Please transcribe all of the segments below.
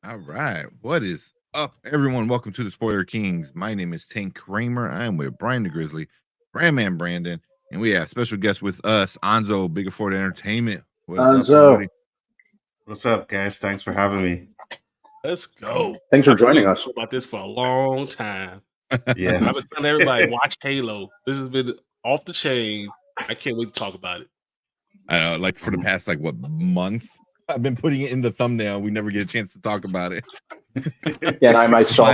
All right. What is up, everyone? Welcome to the Spoiler Kings. My name is Tank Kramer. I am with Brian the Grizzly, Brandman Brandon, and we have special guest with us, Anzo, Big Afford Entertainment. What's up, everybody? What's up, guys? Thanks for having me. Let's go. Thanks for joining us. I've been about this for a long time. Yes. I've been telling everybody, watch Halo. This has been off the chain. I can't wait to talk about it. I know, like for the past month, I've been putting it in the thumbnail. We never get a chance to talk about it. Yeah, and I myself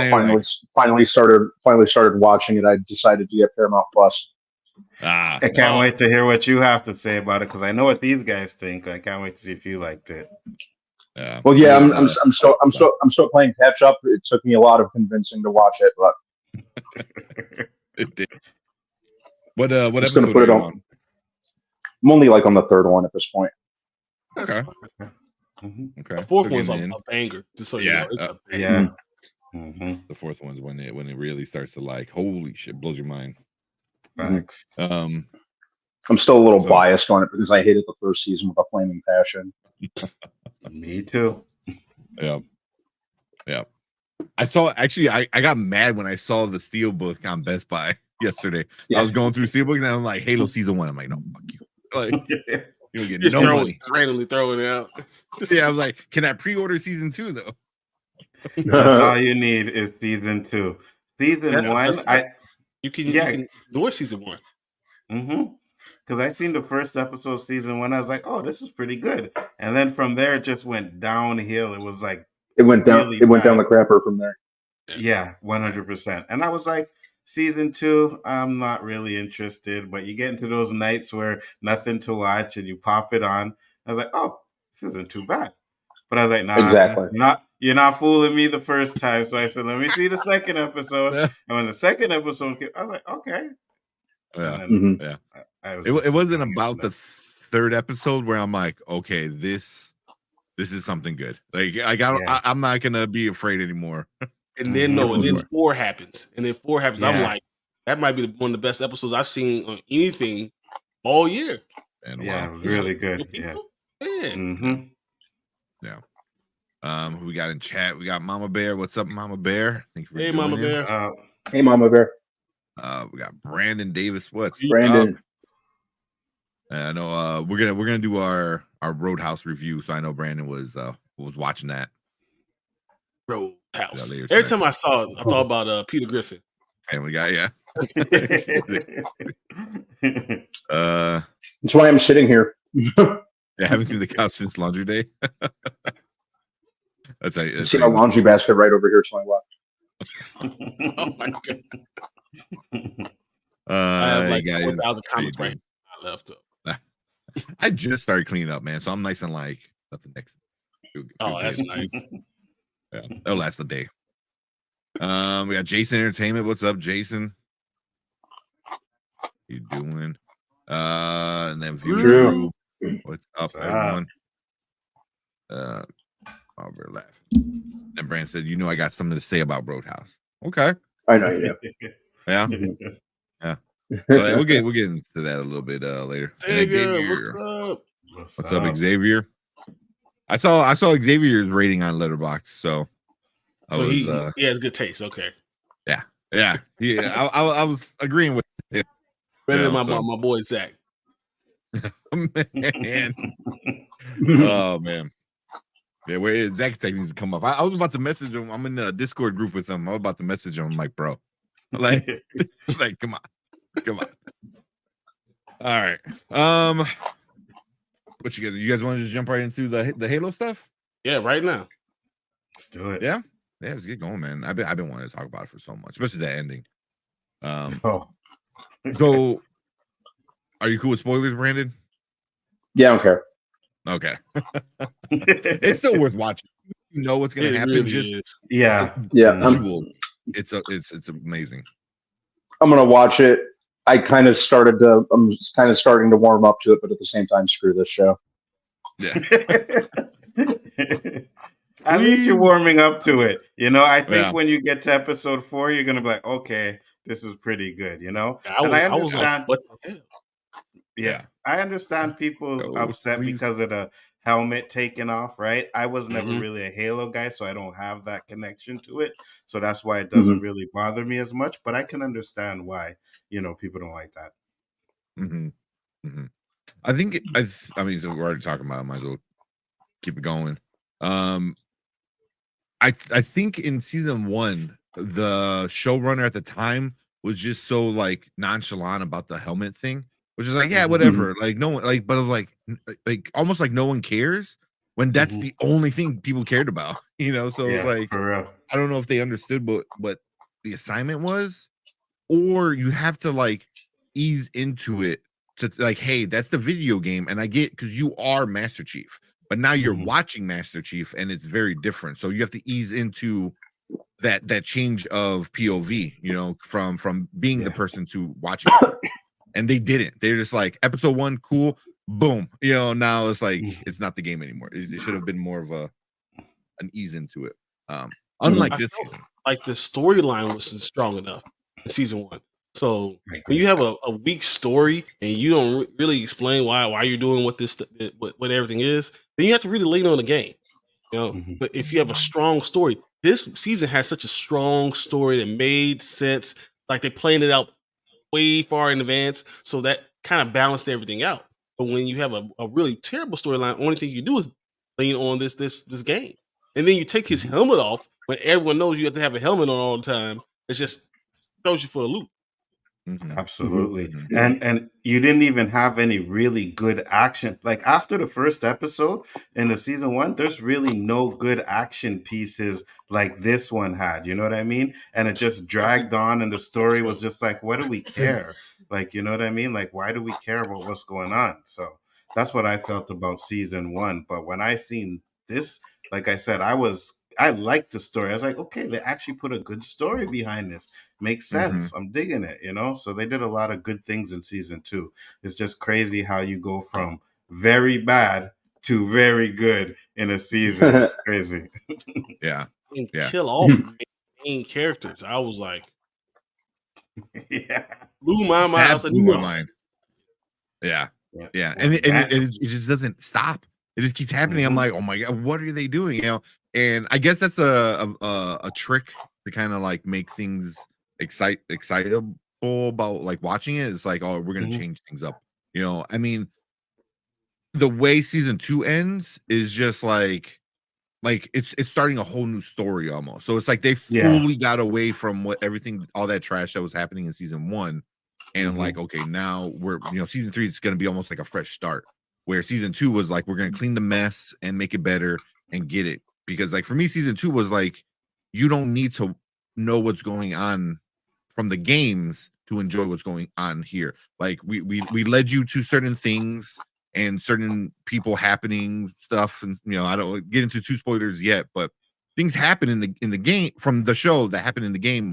finally started watching it. I decided to get Paramount Plus. I can't wait to hear what you have to say about it because I know what these guys think. I can't wait to see if you liked it. Well, yeah, I'm still playing catch up. It took me a lot of convincing to watch it, but it did. What episode are you on? I'm only like on the third one at this point. Okay. Okay. The fourth one's a banger. Just so you know, it's a banger. The fourth one's when it really starts to like, holy shit, blows your mind. Thanks. I'm still a little biased on it because I hated the first season with a flaming passion. Me too. Yeah. I got mad when I saw the Steelbook on Best Buy yesterday. Yeah. I was going through Steelbook and I'm like, Halo season 1. I'm like, no, fuck you. Like, you don't get no money. Randomly throwing it out. Yeah, I was like, can I pre-order season 2 though? That's all you need is season 2. Season 1, you can ignore season 1. Because I seen the first episode of season 1, I was like, oh, this is pretty good. And then from there, it just went downhill. It was like it went down the crapper from there. Yeah, 100%. And I was like, season 2, I'm not really interested. But you get into those nights where nothing to watch and you pop it on. I was like, oh, this isn't too bad. But I was like, nah, exactly. You're not fooling me the first time. So I said, let me see the second episode. And when the second episode came, I was like, okay. Yeah. It wasn't about the third episode where I'm like, okay, this is something good. Like I'm not gonna be afraid anymore. And then and then 4 happens. And then 4 happens. Yeah. I'm like, that might be one of the best episodes I've seen on anything all year. Really good. Yeah. Yeah. Who we got in chat? We got Mama Bear. What's up, Mama Bear? Thank you for joining. Mama Bear. Hey, Mama Bear. We got Brandon Davis. What's Brandon? I know we're gonna do our Roadhouse review. So I know Brandon was watching that. Roadhouse. Every time I saw it, I thought about Peter Griffin. Family Guy, yeah. That's why I'm sitting here. I haven't seen the couch since laundry day. That's see a laundry basket right over here, so I watch. Oh my god! I have like 4,000 comments right now left up. I just started cleaning up, man. So I'm nice and like nothing next. That's nice. Yeah, that'll last a day. We got Jason Entertainment. What's up, Jason? How you doing? And then Drew. What's up, everyone? We're laughing. And Brand said, "You know, I got something to say about Roadhouse." Okay, I know you do. Yeah. We'll get into that a little bit later. Xavier, what's up, Xavier? I saw Xavier's rating on Letterboxd, so he has good taste. Okay. Yeah. I was agreeing with him. Better than my boy Zach. Man. Oh man. Yeah, where Zach needs to come up. I was about to message him. I'm in the Discord group with him. I was about to message him. I'm like, bro, like come on. All right. What you guys want to just jump right into the Halo stuff? Yeah, right now. Let's do it. Yeah, let's get going, man. I've been wanting to talk about it for so much, especially that ending. So are you cool with spoilers, Brandon? Yeah, I don't care. Okay. It's still worth watching. You know what's gonna happen. Really Yeah. It's amazing. I'm gonna watch it. I'm kind of starting to warm up to it, but at the same time, screw this show. Yeah. At least you're warming up to it. You know, I think when you get to episode 4, you're gonna be like, okay, this is pretty good, you know? I understand. Like, what the hell? Yeah. I understand people's upset because of the helmet taken off, right? I was never Mhm. really a Halo guy, so I don't have that connection to it. So that's why it Mhm. doesn't really bother me as much. But I can understand why, people don't like that. Hmm. Hmm. I think I mean, so we're already talking about it, might as well keep it going. Um, I think in season one, the showrunner at the time was just so like nonchalant about the helmet thing, which is like, yeah, Hmm. Mhm. whatever. Like no one like, but like almost like no one cares when that's Hmm. the only thing people cared about, you know. So it's Yeah, like for real. I don't know if they understood what the assignment was, or you have to like ease into it to like, hey, that's the video game, and I get because you are Master Chief, but now you're Hmm. watching Master Chief, and it's very different. So you have to ease into that change of POV, from being the Yeah. person to watching it. And they didn't. They're just like episode one, cool, boom. Now it's like it's not the game anymore. It should have been more of an ease into it. Mhm. Unlike I this felt season. like the storyline wasn't strong enough in season one. So I when agree. you have a weak story and you don't really explain why you're doing what everything is, then you have to really lean on the game. Hmm. But if you have a strong story, this season has such a strong story that made sense. Like they planned it out way far in advance, so that kind of balanced everything out. But when you have a really terrible storyline, only thing you do is lean on this game, and then you take his Hmm. helmet off when everyone knows you have to have a helmet on all the time. It just throws you for a loop. Mhm, Mhm. Absolutely. mhm, And you didn't even have any really good action. Like after the first episode in the season one, there's really no good action pieces like this one had. You know what I mean? And it just Every dragged on and the story was episode. just like, what do we care? Like, you know what I mean? Like, why do we care about what's going on? So that's what I felt about season one. But when I seen this, like I said, I liked the story. I was like, okay, they actually put a good story behind this. Makes sense. mhm. I'm digging it. So they did a lot of good things in season two. It's just crazy how you go from very bad to very good in a season. It's crazy. Yeah, And yeah. kill off main characters. I was like, Yeah. blew my mind. I That was like, blew my no. mind. Yeah, Yeah. yeah, Well, and it just doesn't stop. It just keeps happening. I'm mhm. like, oh my god, what are they doing? And I guess that's a trick to kind of like make things excitable about like watching it. It's like, oh, we're gonna Mhm. change things up. I mean, the way season two ends is just like it's starting a whole new story almost. So it's like they Yeah. fully got away from all that trash that was happening in season one, and like, Mhm. okay, now season three is going to be almost like a fresh start. Where season two was like, we're going to clean the mess and make it better and get it. Because like for me, season two was like, you don't need to know what's going on from the games to enjoy what's going on here. Like we led you to certain things and certain people happening stuff, and I don't get into two spoilers yet, but things happen in the game from the show that happened in the game,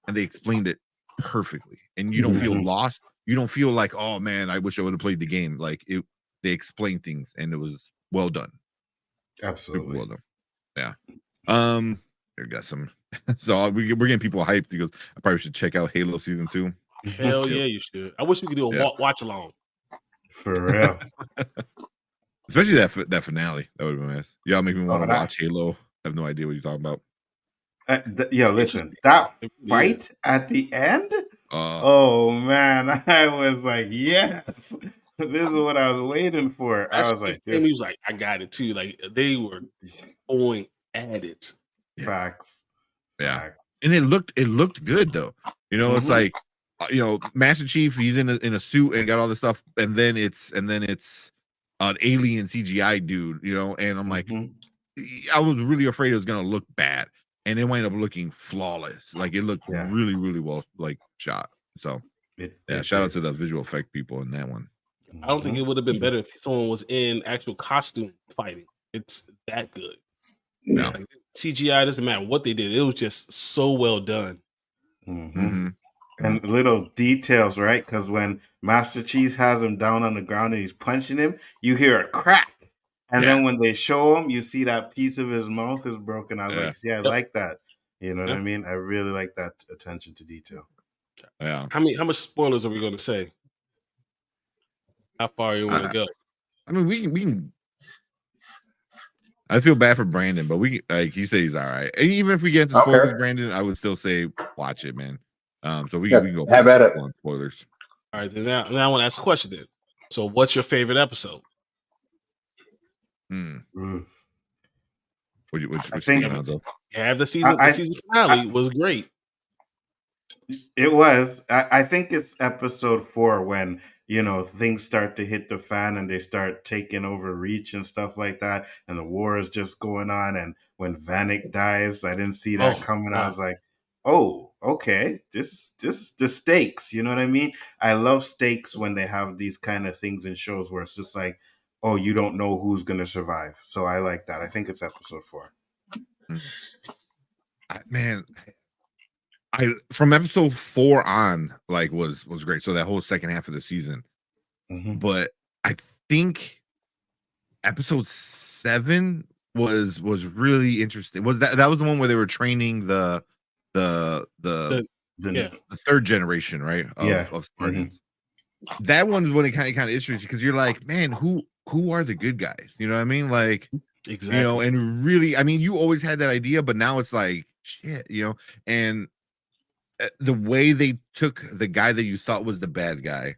and they explained it perfectly, and you don't Mhm. feel Mhm. lost. You don't feel like, oh man, I wish I would have played the game. Like they explained things, and it was well done, super Absolutely. well done. Yeah. There got some. So we're getting people hyped because I probably should check out Halo season two. Hell Yep. yeah, you should. I wish we could do a Yeah. watch along. For real. Especially that finale. That would have been nice. Y'all make me want Oh, to watch Halo. I have no idea what you're talking about. yo, It's listen, interesting. that It really is. fight at the end. Uh Oh man, I was like, yes, this is what I was waiting for. I That's was like, and he was this like, I got it too. Like they were going at it. yeah. facts, Yeah. facts. And it looked good though. It's Hmm. like Master Chief, he's in a suit and got all this stuff, and then it's an alien CGI dude, and I'm like, Hmm. I was really afraid it was gonna look bad, and it wound up looking flawless. Like it looked Yeah, really, really well like shot. So yeah, it shout out did. to the visual effect people in that one. I don't think Hmm. it would have been better if someone was in actual costume fighting. It's that good. Yeah. Yeah. Like CGI doesn't matter what they did. It was just so well done. Hmm. Mm-hmm. And little details, right? Because when Master Chief has him down on the ground and he's punching him, you hear a crack. And Yeah. then when they show him, you see that piece of his mouth is broken. I was Yeah. like, see, I Yep. like that. You know what Yeah. I mean? I really like that attention to detail. Yeah. How much spoilers are we going to say? How far you want to I, go? I mean, we can I feel bad for Brandon, but he said he's all right. And even if we get into spoilers, Brandon, I would still say watch it, man. So we can go have at it. on spoilers. All right, then now I want to ask a question. Then, so what's your favorite episode? Which I think the season finale was great. It was. I think it's episode 4 when things start to hit the fan and they start taking over Reach and stuff like that, and the war is just going on. And when Vanek dies, I didn't see that coming. Wow. I was like, oh, okay, this the stakes. You know what I mean? I love stakes when they have these kind of things in shows where it's just like, oh, you don't know who's gonna survive. So I like that. I think it's episode 4. Man, from episode 4 on, like was great. So that whole second half of the season, but I think episode 7 was really interesting. Was that was the one where they were training the third generation, right? Of Spartans. That one is when it kind of interesting because you're like, man, who are the good guys? You know what I mean? Like, exactly. And really, I mean, you always had that idea, but now it's like shit, and the way they took the guy that you thought was the bad guy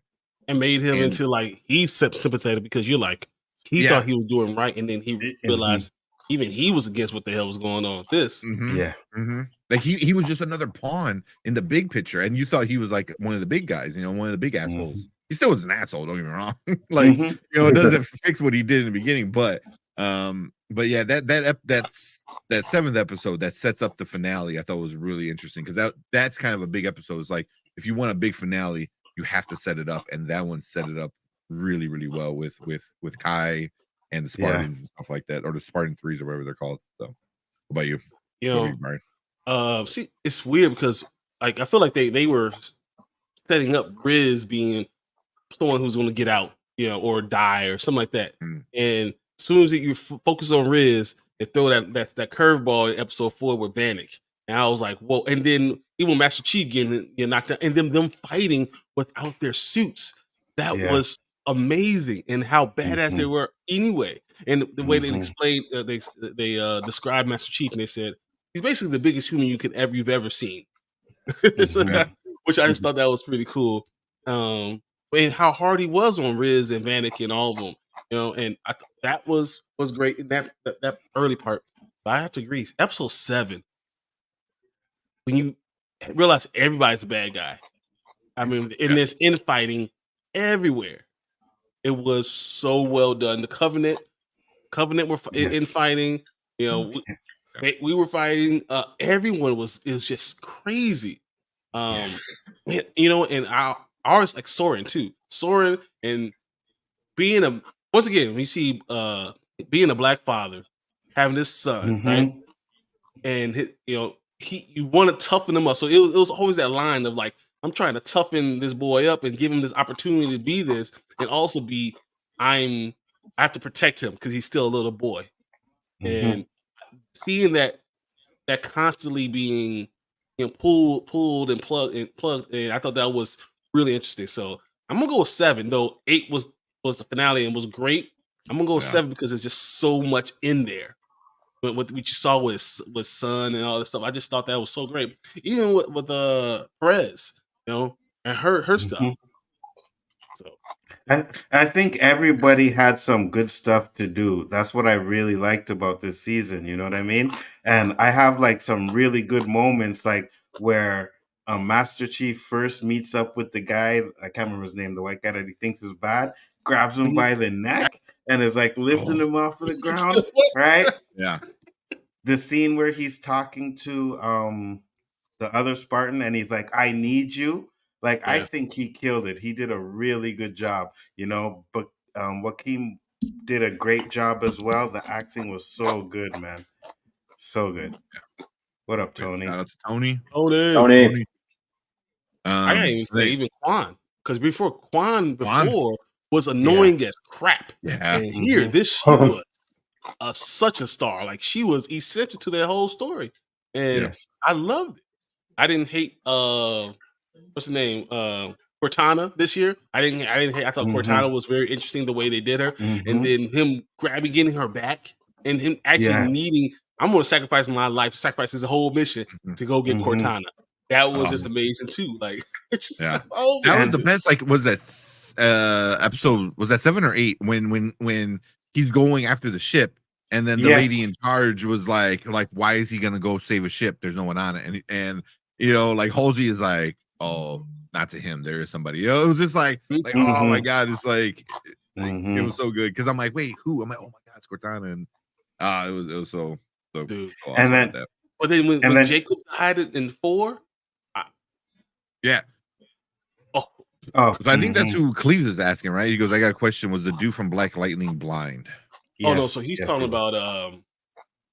and made him into like he's sympathetic because you're like he thought he was doing right, and then he realized even he was against what the hell was going on with this. Like he was just another pawn in the big picture, and you thought he was like one of the big guys, one of the big assholes. He still was an asshole, don't get me wrong. Like it doesn't fix what he did in the beginning, but yeah, that 7th episode that sets up the finale I thought was really interesting because that's kind of a big episode. It's like if you want a big finale, you have to set it up, and that one set it up really, really well with Kai and the Spartans and stuff like that, or the Spartan 3s or whatever they're called. So, what about you? See, it's weird because like I feel like they were setting up Riz being someone who's going to get out, or die or something like that. And as soon as you focus on Riz, they throw that curveball in episode 4 with Vanek. And I was like, whoa. And then even Master Chief getting knocked out, and them fighting without their suits. That was amazing, and how badass they were anyway. And the way they explained, they described Master Chief, and they said he's basically the biggest human you've ever seen. Which I just thought that was pretty cool. And how hard he was on Riz and Vanek and all of them, and I that was great in that early part. But I have to agree, episode 7, when you realize everybody's a bad guy. I mean, and there's infighting everywhere. It was so well done. The Covenant were infighting. We were fighting. Everyone was. It was just crazy. And ours like Soren too. Soren and being once again we see being a black father, having this son, right? And you want to toughen him up. So it was always that line of like, I'm trying to toughen this boy up and give him this opportunity to be this, and also I have to protect him because he's still a little boy. And seeing that constantly being pulled and plugged, and I thought that was really interesting. So I'm gonna go with 7, though 8 was the finale and was great. I'm gonna go with 7 because there's just so much in there. But what you saw with Sun and all this stuff, I just thought that was so great. Even with Perez, and her stuff. So I think everybody had some good stuff to do. That's what I really liked about this season. You know what I mean? And I have like some really good moments, like where Master Chief first meets up with the guy, I can't remember his name, the white guy that he thinks is bad, grabs him by the neck and is like lifting him off of the ground, right? Yeah. The scene where he's talking to the other Spartan and he's like, I need you. Like, I think he killed it. He did a really good job, but Joaquin did a great job as well. The acting was so good, man. So good. What up, Tony? Shout out to Tony. Tony. I can't even say even Quan, because Quan was annoying as crap. Yeah. And here, she was such a star. Like, she was essential to that whole story. And I loved it. I didn't hate what's the name? Cortana this year. I didn't hate. I thought Cortana was very interesting the way they did her, and then him getting her back and him actually needing, I'm going to sacrifice my life, sacrifice his whole mission to go get Cortana. That was just amazing too. Like, it's just that was the best. Like, was that episode? Was that 7 or 8? When he's going after the ship, and then the lady in charge was like, why is he gonna go save a ship? There's no one on it, and like Halsey is like, oh, not to him. There is somebody. It was just like, oh my god, it's like, it was so good because I'm like, wait, who? I'm like, oh my god, it's Cortana, and it was so dude. So and then, but then when Jacob died in 4. So I think that's who Cleves is asking, right? He goes, I got a question. Was the dude from Black Lightning blind? Yes, no, so he's talking about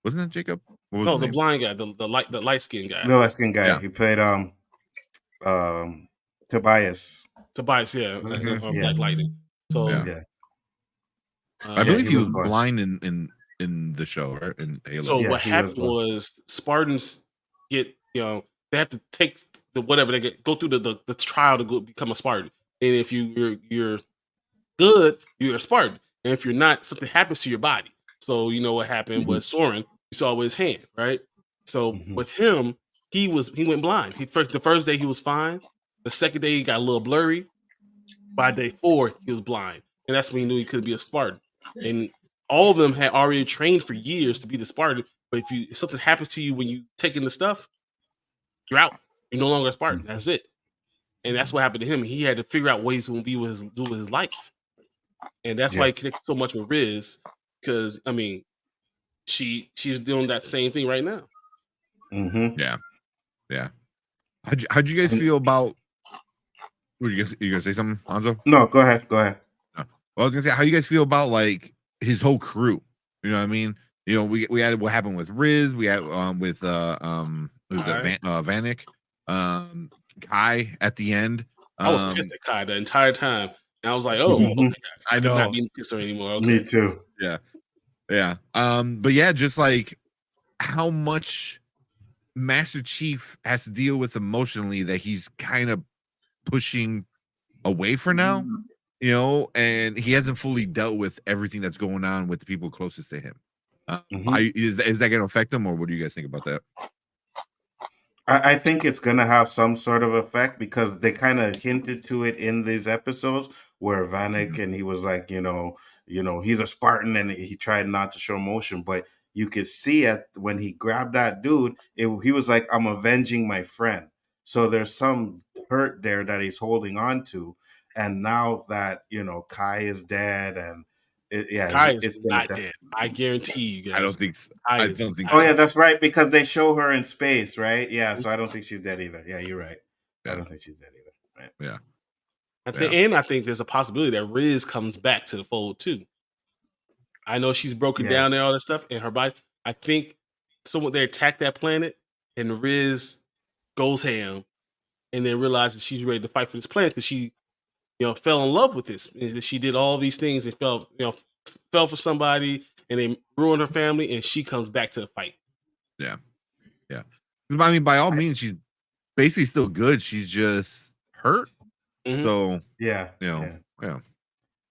wasn't that Jacob? No, the blind guy, the light skinned guy. The light skinned guy. Yeah. He played Tobias. Tobias, Black Lightning. So I believe he was blind in the show, right? In Halo. So what happened was Spartans get, they have to take the whatever they go through the trial to become a Spartan. And if you're good, you're a Spartan. And if you're not, something happens to your body. So what happened was Soren, you saw with his hand, right? So with him, he went blind. The first day he was fine. The second day he got a little blurry. By day 4, he was blind. And that's when he knew he could be a Spartan. And all of them had already trained for years to be the Spartan. But if something happens to you when you take in the stuff, you're out. You're no longer a Spartan. That's it. And that's what happened to him. He had to figure out ways to do with his life. And that's why he connected so much with Riz. Because, she's doing that same thing right now. Yeah. How'd you guys feel about... You gonna say something, Hanzo? No, go ahead. Well, I was gonna say, how you guys feel about like his whole crew? You know what I mean? We had what happened with Riz. We had with Vanek, Kai at the end. I was pissed at Kai the entire time, and I was like, "Oh, okay, I know, not being pissed anymore." Okay. Me too. Yeah. But yeah, just like how much Master Chief has to deal with emotionally that he's kind of pushing away for now, and he hasn't fully dealt with everything that's going on with the people closest to him. Is that going to affect him, or what do you guys think about that? I think it's going to have some sort of effect because they kind of hinted to it in these episodes where Vanek and he was like, he's a Spartan and he tried not to show emotion, but you could see it when he grabbed that dude. He was like, I'm avenging my friend. So there's some hurt there that he's holding on to. And now that, Kai is dead and Kai is not dead. I guarantee you guys. I don't think so. Oh, yeah, that's right. Because they show her in space, right? Yeah. So I don't think she's dead either. Yeah, you're right. Yeah. I don't think she's dead either. Right? Yeah. And I think there's a possibility that Riz comes back to the fold too. I know she's broken down and all that stuff in her body. I think they attack that planet and Riz goes ham and then realizes she's ready to fight for this planet because she, fell in love with this. She did all these things and fell for somebody and they ruined her family and she comes back to the fight. Yeah. I mean, by all means, she's basically still good. She's just hurt. So yeah.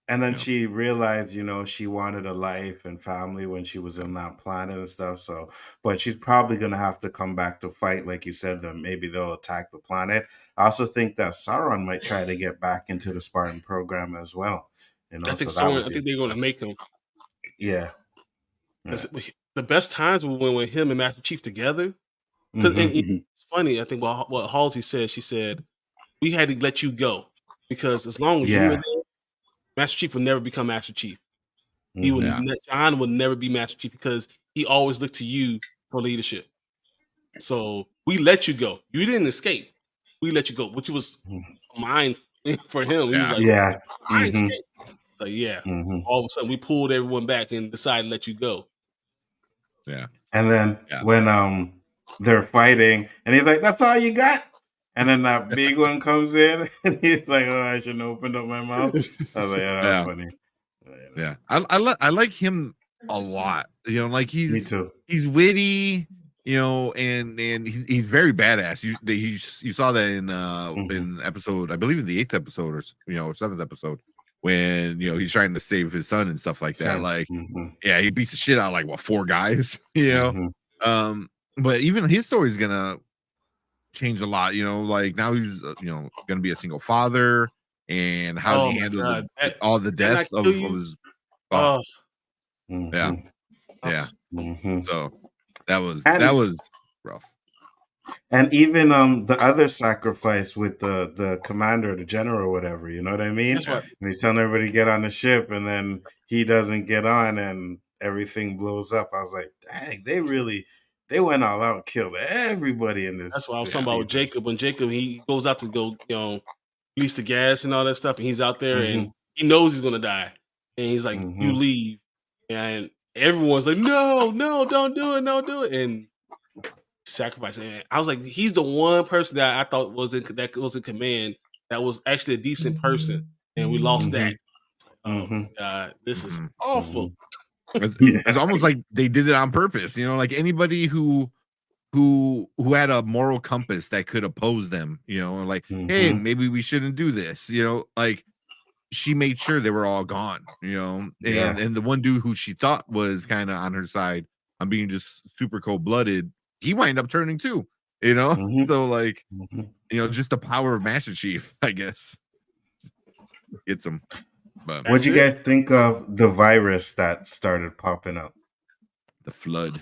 And then she realized, she wanted a life and family when she was on that planet and stuff. So, but she's probably going to have to come back to fight. Like you said, then maybe they'll attack the planet. I also think that Sauron might try to get back into the Spartan program as well. I think I think they're going to make him. Yeah. The best times were when him and Master Chief together. It's funny. I think what Halsey said, she said, we had to let you go because as long as you were there, Master Chief would never become Master Chief. He would. John would never be Master Chief because he always looked to you for leadership. So we let you go. You didn't escape. We let you go, which was mine for him. He was like, I escaped. So all of a sudden we pulled everyone back and decided to let you go. Yeah. And then when they're fighting, and he's like, "That's all you got." And then that big one comes in, and he's like, "Oh, I shouldn't have opened up my mouth." I was like, "Yeah, that's funny." Yeah, I like him a lot. Like Me too. He's witty, and he's very badass. You saw that in episode, I believe in the 8th episode or 7th episode, when he's trying to save his son and stuff like that. Like, Mm-hmm. yeah, he beats the shit out of like 4 guys, Mm-hmm. But even his story is gonna change a lot, like now he's gonna be a single father, and how Oh he my handled god, all the did that not deaths kill of you? his Oh, yeah, Mm-hmm. yeah. Mm-hmm. So that And was rough. And even the other sacrifice with the commander, the general, whatever, you know what I mean? that's what. And he's telling everybody to get on the ship, and then he doesn't get on, and everything blows up. I was like, dang, they went all out and killed everybody in That's this what I was this talking about with season. Jacob. When Jacob he goes out to go, release the gas and all that stuff, and he's out there Mm-hmm. and he knows he's gonna die, and he's like, "You Mm-hmm. leave," and everyone's like, "No, no, don't do it, don't do it," and sacrifice. And I was like, he's the one person that I thought was in command that was actually a decent person, and we lost that. It's like, oh Mm-hmm. my god, this is Mhm. awful. It's, Yeah. it's almost like they did it on purpose, like anybody who had a moral compass that could oppose them, and like, hey, Mm-hmm. maybe we shouldn't do this, like she made sure they were all gone, Yeah. and the one dude who she thought was kind of on her side on being just super cold-blooded, he wind up turning too, Mm-hmm. so like, Mm-hmm. just the power of Master Chief, I guess, gets him. But What'd That's you it. guys think of the virus that started popping up? the flood,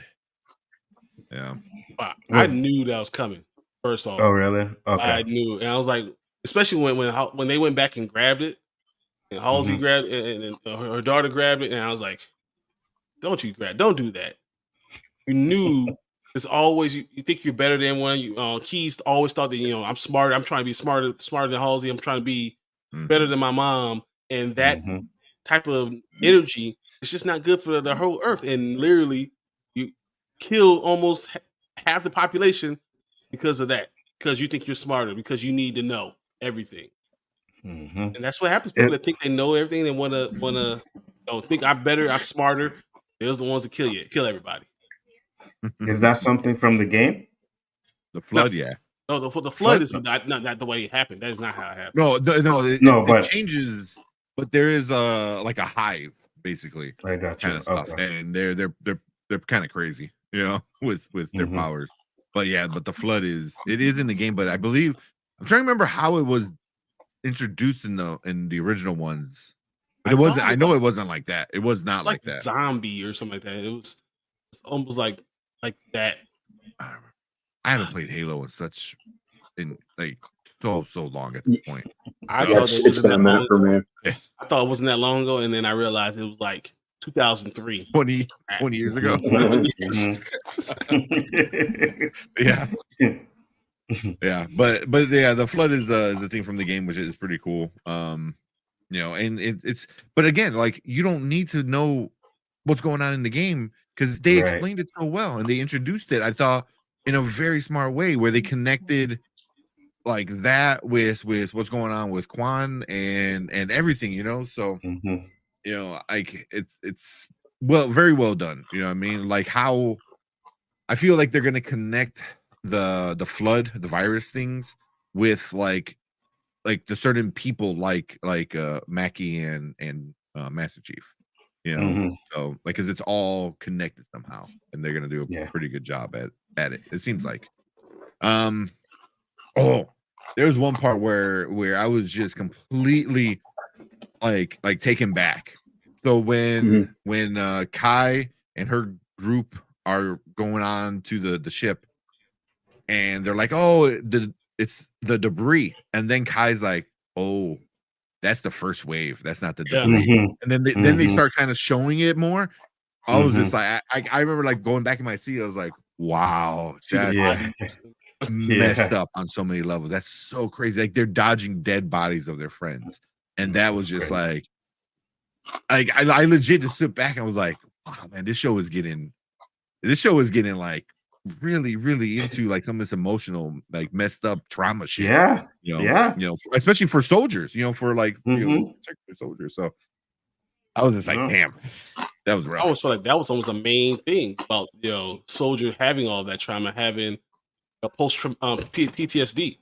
yeah. I Was knew that was coming. First off, Oh, really? Okay. I knew, and I was like, especially when they went back and grabbed it, and Halsey Mm-hmm. grabbed it, and her daughter grabbed it, and I was like, don't do that. You knew it's always you think you're better than one. Keys always thought that I'm smart. I'm trying to be smarter than Halsey. I'm trying to be better Mhm. than my mom, and that Mm-hmm. type of energy is just not good for the whole earth. And literally, you kill almost half the population because of that. Because you think you're smarter. Because you need to know everything, Mm-hmm. and that's what happens. People It, that think they know everything and wanna think I'm better, I'm smarter. They're the ones that kill everybody. is that something from the game? The No, flood, yeah. no, the flood Flood? is not the way it happened. That is not how it happened. No, No, it but changes, but there is like a hive, basically, I got kind you. of stuff, Okay. and they're kind of crazy, with their Mm-hmm. powers. But yeah, but the flood is in the game, but I believe I'm trying to remember how it was introduced in the original ones. But I it thought wasn't. it I was know like it wasn't like that. It was not like like that. zombie or something like that. It's almost like that. I don't remember. I haven't played Halo in like so long at this point. I So, thought it It's wasn't been a that long minute for ago. me. I thought it wasn't that long ago, and then I realized it was like 2003. 20 years ago. Yes. Yeah. Yeah, but yeah, the flood is the thing from the game, which is pretty cool. And it's but again, like you don't need to know what's going on in the game because they Right. explained it so well and they introduced it, I thought, in a very smart way where they connected like that with what's going on with Quan and everything, So Mm-hmm. like it's very well done. You know what I mean? Like how I feel like they're gonna connect the flood, the virus things with like the certain people like Mackie and Master Chief, Mm-hmm. so like because it's all connected somehow, and they're gonna do a Yeah. pretty good job at it. It seems like. Um. Oh, there's one part where I was just completely like taken back. So when Kai and her group are going on to the ship, and they're like, "Oh, it's the debris," and then Kai's like, "Oh, that's the first wave. That's not the Yeah. debris." Mm-hmm. And then they Mm-hmm. start kind of showing it more. I was Mm-hmm. just like, I remember like going back in my seat. I was like, "Wow, See the that's Yeah. bodies. messed Yeah. up on so many levels. That's so crazy. Like they're dodging dead bodies of their friends, and that was That's just crazy. like I legit just sit back and was like, "Wow, man, this show is getting like really, really into like some of this emotional, like messed up trauma shit." Yeah. Yeah. Especially for soldiers, for like Mm-hmm. particular soldiers. So I was just like, No. damn, that was I rough. always felt like that was almost the main thing about soldier having all that trauma, having a PTSD.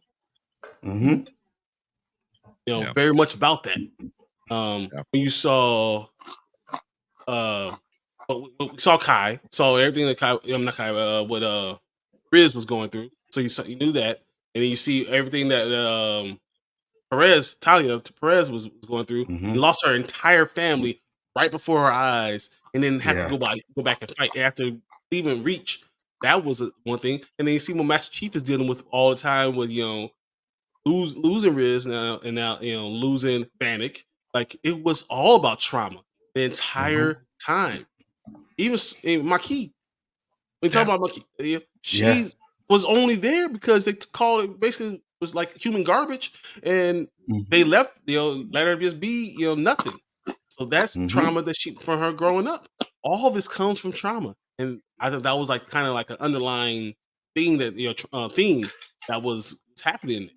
Mm-hmm. Yeah. Very much about that. When you saw we saw Kai, saw everything that Kai, not Kai, what Riz was going through. So you knew that, and then you see everything that Talia Perez was going through, and lost her entire family right before her eyes, and then have to go back and fight after leaving Reach. That was one thing, and then you see what Master Chief is dealing with all the time with losing Riz now, and now losing Bannock. Like, it was all about trauma the entire time. Even Maquis, when talking about Maquis, she was only there because they called it, basically was like human garbage, and they left, let her just be, nothing. So that's trauma that from her growing up. All this comes from trauma, and I thought that was like kind of like an underlying thing that theme that was happening.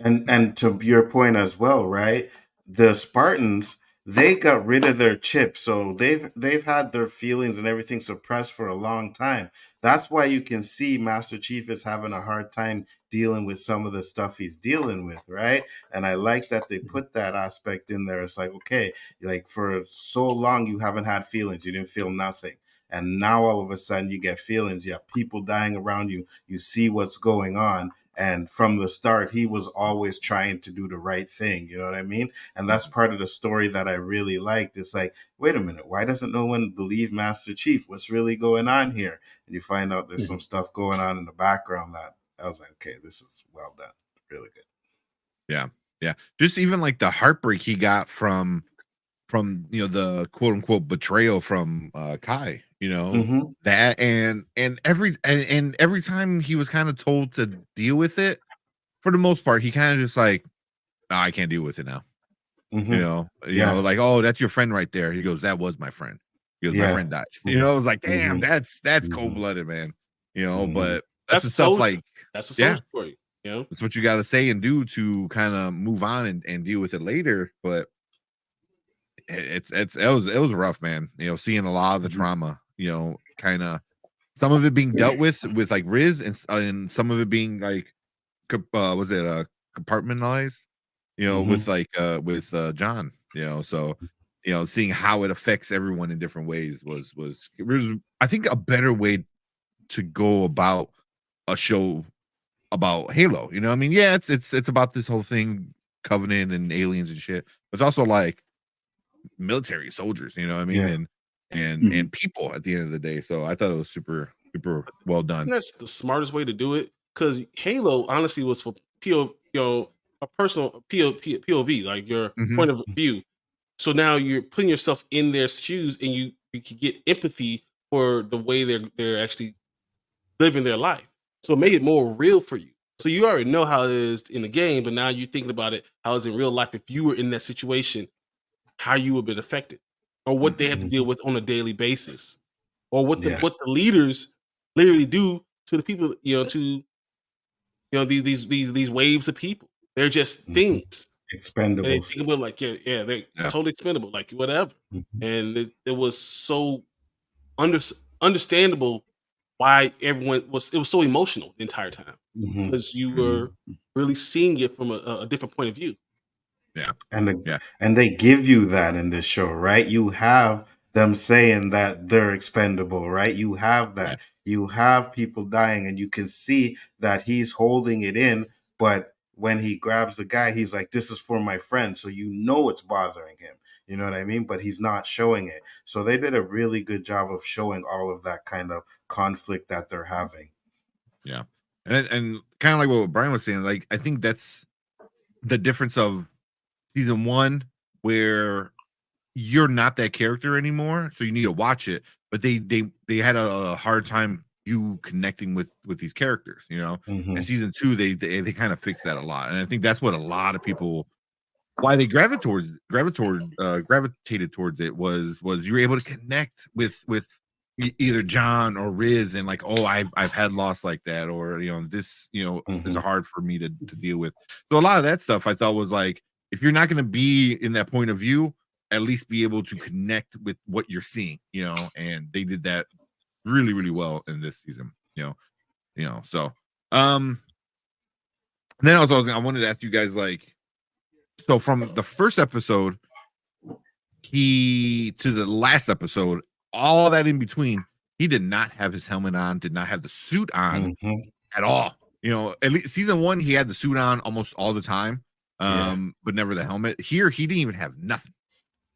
And to your point as well, right? The Spartans, they got rid of their chip, so they've had their feelings and everything suppressed for a long time. That's why you can see Master Chief is having a hard time dealing with some of the stuff he's dealing with, right? And I like that they put that aspect in there. It's like, okay, like for so long you haven't had feelings, you didn't feel nothing. And now all of a sudden you get feelings, you have people dying around you, you see what's going on. And from the start, he was always trying to do the right thing. You know what I mean? And that's part of the story that I really liked. It's like, wait a minute, why doesn't no one believe Master Chief? What's really going on here? And you find out there's some stuff going on in the background that I was like, okay, this is well done. Really good. Yeah. Yeah. Just even like the heartbreak he got from the quote unquote betrayal from Kai, that and every time he was kind of told to deal with it, for the most part, he kind of just like, oh, I can't deal with it now. Like, oh, that's your friend right there. He goes, that was my friend. He goes, my friend died. It was like, damn, that's cold-blooded, man. But that's the stuff like that's a soul story. That's what you got to say and do to kind of move on and deal with it later. But it was rough, man. Seeing a lot of the trauma, kind of some of it being dealt with like Riz, and some of it being like was it compartmentalized, with like with John, so seeing how it affects everyone in different ways was I think a better way to go about a show about Halo. I mean, yeah, it's about this whole thing, Covenant and aliens and shit, but it's also like military soldiers, you know what I mean, and people at the end of the day. So I thought it was super well done. That's the smartest way to do it, because Halo honestly was for a personal POV, like your point of view. So now you're putting yourself in their shoes, and you can get empathy for the way they're actually living their life. So it made it more real for you. So you already know how it is in the game, but now you're thinking about it, how it's in real life. If you were in that situation, how you would have been affected, or what they have to deal with on a daily basis, or what the leaders literally do to the people, these waves of people. They're just things expendable. And they think about like, they're totally expendable, like whatever. And it was so understandable why it was so emotional the entire time, because you were really seeing it from a different point of view. And they give you that in this show, right? You have them saying that they're expendable, right? You have that. You have people dying, and you can see that he's holding it in, but when he grabs the guy, he's like, this is for my friend. So it's bothering him. You know what I mean? But he's not showing it. So they did a really good job of showing all of that kind of conflict that they're having. Yeah. And kind of like what Brian was saying, like, I think that's the difference of season 1, where you're not that character anymore, so you need to watch it. But they had a hard time you connecting with these characters, And season 2, they kind of fixed that a lot, and I think that's what a lot of people, why they gravitated towards it was you were able to connect with either John or Riz, and like, oh, I've had loss like that, or this is hard for me to deal with. So a lot of that stuff I thought was like, if you're not going to be in that point of view, at least be able to connect with what you're seeing, and they did that really, really well in this season, so then also I wanted to ask you guys, like, So from the first episode, he to the last episode, all that in between, he did not have his helmet on, did not have the suit on at all. You know, at least season 1, he had the suit on almost all the time, but never the helmet. Here, he didn't even have nothing.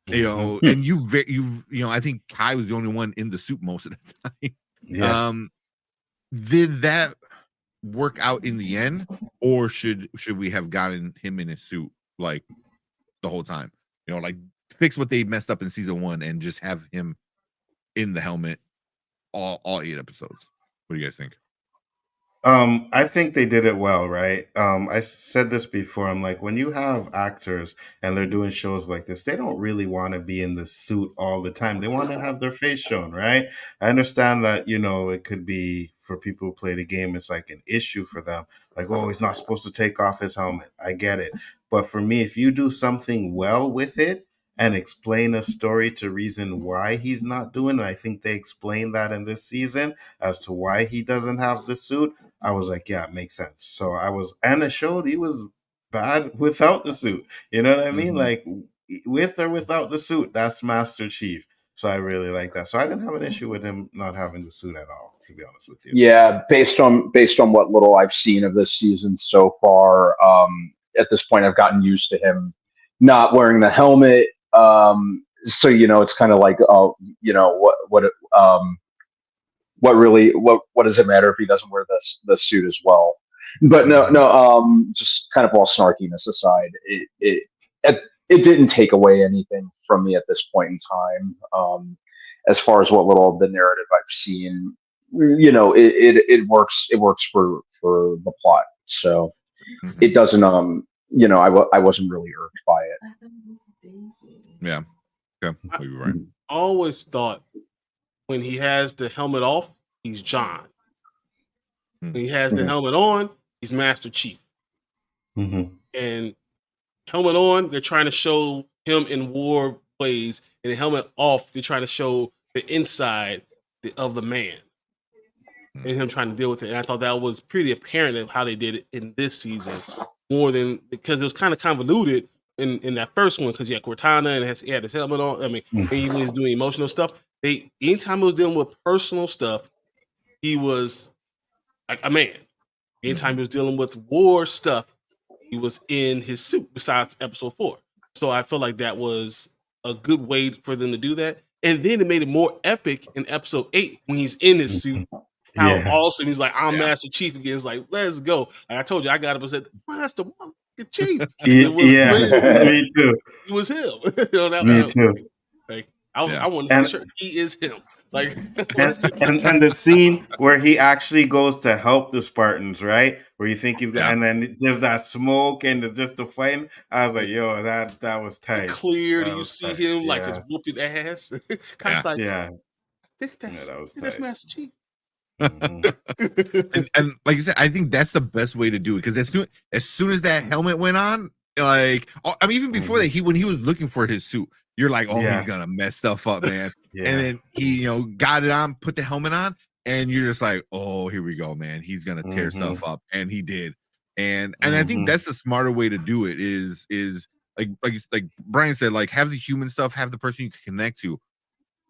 You know, and you know, I think Kai was the only one in the suit most of the time. Yeah. Did that work out in the end, or should we have gotten him in his suit like the whole time? You know, like fix what they messed up in season 1 and just have him in the helmet all 8 episodes. What do you guys think? I think they did it well, right? I said this before. I'm like, when you have actors and they're doing shows like this, they don't really want to be in the suit all the time. They want to have their face shown, right? I understand that, you know, it could be for people who play the game, it's like an issue for them. Like, oh, he's not supposed to take off his helmet. I get it. But for me, if you do something well with it and explain a story to reason why he's not doing it, I think they explained that in this season as to why he doesn't have the suit. I was like, yeah, it makes sense. So and it showed he was bad without the suit. You know what I mean? Like, with or without the suit, that's Master Chief. So I really like that. So I didn't have an issue with him not having the suit at all, to be honest with you. Yeah, based on what little I've seen of this season so far, at this point I've gotten used to him not wearing the helmet. So you know, it's kind of like, you know, what does it matter if he doesn't wear the suit as well? But no, just kind of all snarkiness aside, it didn't take away anything from me at this point in time. As far as what little of the narrative I've seen, you know, it works for the plot. So it doesn't, you know, I wasn't really irked by it. Yeah. Okay. You're right. I always thought when he has the helmet off, he's John. When he has the helmet on, he's Master Chief. And helmet on, they're trying to show him in war plays, and the helmet off, they're trying to show the inside of the man and him trying to deal with it. And I thought that was pretty apparent of how they did it in this season, more than because it was kind of convoluted in that first one because he had Cortana and he had his helmet on. I mean, when he was doing emotional stuff, anytime he was dealing with personal stuff, he was like a man. Anytime he was dealing with war stuff, he was in his suit, besides episode 4. So I feel like that was a good way for them to do that. And then it made it more epic in episode 8 when he's in his suit. How awesome. He's like, I'm Master Chief again. It's like, let's go. Like I told you, I got up and said, Master Chief. Me too. It was him. Me too. Like, I want to make sure he is him. Like, and the scene where he actually goes to help the Spartans, right? Where you think he's gonna, and then there's that smoke and there's just the flame. I was like, yo, that was tight. Clear, you see him like just whooping ass. Kind of like, I think that's Master Chief. and like you said, I think that's the best way to do it because as soon as that helmet went on, like, I mean, even before that, when he was looking for his suit, you're like, oh, he's gonna mess stuff up, man. And then he, got it on, put the helmet on, and you're just like, oh, here we go, man. He's gonna tear stuff up, and he did. And I think that's the smarter way to do it. Is like Brian said, like have the human stuff, have the person you can connect to,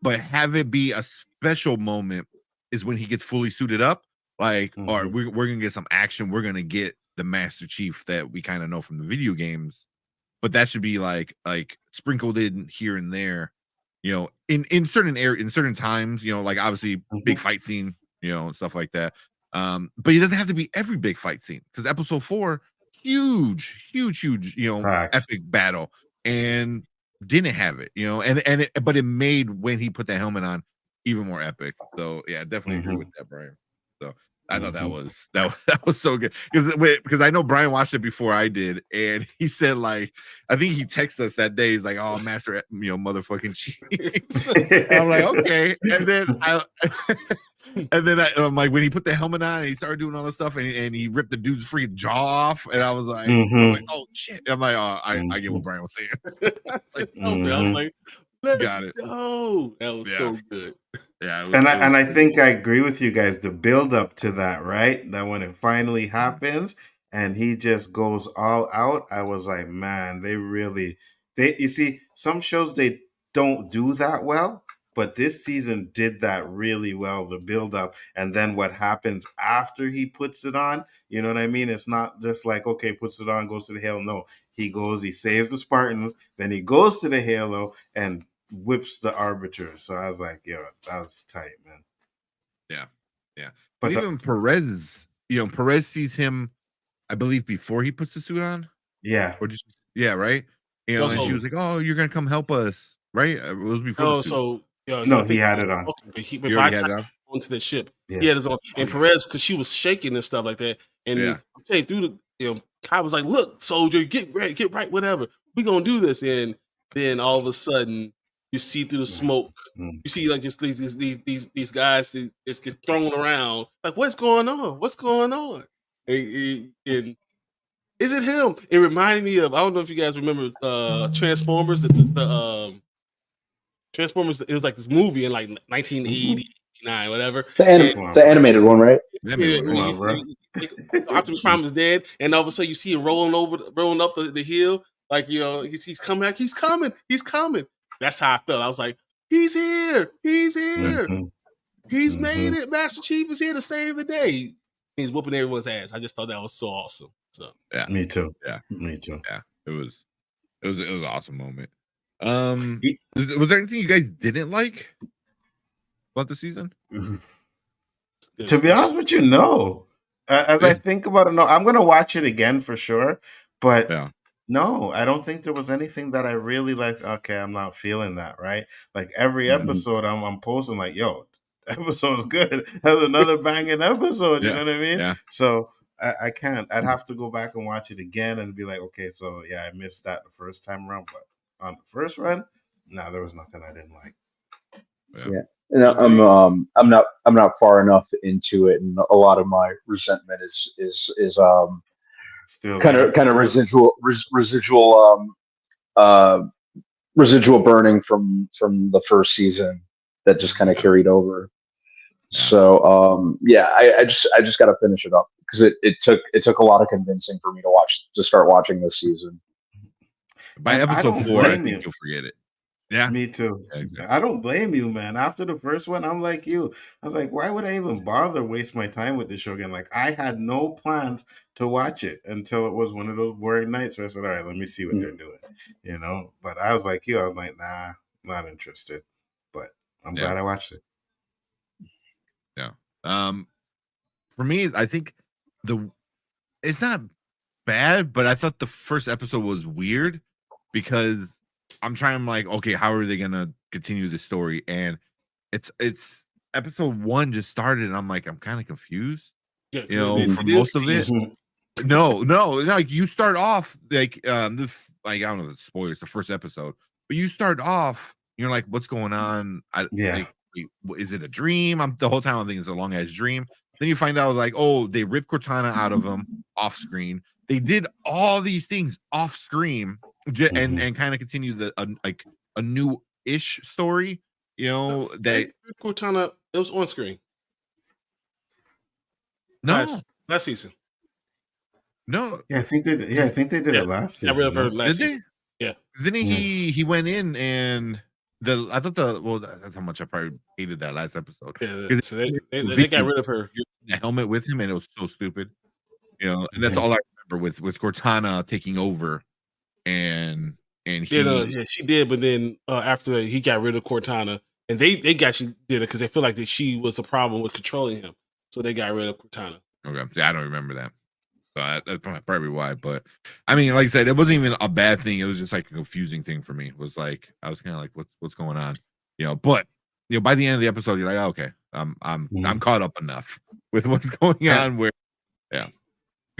but have it be a special moment. Is when he gets fully suited up, like, all right, we're gonna get some action. We're gonna get the Master Chief that we kind of know from the video games, but that should be like sprinkled in here and there, in certain times, like obviously big fight scene, and stuff like that. But it doesn't have to be every big fight scene because episode 4, huge, epic battle, and didn't have it, but it made when he put the helmet on even more epic. So yeah, definitely agree with that, Brian. So I thought that was so good because I know Brian watched it before I did, and he said, like, I think he texted us that day. He's like, "Oh, Master, motherfucking Chief." I'm like, okay, and then I'm like, when he put the helmet on and he started doing all this stuff, and he ripped the dude's freaking jaw off, and I was like, oh shit. I'm like, oh, I get what Brian was saying. I was like, got it. Oh, that was so good. Yeah, I think I agree with you guys. The build up to that, right? That when it finally happens, and he just goes all out. I was like, man, you see, some shows they don't do that well, but this season did that really well, the build up, and then what happens after he puts it on, you know what I mean? It's not just like, okay, puts it on, goes to the Halo. No, he goes, he saves the Spartans, then he goes to the Halo and whips the Arbiter. So I was like, yo, that was tight, man. Yeah. Yeah. But But even Perez, Perez sees him, I believe, before he puts the suit on. yeah. Or just right? And she was like, "Oh, you're gonna come help us." Right? It was before the suit. So no, he had it on. But He by already the had time it on? onto the ship, Yeah. he had his own. And Perez, because she was shaking and stuff like that, and Yeah. I'm telling you, through the Kai was like, "Look, soldier, get ready, get right, whatever. We gonna do this." And then all of a sudden, you see through the smoke, Mm. you see like just these guys just get thrown around. Like, what's going on? What's going on? And is it him? It reminded me of, I don't know if you guys remember Transformers, the Transformers. It was like this movie in like 1989, whatever. The animated one, right? Optimus Prime is dead, and all of a sudden you see him rolling up the hill, like he's coming back. He's coming. That's how I felt. I was like, he's here. Mhm. He's made it. Master Chief is here to save the day. He's whooping everyone's ass. I just thought that was so awesome. So Yeah, me too. Yeah, me too. Yeah, it was an awesome moment. Was there anything you guys didn't like about the season? To be honest with you, no. As I think about it, no. I'm gonna watch it again for sure, but no, I don't think there was anything that I really like. Okay, I'm not feeling that, right? Like every episode, I'm posting like, "Yo, episode is good. That's another banging episode." You know what I mean? Yeah. So I can't. I'd have to go back and watch it again and be like, okay, so yeah, I missed that the first time around, but on the first run, no, there was nothing I didn't like. Yeah. And I'm not far enough into it, and a lot of my resentment is still kind of residual burning from the first season that just kind of carried over. So I just got to finish it up because it took a lot of convincing for me to start watching this season. By episode 4, I think you'll forget it. Yeah, me too. Yeah, exactly. I don't blame you, man. After the first one, I'm like you. I was like, why would I even bother waste my time with this show again? Like, I had no plans to watch it until it was one of those boring nights where I said, all right, let me see what they're doing, But I was like you. I was like, nah, not interested. But I'm glad I watched it. Yeah. For me, I think it's not bad, but I thought the first episode was weird because I'm like, okay, how are they gonna continue the story? And it's episode 1 just started, and I'm like, I'm kind of confused. Yeah, for most of it. No, like you start off like I don't know the spoilers, the first episode, but you start off, you're like, what's going on? Is it a dream? The whole time I'm thinking it's a long ass dream. Then you find out like, oh, they ripped Cortana out of him off screen. They did all these things off screen and kind of continue a new-ish story. That Cortana, it was on screen. No, last season. No, I think they did. Yeah, I think they did it last season. I read her last season. Yeah. Then he went in and I thought that's how much I probably hated that last episode. Yeah, so they got rid of her. The helmet with him, and it was so stupid. And that's all I remember with Cortana taking over, and she did. But then after he got rid of Cortana, and they actually did it because they feel like that she was a problem with controlling him, so they got rid of Cortana. Okay, I don't remember that. So that's probably why. But I mean, like I said, it wasn't even a bad thing. It was just like a confusing thing for me. It was like I was kind of like, what's going on? But by the end of the episode, you're like, oh, okay, I'm caught up enough with what's going on. Where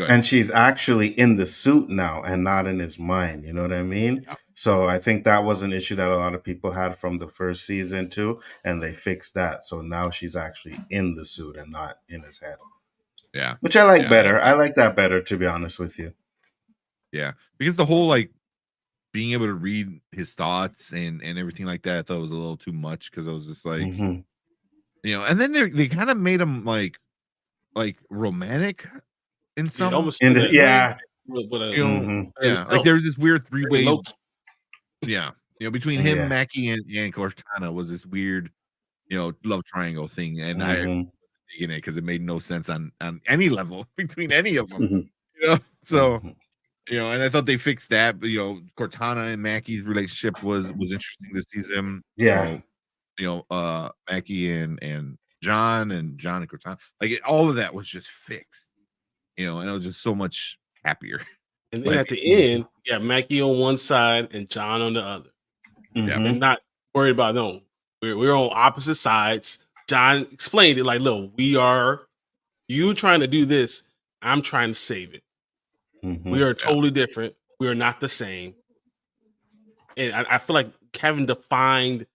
and she's actually in the suit now and not in his mind. You know what I mean? Yeah. So I think that was an issue that a lot of people had from the first season too, and they fixed that. So now she's actually in the suit and not in his head. Yeah. Which I like better. I like that better, to be honest with you. Yeah. Because the whole being able to read his thoughts and everything like that, I thought was a little too much because I was just like, and then they kind of made him like romantic in Yeah, some almost In said the, that. yeah. But you know, hmm yeah, like there was this weird very three-way, low. yeah, between him, Yeah. Mackie, and Cortana was this weird, love triangle thing, and I hmm digging it because it made no sense on any level between any of them, Mhm. So, hmm and I thought they fixed that, but Cortana and Mackie's relationship was interesting this season. Yeah. Mackie and John and Cortana, like all of that was just fixed, and it was just so much happier. And then Like, at the end, you got Mackie on one side and John on the other. Yeah. And not worried about no. We're on opposite sides. John explained it like, look, you trying to do this, I'm trying to save it. hmm We are totally different. We are not the same. And I feel like having defined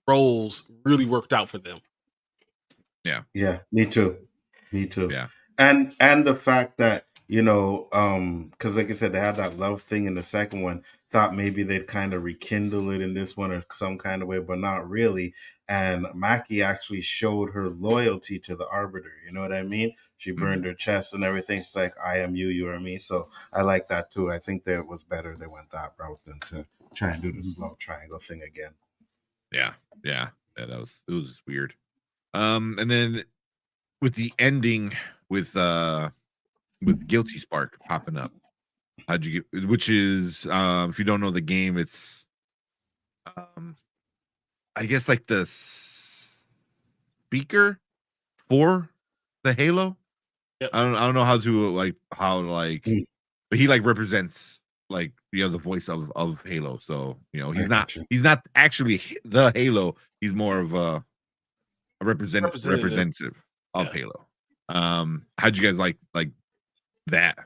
roles really worked out for them. Yeah, me too. Me too. Yeah. And the fact that, because like I said, they had that love thing in the second one, thought maybe they'd kind of rekindle it in this one or some kind of way, but not really. And Mackie actually showed her loyalty to the Arbiter. You know what I mean? She burned her chest and everything. She's like, I am you, you are me. So I like that too. I think that it was better they went that route than to try and do this love triangle thing again. Yeah. It was weird. And then with the ending with Guilty Spark popping up, how'd you get? Which is, if you don't know the game, it's, I guess like the speaker for the Halo. Yep. I don't know how to Mm. but he like represents like the voice of Halo. So I got you. he's not actually the Halo. He's more of a representative of Yeah. Halo. How'd you guys like that?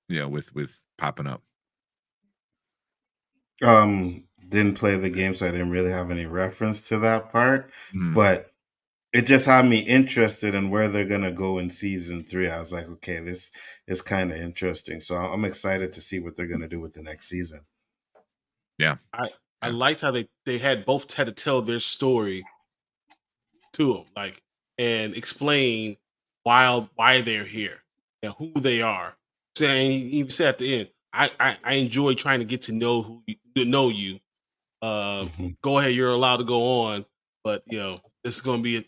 With popping up. Didn't play the game, so I didn't really have any reference to that part. Mhm. But it just had me interested in where they're gonna go in season 3. I was like, okay, this is kind of interesting. So I'm excited to see what they're gonna do with the next season. Yeah. I liked how they had both had to tell their story to them, like, and explain why they're here and who they are. Saying he even said at the end, I enjoy trying to get to know you. Mhm. Go ahead, you're allowed to go on, but it's gonna be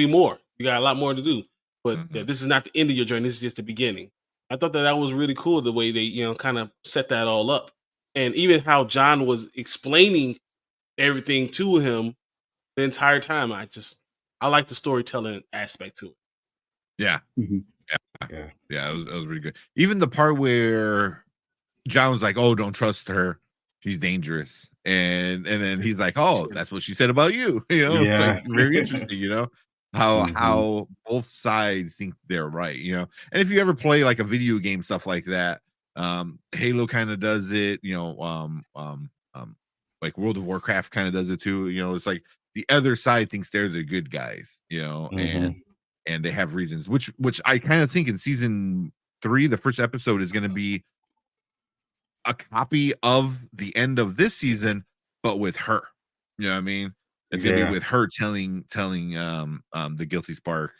more. You got a lot more to do, but Mhm. this is not the end of your journey. This is just the beginning. I thought that was really cool the way they kind of set that all up, and even how John was explaining everything to him the entire time. I like the storytelling aspect to it. Yeah. Mhm. Yeah. It was really good. Even the part where John was like, "Oh, don't trust her. She's dangerous." And then he's like, "Oh, that's what she said about you." It's like Yeah. very interesting, how Mhm. both sides think they're right, And if you ever play like a video game, stuff like that, Halo kind of does it, like World of Warcraft kind of does it too. It's like the other side thinks they're the good guys, Mhm. and they have reasons, which I kind of think in season 3, the first episode is going to be a copy of the end of this season, but with her. You know what I mean? It's gonna be Yeah. with her telling the Guilty Spark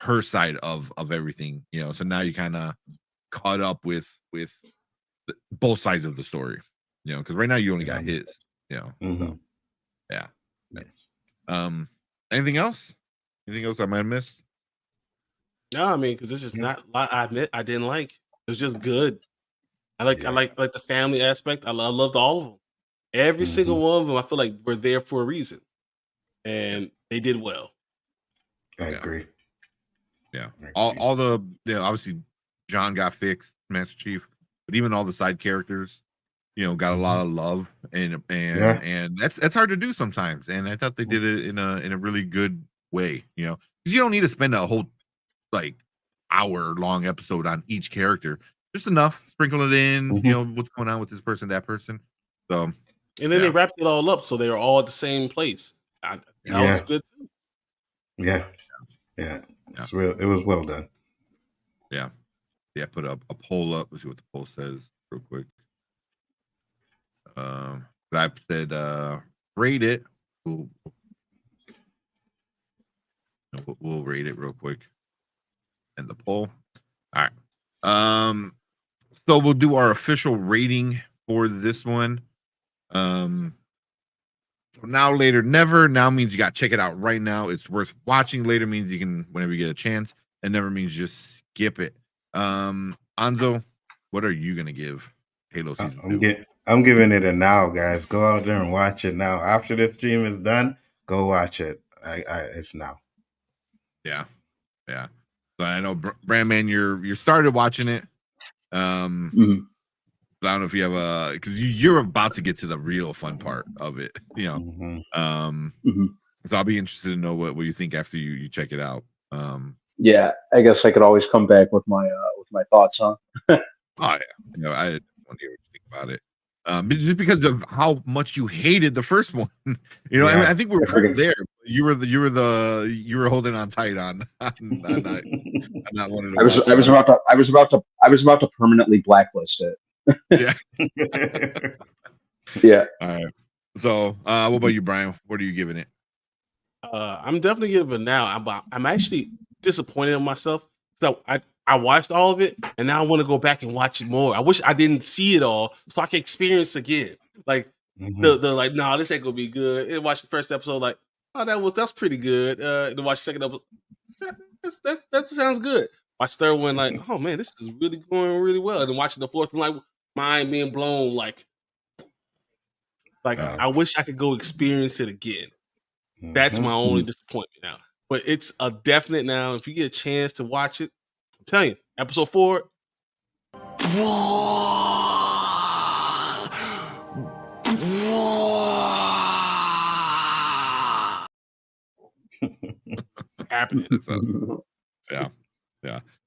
her side of everything. So now you kind of caught up with both sides of the story. Because right now you only got his. So Mhm. yeah. Yes. Um, anything else? Anything else I might have missed? No, I mean, because it's just not. I admit I didn't like. It was just good. I Yeah. like the family aspect. I loved all of them. Every single Mhm. one of them. I feel like we're there for a reason, and they did well. I Yeah. agree. Yeah. I agree. All the obviously John got fixed, Master Chief, but even all the side characters, got a lot of love and Yeah. and that's hard to do sometimes. And I thought they did it in a really good way, because you don't need to spend a whole like hour-long episode on each character. Just enough, sprinkle it in, Mhm. what's going on with this person, that person. So And then they yeah. wrapped it all up, so they were all at the same place. That was Yeah. good too. Yeah. Yeah. Yeah. It was well done. Yeah. Put up a poll up. Let's see what the poll says real quick. I said rate it. We'll rate it real quick. And the poll. All right. So we'll do our official rating for this one. Now, later, never. Now means you got to check it out right now. It's worth watching. Later means you can whenever you get a chance. And never means just skip it. Anzo, what are you gonna give Halo season 2? I'm giving it a now, guys. Go out there and watch it now. After this stream is done, go watch it. It's now. Yeah. So I know, Brandman, you're started watching it. I don't know if you have because you're about to get to the real fun part of it, So I'll be interested to know what you think after you check it out. Yeah, I guess I could always come back with my thoughts, huh? Oh yeah, I want to hear what you think about it. Just because of how much you hated the first one, Yeah. I mean, I think we were both there. You were holding on tight on not wanting to. I was about to permanently blacklist it. Yeah. Yeah. All right. So, what about you, Brian? What are you giving it? I'm definitely giving it now. I'm actually disappointed in myself. So I watched all of it, and now I want to go back and watch it more. I wish I didn't see it all, so I can experience again. Like the like, no, this ain't gonna be good. And watch the first episode, like, oh, that's pretty good. Then watch the second episode, that sounds good. Watch the third one, like, oh man, this is really going really well. And then watching the fourth one, like, mind being blown, like I wish I could go experience it again. That's my only disappointment now. But it's a definite now. If you get a chance to watch it, I'm telling you, episode 4. Happening. Yeah.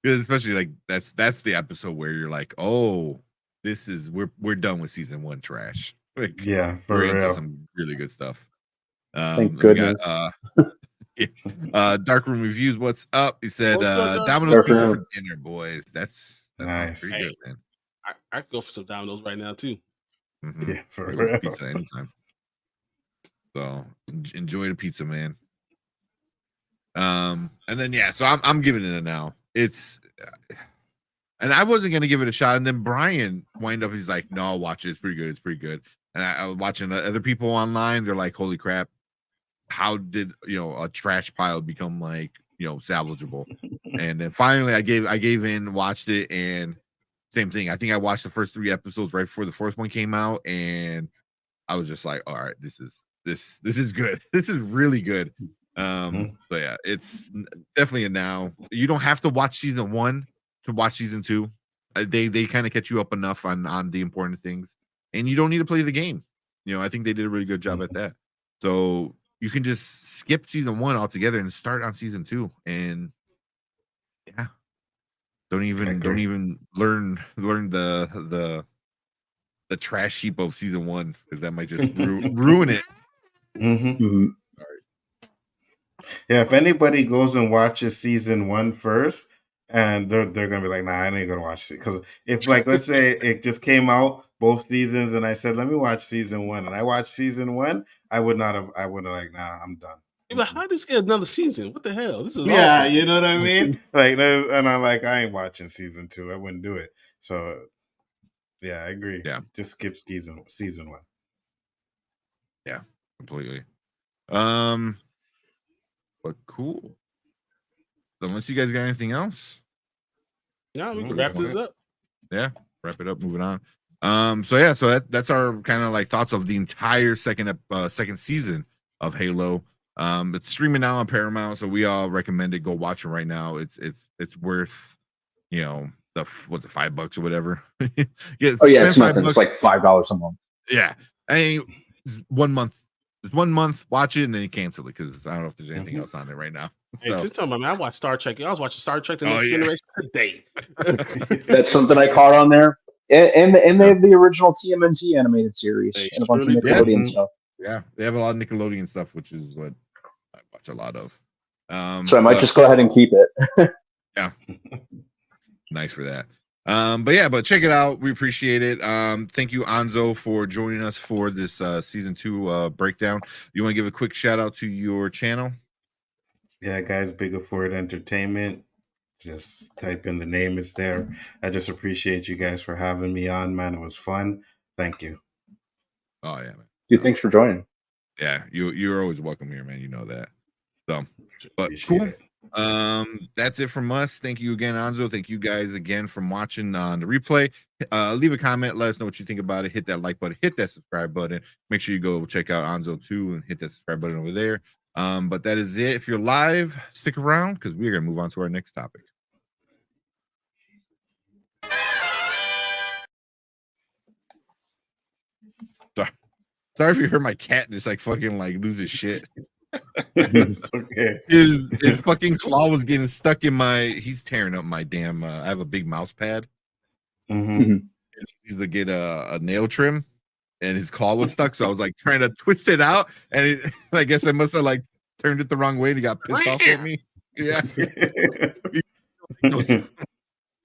Because especially like that's the episode where you're like, oh, this is we're done with season 1 trash. Like, yeah, for we're real. into some really good stuff. Thank goodness. Dark Room Reviews, what's up? He said Domino's pizza for dinner, boys. That's nice. Pretty good, man. I go for some Domino's right now too. Mm-hmm. Yeah, for real. Pizza anytime. So enjoy the pizza, man. And then so I'm giving it a now. It's and I wasn't gonna give it a shot, and then Brian wind up. He's like, "No, watch it. It's pretty good. It's pretty good." And I was watching other people online. They're like, "Holy crap! How did a trash pile become like salvageable?" And then finally, I gave in, watched it, and same thing. I think I watched the first 3 episodes right before the fourth one came out, and I was just like, "All right, this is good. This is really good." But yeah, it's definitely a now. You don't have to watch season 1 to watch season 2. They kind of catch you up enough on the important things, and you don't need to play the game. I think they did a really good job at that. So you can just skip season 1 altogether and start on season 2, and yeah, don't even learn the trash heap of season 1, because that might just ruin it. Yeah, if anybody goes and watches season 1 first, and they're gonna be like, "Nah, I ain't gonna watch it." Because if, like, let's say it just came out both seasons, and I said, "Let me watch season 1," and I watched season 1, I would have like, "Nah, I'm done." But how did this get another season? What the hell? This is awful. You know what I mean? Like, and I'm like, I ain't watching season 2. I wouldn't do it. So, yeah, I agree. Yeah, just skip season 1. Yeah, completely. But cool. Unless you guys got anything else, yeah, we can wrap this up. Yeah, wrap it up. Moving on. So that's our kind of like thoughts of the entire second season of Halo. It's streaming now on Paramount, so we all recommend it. Go watch it right now. It's worth the $5 or whatever. Yeah, it's nothing. It's like $5 a month. Yeah, I mean, 1 month. Just 1 month, watch it, and then you cancel it, because I don't know if there's anything else on there right now. Hey, talking about, I watched Star Trek. I was watching Star Trek: The Next Generation today. That's something I caught on there. And they have the original TMNT animated series and a bunch of Nickelodeon stuff. Yeah, they have a lot of Nickelodeon stuff, which is what I watch a lot of. So I might just go ahead and keep it. Yeah, nice for that. But check it out. We appreciate it. Thank you, Anzo, for joining us for this season 2 breakdown. You want to give a quick shout out to your channel? Yeah, guys, Bigger For It Entertainment. Just type in the name; it's there. I just appreciate you guys for having me on, man. It was fun. Thank you. Oh yeah, man. Dude, thanks for joining. Yeah, you're always welcome here, man. You know that. So, but Appreciate cool. it. That's it from us. Thank you again, Anzo. Thank you guys again for watching on the replay. Leave a comment, let us know what you think about it. Hit that like button, hit that subscribe button. Make sure you go check out Anzo too and hit that subscribe button over there. But that is it. If you're live, stick around because we're gonna move on to our next topic. Sorry if you heard my cat just like fucking like lose his shit. It's okay. His fucking claw was getting stuck in my. He's tearing up my damn. I have a big mouse pad. Mhm. He's to get a nail trim, and his claw was stuck. So I was like trying to twist it out, and I guess I must have like turned it the wrong way. And he got pissed off at me. Yeah. So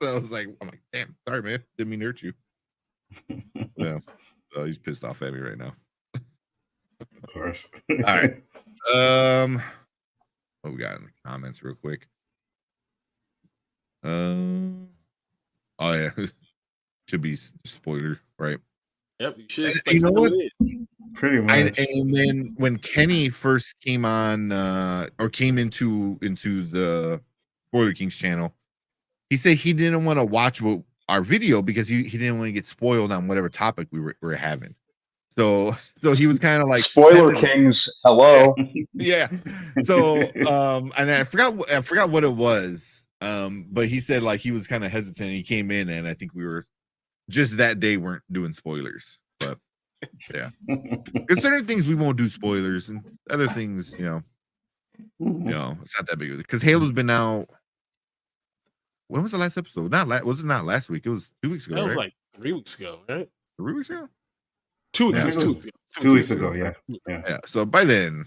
I was like, I'm like, damn, sorry, man, didn't mean to hurt you. Yeah. So he's pissed off at me right now. Of course. All right. What we got in the comments real quick? Oh yeah, should be spoiler, right? Yep, you should. You know what? Pretty much. And when Kenny first came on, or came into the Spoiler Kings channel, he said he didn't want to watch our video because he didn't want to get spoiled on whatever topic we were having. So he was kind of like Spoiler Kings, hello. Yeah. So and I forgot what it was. But he said like he was kind of hesitant. He came in and I think we were just that day weren't doing spoilers. But yeah. Because certain things we won't do spoilers and other things, it's not that big of it. Because Halo's been out. When was the last episode? Was it not last week? It was 2 weeks ago. That was right? like 3 weeks ago, right? 3 weeks ago? 2 weeks Yeah, ago. it was 2 weeks ago, yeah. Yeah. So by then,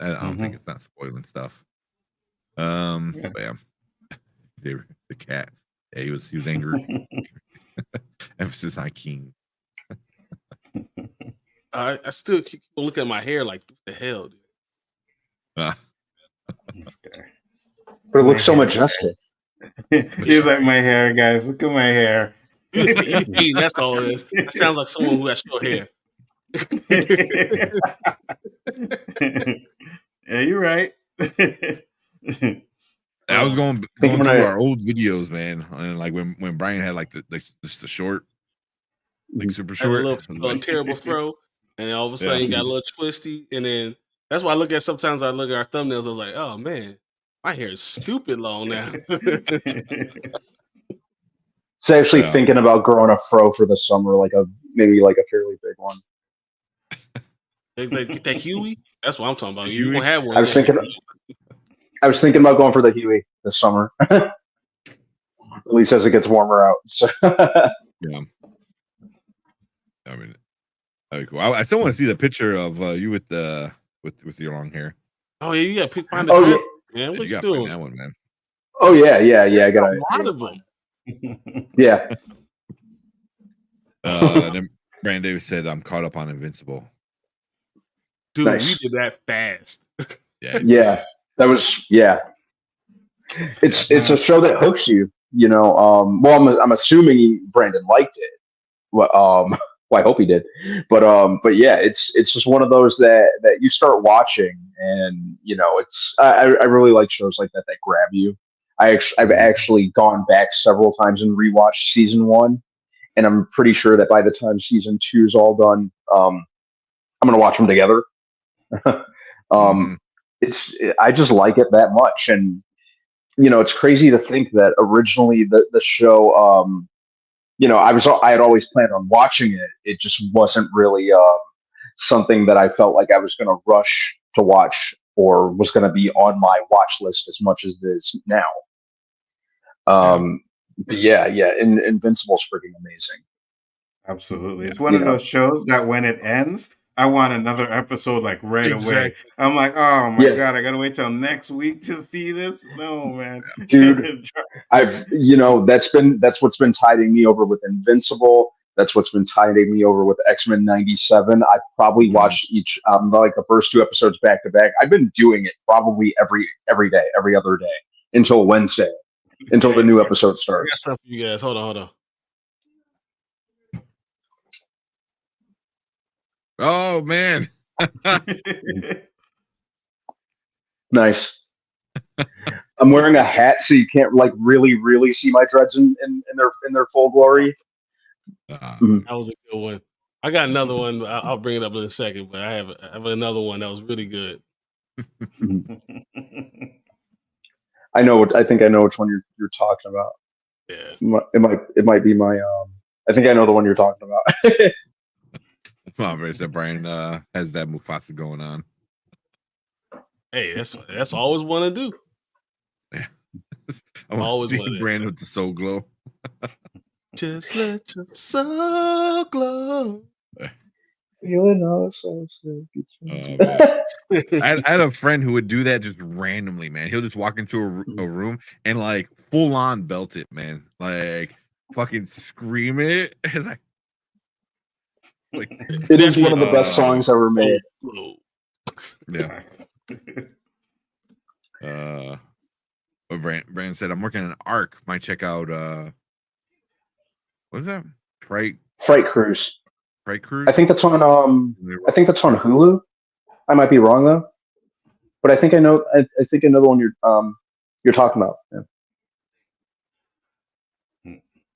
I don't think it's not spoiling stuff. But yeah. The cat. Yeah, he was angry. Emphasis on King. I still keep looking at my hair like, what the hell, dude? Okay. But it looks so majestic. He's like my hair, guys. Look at my hair. That's all it is. That sounds like someone who has short hair. Yeah, you're right. I was going through our old videos, man, and like when Brian had like the short, like super short, a little terrible fro, and all of a sudden you got a little twisty, and then that's why I look at sometimes I look at our thumbnails. I was like, oh man, my hair is stupid long now. So actually thinking about growing a fro for the summer, maybe a fairly big one. Like get that Huey. That's what I'm talking about. You won't have one. I was thinking about going for the Huey this summer. At least as it gets warmer out. So. Yeah. I mean, that'd be cool. I still want to see the picture of you with your long hair. Oh yeah, you gotta find the trend, man. What you doing? That one, man. Oh yeah. I got a lot of them. Yeah. Then Brandon Davis said, "I'm caught up on Invincible." Dude, nice. You did that fast. Yeah. That was It's a show that hooks you. I'm assuming Brandon liked it. Well, I hope he did. But yeah, it's just one of those that you start watching, and I really like shows like that grab you. I've actually gone back several times and rewatched season 1, and I'm pretty sure that by the time season 2 is all done, I'm gonna watch them together. I just like it that much, and it's crazy to think that originally the show, I had always planned on watching it. It just wasn't really something that I felt like I was going to rush to watch or was going to be on my watch list as much as it is now. But yeah, Invincible's freaking amazing. Absolutely. It's one of those shows that when it ends, I want another episode like right away. I'm like, oh my God, I gotta wait till next week to see this. No, man. Dude, that's what's been tiding me over with Invincible. That's what's been tiding me over with X-Men 97. I probably watched each the first 2 episodes back to back. I've been doing it probably every day, every other day. until Wednesday, until the new episode I got starts. stuff for you guys. Hold on. Oh man. Nice. I'm wearing a hat, so you can't like really see my dreads in their full glory. That was a good one. I got another one. I'll bring it up in a second, but I have another one that was really good. I think I know which one you're talking about. Yeah. It might be my I think I know the one you're talking about. Come on, Rich. That Brian has that Mufasa going on. Hey, that's always want to do. Yeah. I want Always to wanted see it. Brand with the soul glow. Just let your soul glow. Feeling all so I had a friend who would do that just randomly, man. He'll just walk into a room and like full on belt it, man. Like fucking scream it. It's like it is one of the best songs ever made. Yeah. What Brand said, I'm working on an arc. Might check out what is that? Fright Cruise. Fright Cruise? I think that's on Hulu. I might be wrong though. But I think I know the one you're talking about.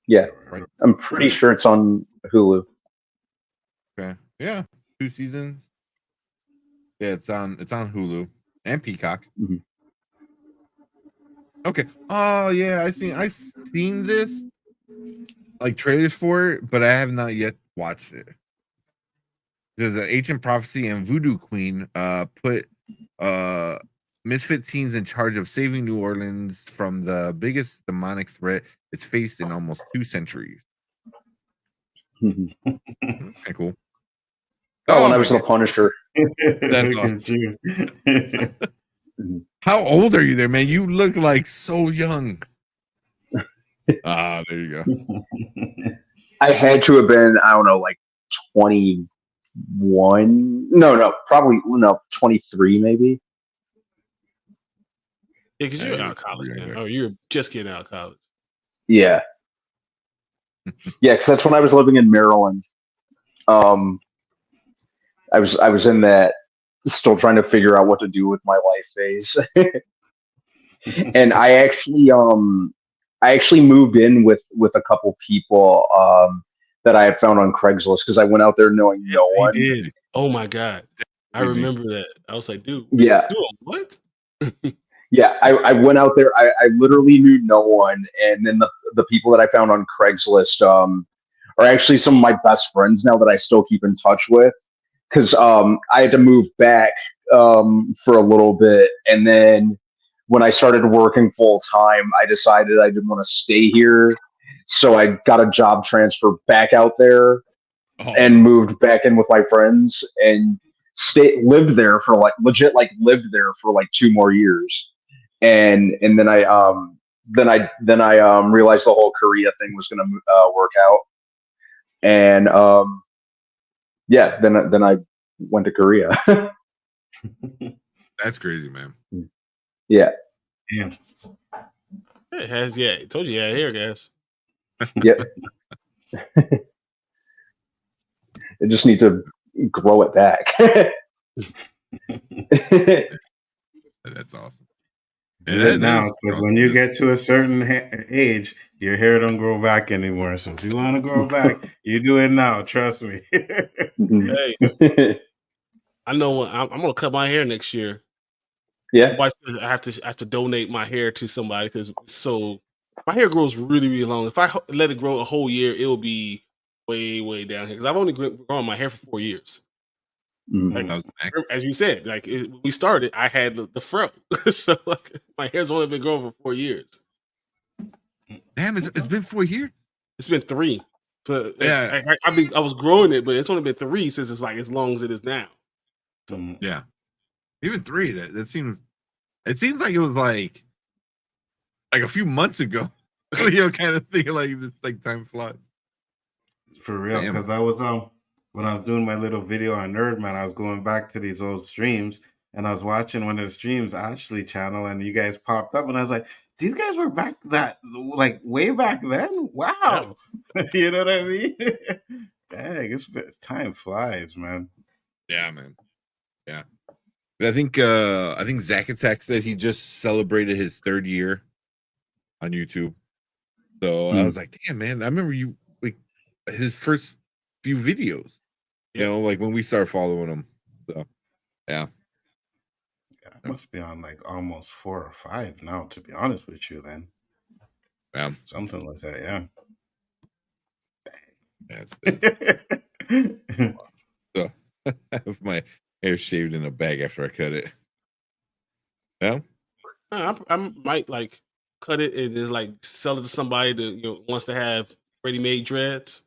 Yeah. I'm pretty sure it's on Hulu. Okay. Yeah. 2 seasons. Yeah, it's on Hulu and Peacock. Mm-hmm. Okay. Oh yeah, I seen this like trailers for it, but I have not yet watched it. There's an Ancient Prophecy and Voodoo Queen put misfit teens in charge of saving New Orleans from the biggest demonic threat it's faced in almost 2 centuries. That's kind of cool. Oh, and I was the Punisher. That's awesome. How old are you there, man? You look like so young. There you go. I had to have been, I don't know, like 21. No, probably 23 maybe. Yeah, because you're out of college, man. Oh, you're just getting out of college. Yeah. Yeah, because that's when I was living in Maryland. I was in that still trying to figure out what to do with my life phase. And I actually moved in with a couple people that I had found on Craigslist because I went out there knowing no one. Did. Oh my God. I remember that. I was like, dude, yeah. What? Yeah, I went out there. I literally knew no one, and then the people that I found on Craigslist are actually some of my best friends now that I still keep in touch with. Because I had to move back for a little bit, and then when I started working full time, I decided I didn't want to stay here, so I got a job transfer back out there and moved back in with my friends and lived there for like 2 more years. And then I realized the whole Korea thing was going to work out, and then I went to Korea. That's crazy, man. Yeah. Yeah. It has. Yeah, I told you. Yeah, here, guys. Yep. I just need to grow it back. That's awesome. Do it now, because when you get to a certain age, your hair don't grow back anymore. So if you want to grow back, you do it now. Trust me. Hey, I know I'm gonna cut my hair next year. Yeah, I have to donate my hair to somebody because my hair grows really long. If I let it grow a whole year, it will be way down here because I've only grown my hair for 4 years. Mm-hmm. Like, as you said, like when we started, I had the fro, so like, my hair's only been growing for 4 years. Damn, it's been 4 years. It's been 3. But yeah, I was growing it, but it's only been 3 since it's like as long as it is now. So, yeah, even 3. That seems. It seems like it was like a few months ago. Kind of thing. Like this, like time flies. For real, because I was when I was doing my little video on Nerdman, I was going back to these old streams, and I was watching one of the streams, Ashley channel, and you guys popped up, and I was like, these guys were back that like way back then. Wow, you know what I mean? Dang, time flies, man. Yeah, man. Yeah. I think Zack Attack said he just celebrated his 3rd year on YouTube. So I was like, damn, man, I remember you like his first few videos. You know, like when we started following him. So yeah. It must be on like almost 4 or 5 now, to be honest with you, then. Yeah. Something like that, yeah. So I have my hair shaved in a bag after I cut it. Yeah. I might like cut it and just like sell it to somebody that wants to have ready-made dreads.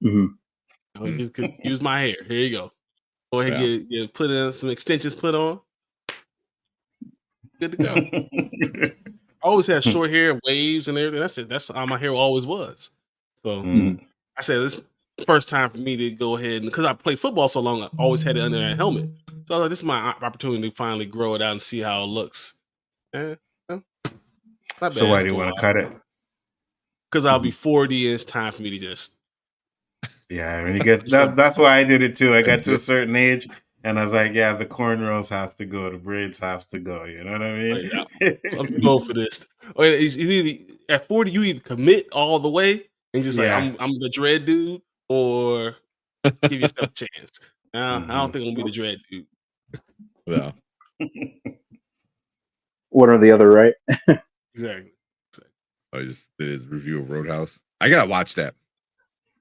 You could use my hair. Here you go. Go ahead and get put in some extensions put on. Good to go. I always had short hair, waves, and everything. That's how my hair always was. So I said this first time for me to go ahead, and because I played football so long, I always had it under that helmet. So I was like, this is my opportunity to finally grow it out and see how it looks. Not bad. So why do you want to cut it? Because I'll be 40 and it's time for me to just. Yeah, when you get that's why I did it too. I got to a certain age and I was like, yeah, the cornrows have to go, the braids have to go. You know what I mean? I'm going for this. At 40, you either commit all the way and just like I'm the dread dude, or give yourself a chance. I don't think I'm gonna be the dread dude. Yeah. One or the other, right? Exactly. I just did his review of Roadhouse. I gotta watch that.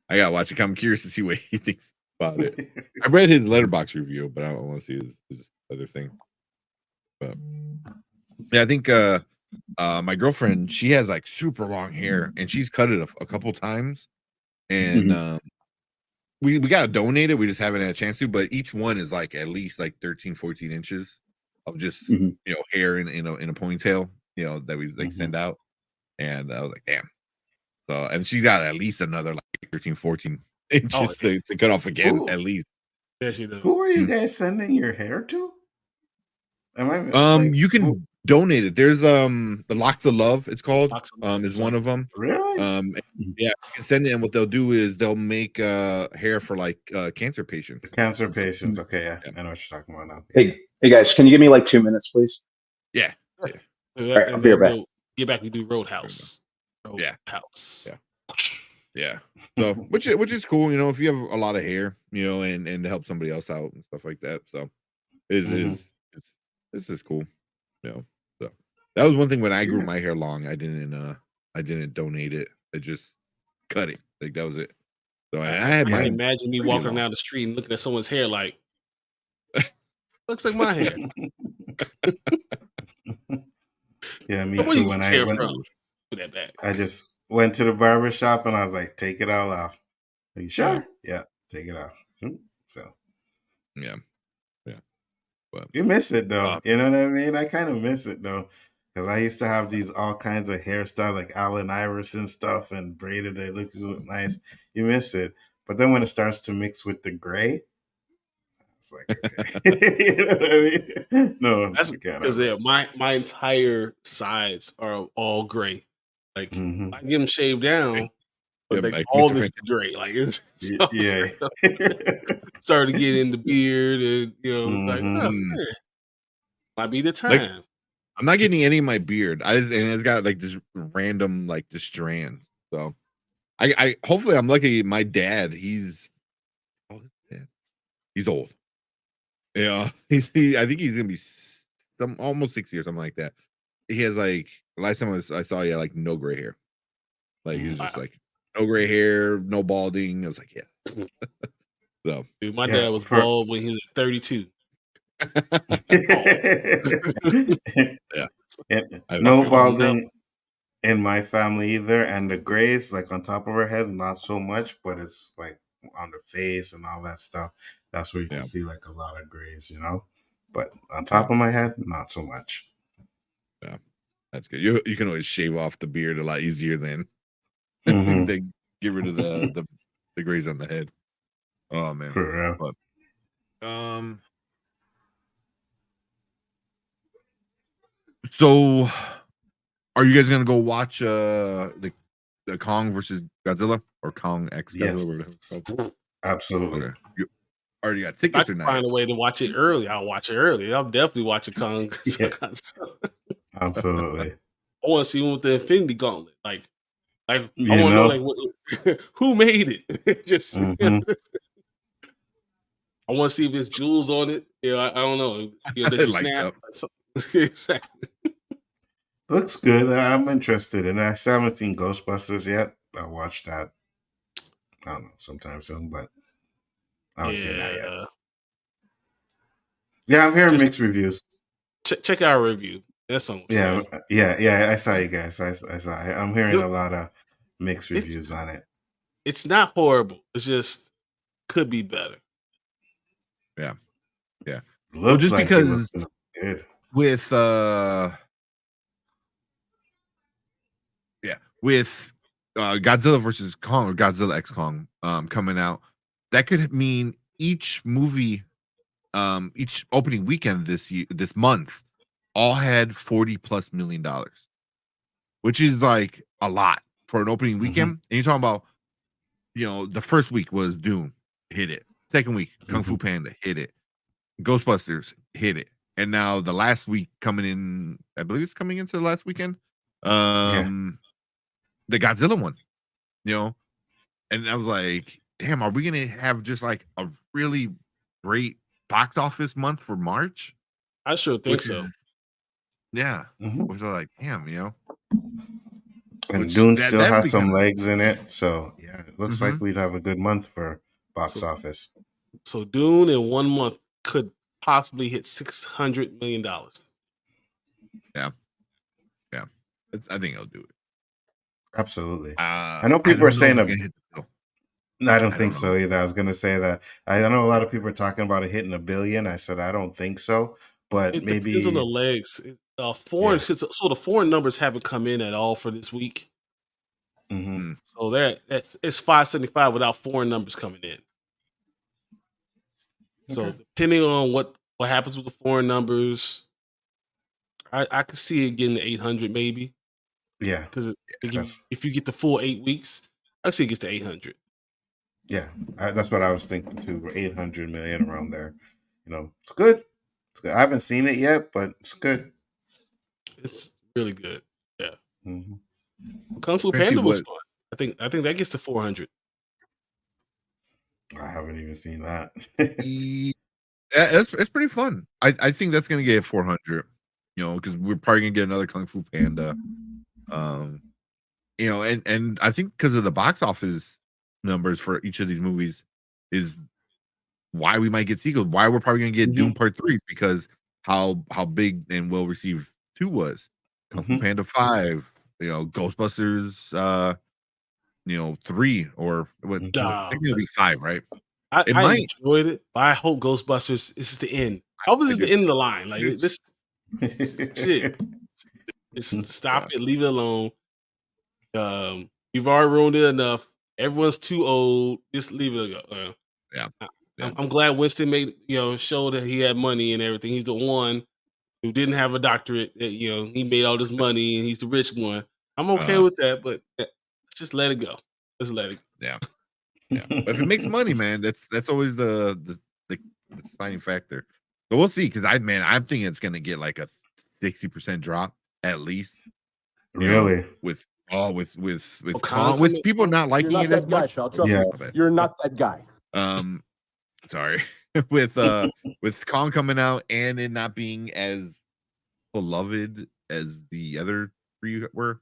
I'm curious to see what he thinks about it. I read his Letterboxd review, but I don't want to see his other thing. But yeah, I think my girlfriend, she has like super long hair, and she's cut it a couple times, and we gotta donate it. We just haven't had a chance to, but each one is like at least like 13, 14 inches of just hair in a ponytail, that we like send out. And I was like, damn. So, and she got at least another like 13, 14 inches to cut off again, at least. Yeah, she does. Who are you guys sending your hair to? You can donate it. There's the Locks of Love, it's called. Is one of them. Really? Yeah, you can send it, and what they'll do is they'll make hair for like cancer patients. Cancer patients. Okay, yeah. I know what you're talking about now. Hey guys, can you give me like 2 minutes, please? Yeah. All right, I'll be right back. Get back. We do Roadhouse. House. Yeah. So which is cool, if you have a lot of hair, and to help somebody else out and stuff like that. So this is cool. So that was one thing when I grew my hair long, I didn't donate it. I just cut it. Like that was it. So I had mine. Imagine me walking down the street and looking at someone's hair like looks like my hair. Yeah, me too. When I just went to the barber shop and I was like, take it all off. Are you sure? Yeah, take it off. So yeah. But you miss it though. You know what I mean? I kind of miss it though. Because I used to have these all kinds of hairstyles like Allen Iverson stuff and braided. It looks nice. You miss it. But then when it starts to mix with the gray, it's like, okay. You know what I mean? No, that's because my entire sides are all gray. Like I get them shaved down, but like all this is gray. Like it's started to get in the beard, and like might be the time. Like, I'm not getting any of my beard. It's got like this random like the strands. So I hopefully I'm lucky. My dad, he's old. Yeah, I think he's gonna be almost 60 or something like that. He has like last time I saw, like no gray hair. Like he's just like no gray hair, no balding. I was like, yeah. So dude, my dad was bald when he was 32. No balding in my family either, and the grays like on top of her head, not so much, but it's like on the face and all that stuff. That's where you can see like a lot of grays, but on top of my head, not so much. Yeah, that's good. You can always shave off the beard a lot easier than than get rid of the grays on the head. Oh man, for real. But, so Are you guys gonna go watch the Kong versus Godzilla or Kong X Godzilla? Yes. Whatever it's called? Absolutely. Okay. You already got I tickets or can not? find a way to watch it early. I'll watch it early. I'm definitely watching Kong. Yeah. I Absolutely. want to see one with the Infinity Gauntlet. Like I want You to know know? like what, who made it. Just Mhm. I want to see if there's jewels on it. I don't know. Does she Lights snap? up. Exactly. Looks good. I'm interested, and I still haven't seen Ghostbusters yet. I'll watch that. I don't know, sometime soon, but I haven't seen that yet. Yeah. Yeah, I'm hearing Just mixed reviews. check our review. That's what I'm Yeah, saying. yeah. I saw you guys. I saw. I'm hearing Look, a lot of mixed reviews It's on it. it's not horrible. It's just could be better. Yeah. Looked just like it was because- gonna be good. With Godzilla versus Kong or Godzilla X Kong coming out, that could mean each movie, each opening weekend this month, all had $40+ million, which is like a lot for an opening weekend. And you're talking about, the first week was Doom, hit it. Second week, Kung Fu Panda, hit it. Ghostbusters, hit it. And now the last week coming in, I believe it's coming into the last weekend. The Godzilla one, and I was like, damn, are we gonna have just like a really great box office month for March? I sure think Which so. is- yeah. Mhm. Which are like, damn, And Which Dune that- still that'd has be some kinda- legs in it, so yeah, it looks like Mhm. we'd have a good month for box So- office. So Dune in 1 month could possibly hit $600 million. I think I'll do it. Absolutely. I know people are saying I don't think don't so either. I was gonna say that. I know a lot of people are talking about it hitting $1 billion. I said I don't think so, but It maybe depends on the legs. Foreign, Yeah. so the foreign numbers haven't come in at all for this week. Mhm. So that it's 575 without foreign numbers coming in. So Okay. depending on what happens with the foreign numbers, I could see it getting to 800 maybe, Yeah, because that's- if you get the full 8 weeks, I see it gets to 800. yeah. That's what I was thinking too. We're 800 million around there. It's good. It's good. I haven't seen it yet, but it's good. It's really good. Yeah, hmm Kung Fu Especially Panda was what- fun. I think that gets to 400. I haven't even seen that. It's pretty fun. I think that's gonna get 400. Because we're probably gonna get another Kung Fu Panda. And I think because of the box office numbers for each of these movies is why we might get sequels. Why we're probably gonna get Doom Part 3 because how big and well received 2 was. Kung Fu Panda 5, Ghostbusters 3 or what? Nah, I think it'll be 5, right? I might. enjoyed it, but I hope Ghostbusters this is the end. I hope this is the end of the line. Like this shit. Just stop it, leave it alone. You've already ruined it enough. Everyone's too old. Just leave it go. Yeah. I'm glad Winston made show that he had money and everything. He's the one who didn't have a doctorate. That, he made all this money and he's the rich one. I'm okay with that, but let's just let it go. Let's let it go. Yeah. But if it makes money, man, that's always the deciding factor. So we'll see. Because I'm thinking it's gonna get like a 60% drop at least. Really? With Kong Kong, with coming- people not liking You're it not as that guy, much. Shal. Trust Yeah. me. You're not that guy. Sorry. with Kong coming out and it not being as beloved as the other 3 were.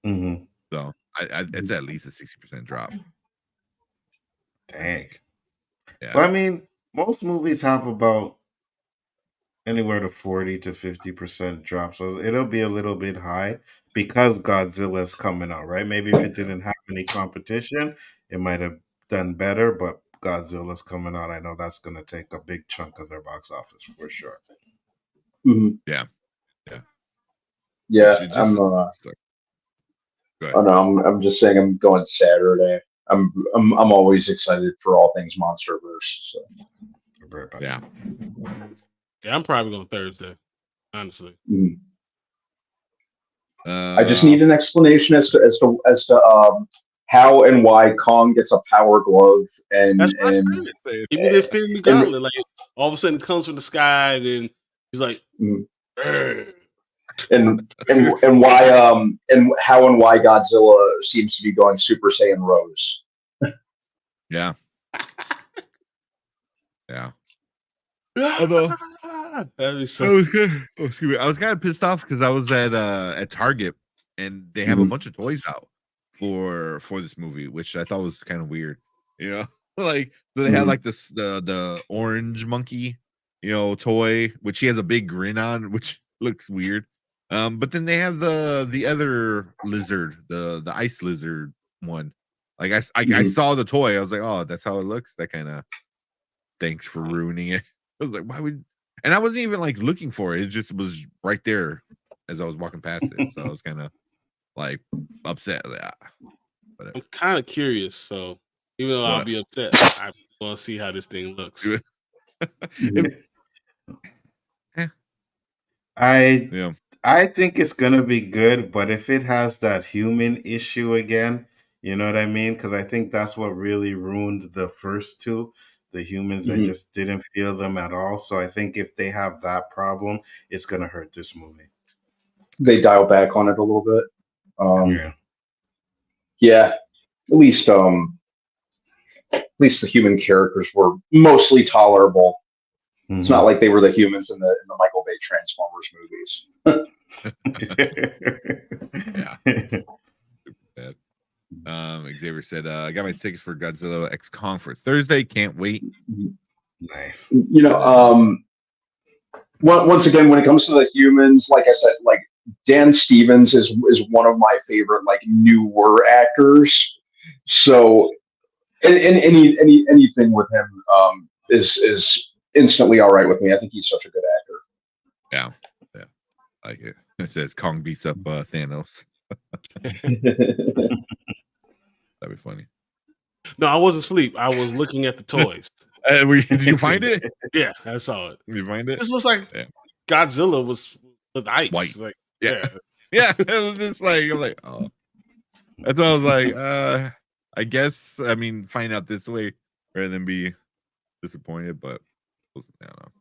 hmm So it's at least a 60% drop. Dang. Yeah. Well, I mean, most movies have about anywhere to 40 to 50% drop, so it'll be a little bit high because Godzilla's coming out, right? Maybe if it didn't have any competition, it might have done better, but Godzilla's coming out. I know that's going to take a big chunk of their box office for sure. Mhm. Yeah. Yeah, It I'm. Go ahead. Oh no, I'm just saying I'm going Saturday. I'm always excited for all things MonsterVerse. So. Right back. Yeah. Yeah, I'm probably going Thursday. Honestly, Mhm. I just need an explanation as to how and why Kong gets a power glove That's what I said. Give me the Infinity Gauntlet. Like all of a sudden it comes from the sky, and then he's like, and why and how and why Godzilla seems to be going Super Saiyan Rose. Yeah. Yeah. Although that'd be so I was kind of pissed off because I was at Target and they have a bunch of toys out for this movie, which I thought was kind of weird. You know, like so they had like the orange monkey, you know, toy, which he has a big grin on, which looks weird. But then they have the other lizard, the ice lizard one. Like I saw the toy, I was like, oh, that's how it looks. That kind of thanks for ruining it. I was like, why would? And I wasn't even like looking for it. It just was right there as I was walking past it. So I was kind of like upset. Like, I'm kind of curious. So even though I'll be upset, I want to see how this thing looks. I think it's gonna be good, but if it has that human issue again, you know what I mean? Because I think that's what really ruined the first two. The humans, I just didn't feel them at all. So I think if they have that problem, it's gonna hurt this movie. They dial back on it a little bit. Yeah. At least the human characters were mostly tolerable. It's not like they were the humans in the Michael Bay Transformers movies. Yeah. Super bad. Xavier said, I got my tickets for Godzilla X Kong for Thursday. Can't wait. Nice. You know, once again, when it comes to the humans, like I said, like Dan Stevens is one of my favorite like newer actors. So and anything with him is instantly all right with me. I think he's such a good actor. Yeah. Like it says Kong beats up Thanos. That'd be funny. No, I wasn't asleep. I was looking at the toys. Did you find it? Yeah, I saw it. Did you find it? This looks like Godzilla was with ice. White. Like, yeah. It was just like I'm like, oh. That's why I was like, I guess I mean find out this way rather than be disappointed, but I don't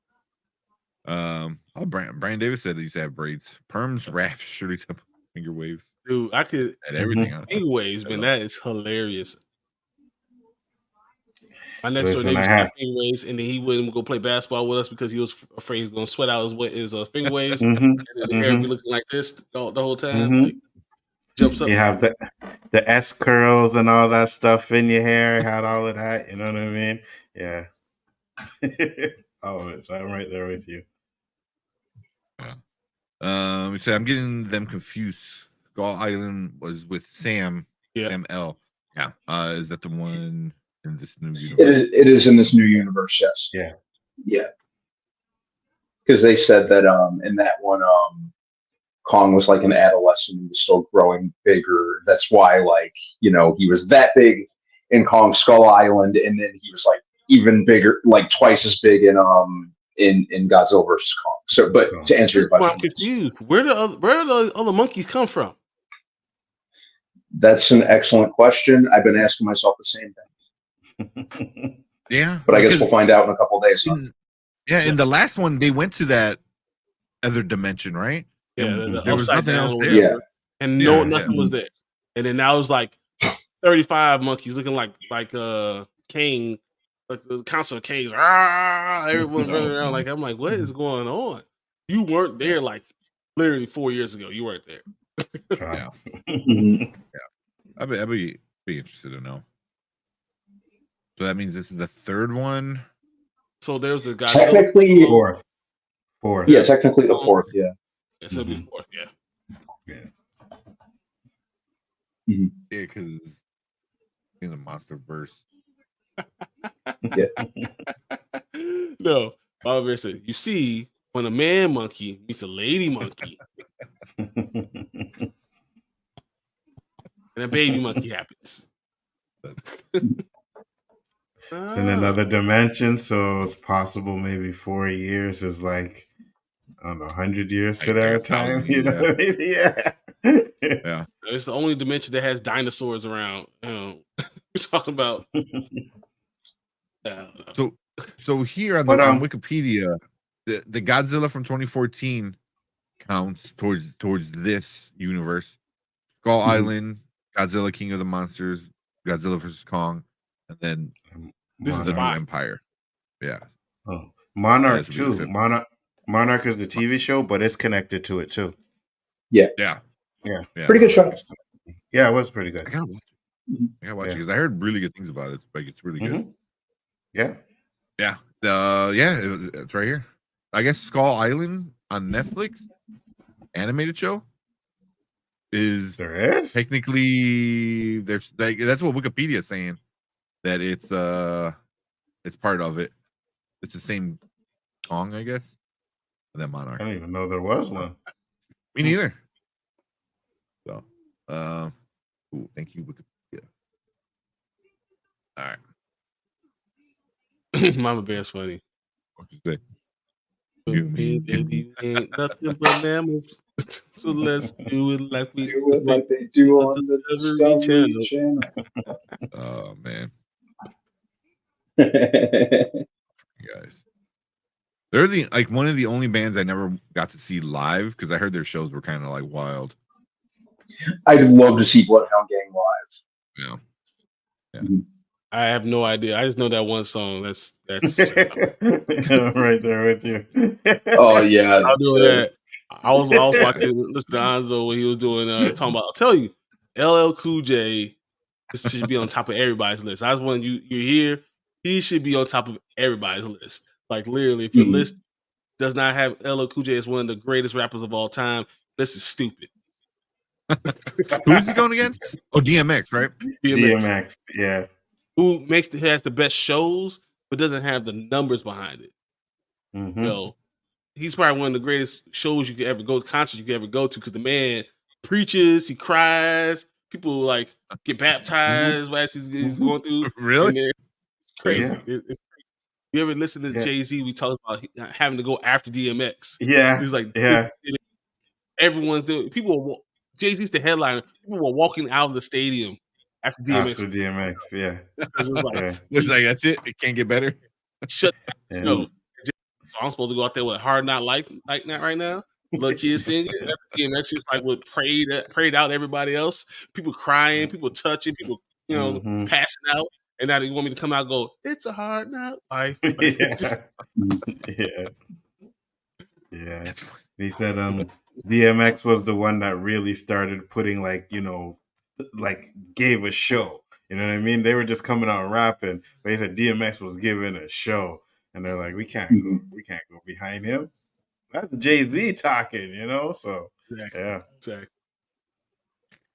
know. Brian Davis said he used to have braids, perms, wraps, shirties, finger waves. Dude, I could at everything. Finger waves, man. That is hilarious. My next door neighbor had finger waves, and then he wouldn't go play basketball with us because he was afraid he was going to sweat out his finger waves, and then the hair would be looking like this the whole time. Like, jumps up. You have the S curls and all that stuff in your hair. Had all of that. You know what I mean? Yeah. All of it. So I'm right there with you. Yeah. So I'm getting them confused. Skull Island was with Sam. Yeah. ML. Yeah. Is that the one in this new universe? It is in this new universe. Yes. Yeah. Yeah. Because they said that in that one Kong was like an adolescent and was still growing bigger. That's why, like, you know, he was that big in Kong Skull Island, and then he was like even bigger, like twice as big in Godzilla vs. Kong. So, but to answer your question, I'm confused. Where do the other monkeys come from? That's an excellent question. I've been asking myself the same thing. Yeah, but I guess we'll find out in a couple of days. Huh? Yeah, in the last one, they went to that other dimension, right? Yeah, there was nothing else there. Yeah. And nothing was there. And then now it's like 35 monkeys looking like King, like the Council of Kings. Everyone's running around like, I'm like, what is going on? You weren't there like literally 4 years ago. You weren't there. Yeah. I'd be interested to know. So that means this is the third one. So there's a guy. Technically fourth. Yeah, technically the fourth. Yeah. It's gonna be fourth. Yeah. Yeah, because in the monster verse. No, Bob Bear said, you see, when a man monkey meets a lady monkey, and a baby monkey happens. It's in another dimension, so it's possible maybe 4 years is like, I don't know, 100 years to their time. You know what I mean? Yeah. Yeah. It's the only dimension that has dinosaurs around. We're talking about. So here on But, Wikipedia, the Godzilla from 2014 counts towards this universe. Skull Island, Godzilla King of the Monsters, Godzilla vs. Kong, and then This is the New 5. Empire. Yeah. Oh, Monarch This would be the too. 5th. Monarch is the TV show, but it's connected to it too. Yeah. Yeah. Pretty good show. Yeah, it was pretty good. I gotta watch it. Because I heard really good things about it. Like, it's really good. Yeah. Yeah. It's right here. I guess Skull Island on Netflix, animated show, There is technically there's like that's what Wikipedia is saying, that it's part of it. It's the same Kong, I guess, and then Monarch. I didn't even know there was one. Me neither. So, thank you, Wikipedia. All right. Mama Bear's funny. What you say? You ain't nothing but mammals. So let's do it like we Do it like they do on the Discovery Channel. Oh man, guys, they're one of the only bands I never got to see live because I heard their shows were kind of like wild. I'd love to see Bloodhound Gang live. Yeah. I have no idea. I just know that one song. That's I'm right there with you. Oh yeah, I'll do that. I was watching, listen to Anzo when he was doing talking about. I'll tell you, LL Cool J should be on top of everybody's list. I just want you're here. He should be on top of everybody's list. Like literally, if your list does not have LL Cool J as one of the greatest rappers of all time, this is stupid. Who's he going against? Oh, DMX, right? DMX, yeah. Who has the best shows, but doesn't have the numbers behind it. Mm-hmm. You know, he's probably one of the greatest shows you could ever go, concerts you could ever go to, because the man preaches, he cries, people like get baptized as he's going through. Really? It's crazy. Yeah. It's crazy. You ever listen to Jay-Z? We talked about having to go after DMX. Yeah. He's like, yeah. Everyone's doing. People, Jay-Z's the headliner. People were walking out of the stadium after DMX. After DMX, yeah. Because it's like, it's like that's it. It can't get better. Shut. No. So I'm supposed to go out there with Hard Not Life like that right now. Little kids singing. DMX just like would prayed out everybody else. People crying, people touching, people passing out. And now they want me to come out and go, it's a hard not life. Yeah. He said DMX was the one that really started putting like gave a show. You know what I mean? They were just coming out and rapping, but he said DMX was giving a show. And they're like, we can't go behind him. That's Jay-Z talking, So exactly.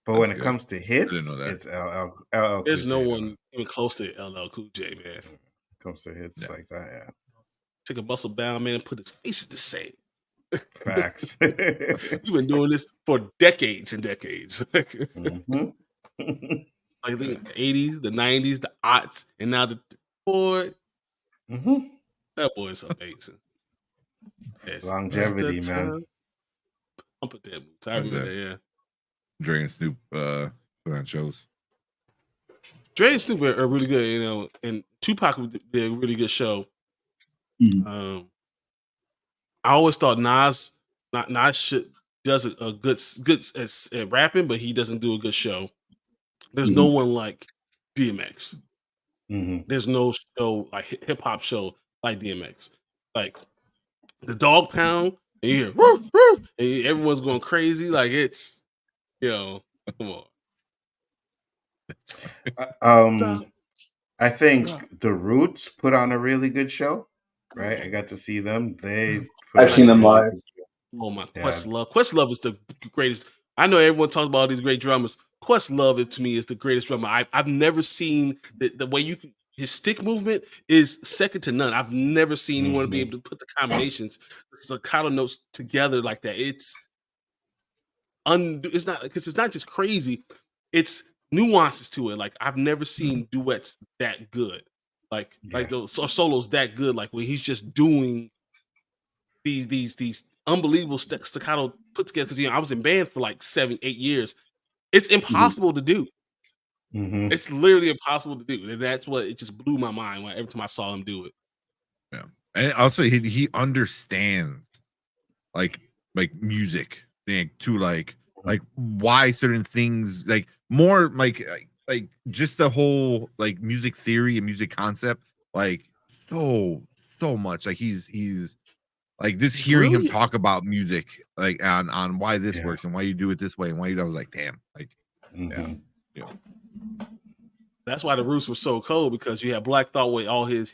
But when it comes to hits, it's LL. There's no one even close to LL Cool J, man. Comes to hits like that, yeah. Take a muscle bound man and put his face in the sand. Facts. You've been doing this for decades and decades. Like the 80s, the 90s, the aughts, and now the boy. That boy is amazing. Longevity, man. Pump it that. I remember that, yeah. Dre and Snoop put on shows. Dre and Snoop are really good, and Tupac did a really good show. I always thought Nas does a good at rapping, but he doesn't do a good show. There's no one like DMX. There's no show like hip hop show like DMX. Like the Dog Pound, and you hear woo, woo, and everyone's going crazy. Like it's come on. I think the Roots put on a really good show. Right, I got to see them. I've seen them live. Oh my, Questlove is the greatest. I know everyone talks about all these great drummers. Questlove to me is the greatest drummer. I've never seen the way his stick movement is second to none. I've never seen anyone be able to put the combinations, the staccato notes together like that. It's not because it's not just crazy. It's nuances to it. Like I've never seen duets that good. Like those solos that good. Like when he's just doing these unbelievable staccato put together. Because I was in band for like 7-8 years. It's impossible to do. Mm-hmm. It's literally impossible to do, and that's what it just blew my mind every time I saw him do it. Yeah, and also he understands like music thing to like why certain things like more like just the whole like music theory and music concept like so much like he's like just hearing him talk about music like on why this works and why you do it this way and why you I was like damn like yeah. That's why the Roots were so cold, because you had Black Thought with all his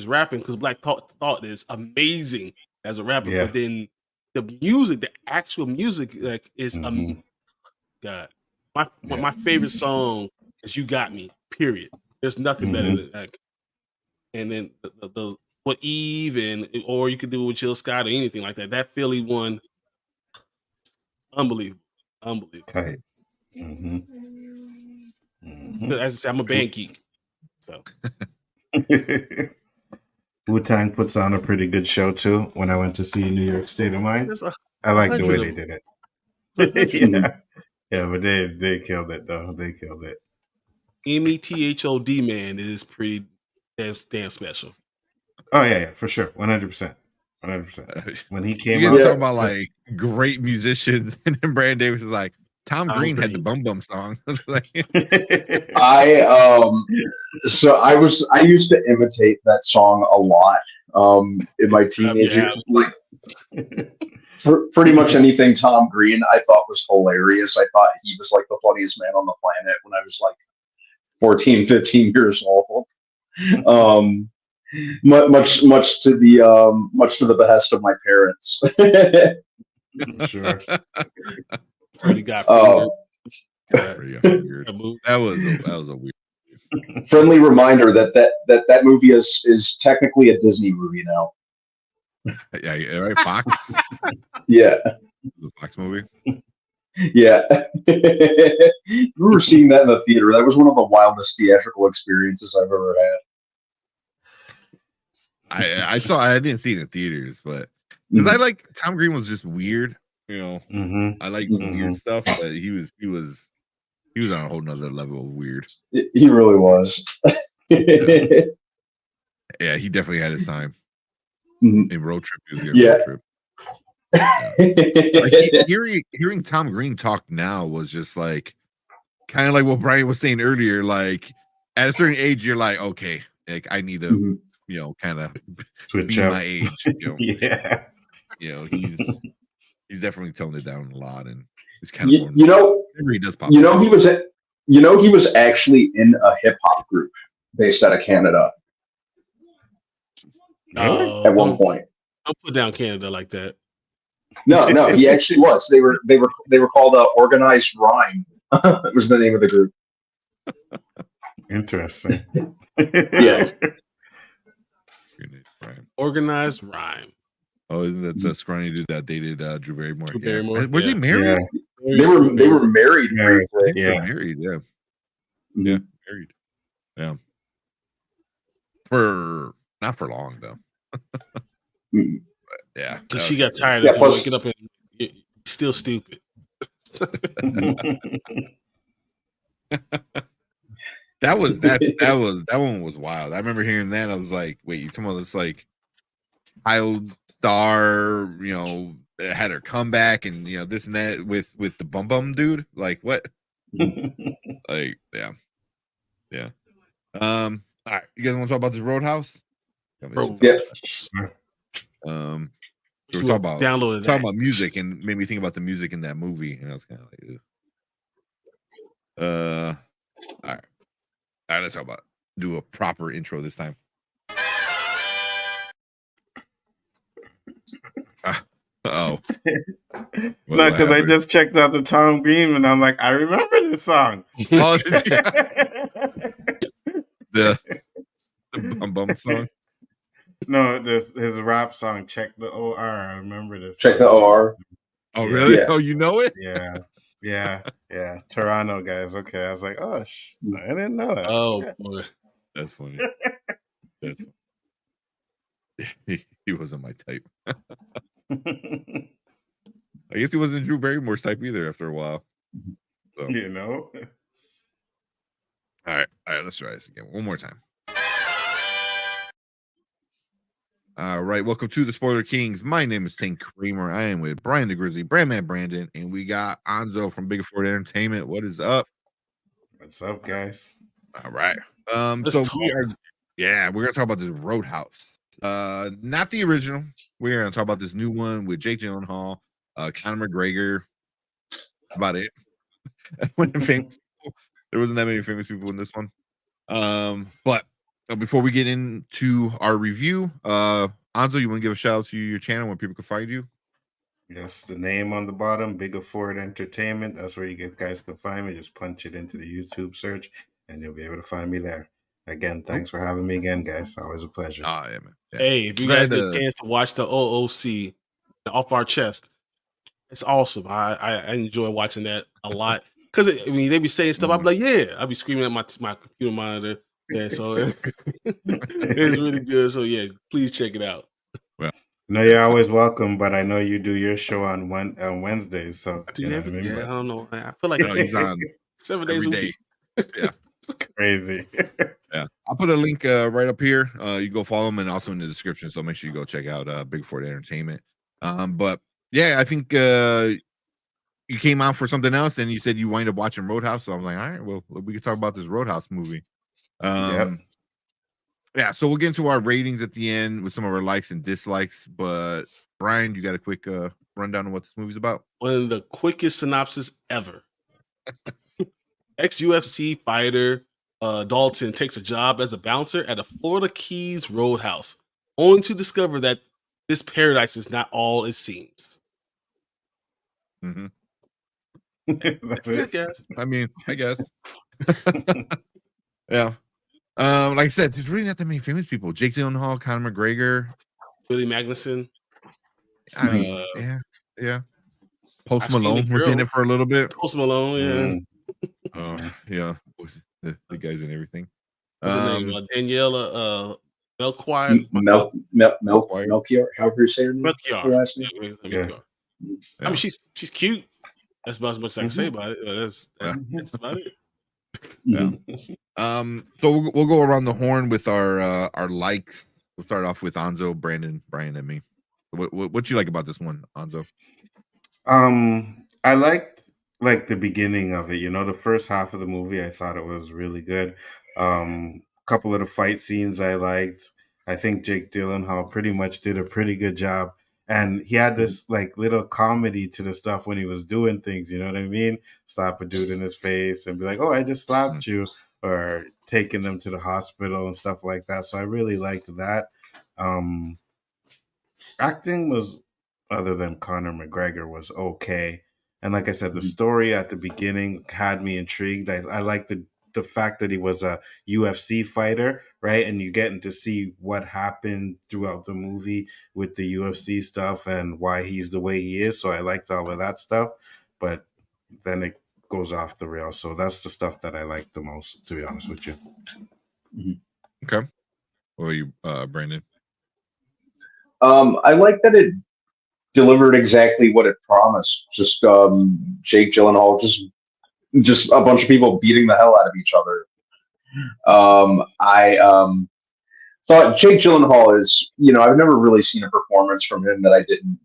rapping, because Black Thought is amazing as a rapper, but then the music, the actual music, like is God. My favorite song is "You Got Me." Period. There's nothing better than that. And then the what Eve or you could do it with Jill Scott or anything like that. That Philly one, unbelievable. Right. As I said, I'm a band geek, so. Wu-Tang puts on a pretty good show too. When I went to see New York State of Mind, I like the way they did it. Yeah, but they killed it though. They killed it. METHOD man is pretty damn special. Oh yeah, for sure, 100%. When he came you out, talking about like great musicians, and then Brandon Davis is like Tom Green had the Bum Bum song. I used to imitate that song a lot in my teenager like pretty much anything Tom Green I thought was hilarious. I thought he was like the funniest man on the planet when I was like 14, 15 years old. Much to the behest of my parents. Sure. Freddie got that was a weird friendly reminder that movie is technically a Disney movie now. Yeah, right. Fox. Yeah. The Fox movie. Yeah. We were seeing that in the theater. That was one of the wildest theatrical experiences I've ever had. I didn't see it in theaters, but because I like Tom Green was just weird, you know. I like weird stuff, but he was on a whole nother level of weird. He really was. Yeah, he definitely had his time. In Road Trip, he was Road Trip. Like hearing Tom Green talk now was just like kind of like what Brian was saying earlier. Like at a certain age, you're like, okay, like I need to, you know, kind of be my age. You know? Yeah, you know, he's definitely toned it down a lot, and he's kind of you know, he does pop. He was actually in a hip hop group based out of Canada. At one point. Don't put down Canada like that. No, he actually was. They were called Organized Rhyme. Was the name of the group. Interesting. Yeah. Organized Rhyme. Oh, isn't that the scrawny dude that dated Drew Barrymore? Drew Barrymore. Were they married? Yeah. They were married. Yeah, married. Yeah. Yeah, married. Yeah. Not for long though. Yeah, because she got tired of him waking up and still stupid. that one was wild. I remember hearing that. I was like, wait, you talking about this like child star, you know, had her comeback and you know this and that with the Bum Bum dude? Like what? Like yeah. All right, you guys want to talk about this Roadhouse? Yeah. We were talking about music and made me think about the music in that movie, and I was kind of like, all right, let's talk about do a proper intro this time. No, because I just checked out the Tom Green and I'm like, I remember this song. Oh, the Bum Bum song. No, his rap song. Check the OR. I remember this. Check the OR. Oh, really? Yeah. Oh, you know it? Yeah. Toronto guys. Okay, I was like, oh, I didn't know that. Oh, boy. That's funny. He wasn't my type. I guess he wasn't Drew Barrymore's type either after a while. So. You know? All right, let's try this again one more time. All right, welcome to the Spoiler Kings. My name is Tank Kramer. I am with Brian the Grizzly, Brandman Brandon, and we got Anzo from Big Ford Entertainment. What is up? What's up, guys? All right. Let's So talk. we're gonna talk about this Roadhouse. Not the original. We're gonna talk about this new one with Jake Gyllenhaal, Conor McGregor. That's about it. There wasn't that many famous people in this one. But before we get into our review, Anzo, you want to give a shout out to your channel where people can find you? Yes, the name on the bottom, Big Ford Entertainment. That's where you guys can find me. Just punch it into the YouTube search, and you'll be able to find me there. Again, thanks for having me again, guys. Always a pleasure. Oh, yeah, man. Yeah. Hey, if you guys get a chance to watch the OOC Off Our Chest, it's awesome. I enjoy watching that a lot because they be saying stuff. I'm like, yeah, I'll be screaming at my computer monitor. Yeah, so it's really good. So yeah, please check it out. Well, no, you're always welcome, but I know you do your show on Wednesdays. So do you have it? Yeah, I don't know. I feel like he's on 7 days a week. Yeah, it's crazy. Yeah, I'll put a link right up here. You go follow him and also in the description. So make sure you go check out Big Ford Entertainment. But yeah, I think you came out for something else and you said you wind up watching Roadhouse. So I'm like, all right, well, we can talk about this Roadhouse movie. Yeah, so we'll get into our ratings at the end with some of our likes and dislikes. But Brian, you got a quick rundown of what this movie's about? One of the quickest synopsis ever. Ex-UFC fighter Dalton takes a job as a bouncer at a Florida Keys Roadhouse, only to discover that this paradise is not all it seems. Mm-hmm. That's it, guys. I mean, I guess. Yeah. Like I said, there's really not that many famous people. Jake Gyllenhaal, Conor McGregor, Billy Magnuson. I mean, yeah. Post Malone was in it for a little bit. Post Malone, yeah. The guys and everything. What's her name? Daniela Melchior. Melchior, however you say her name. Melchior. Yeah. I mean, she's cute. That's about as much as I can say about it. That's about it. Yeah. So we'll go around the horn with our likes. We'll start off with Anzo, Brandon, Brian, and me. What you like about this one, Anzo? I liked the beginning of it. You know, the first half of the movie, I thought it was really good. Couple of the fight scenes I liked. I think Jake Gyllenhaal pretty much did a pretty good job. And he had this little comedy to the stuff when he was doing things, you know what I mean? Slap a dude in his face and be like, oh, I just slapped you, or taking them to the hospital and stuff like that. So I really liked that. Acting was, other than Conor McGregor, was okay. And like I said, the story at the beginning had me intrigued. I liked the fact that he was a UFC fighter, right? And you getting to see what happened throughout the movie with the UFC stuff and why he's the way he is. So I liked all of that stuff, but then it goes off the rails. So that's the stuff that I like the most, to be honest with you. Okay. What are you, Brandon? I like that it delivered exactly what it promised. Just Jake Gyllenhaal, just a bunch of people beating the hell out of each other. I thought Jake Gyllenhaal is, I've never really seen a performance from him that I didn't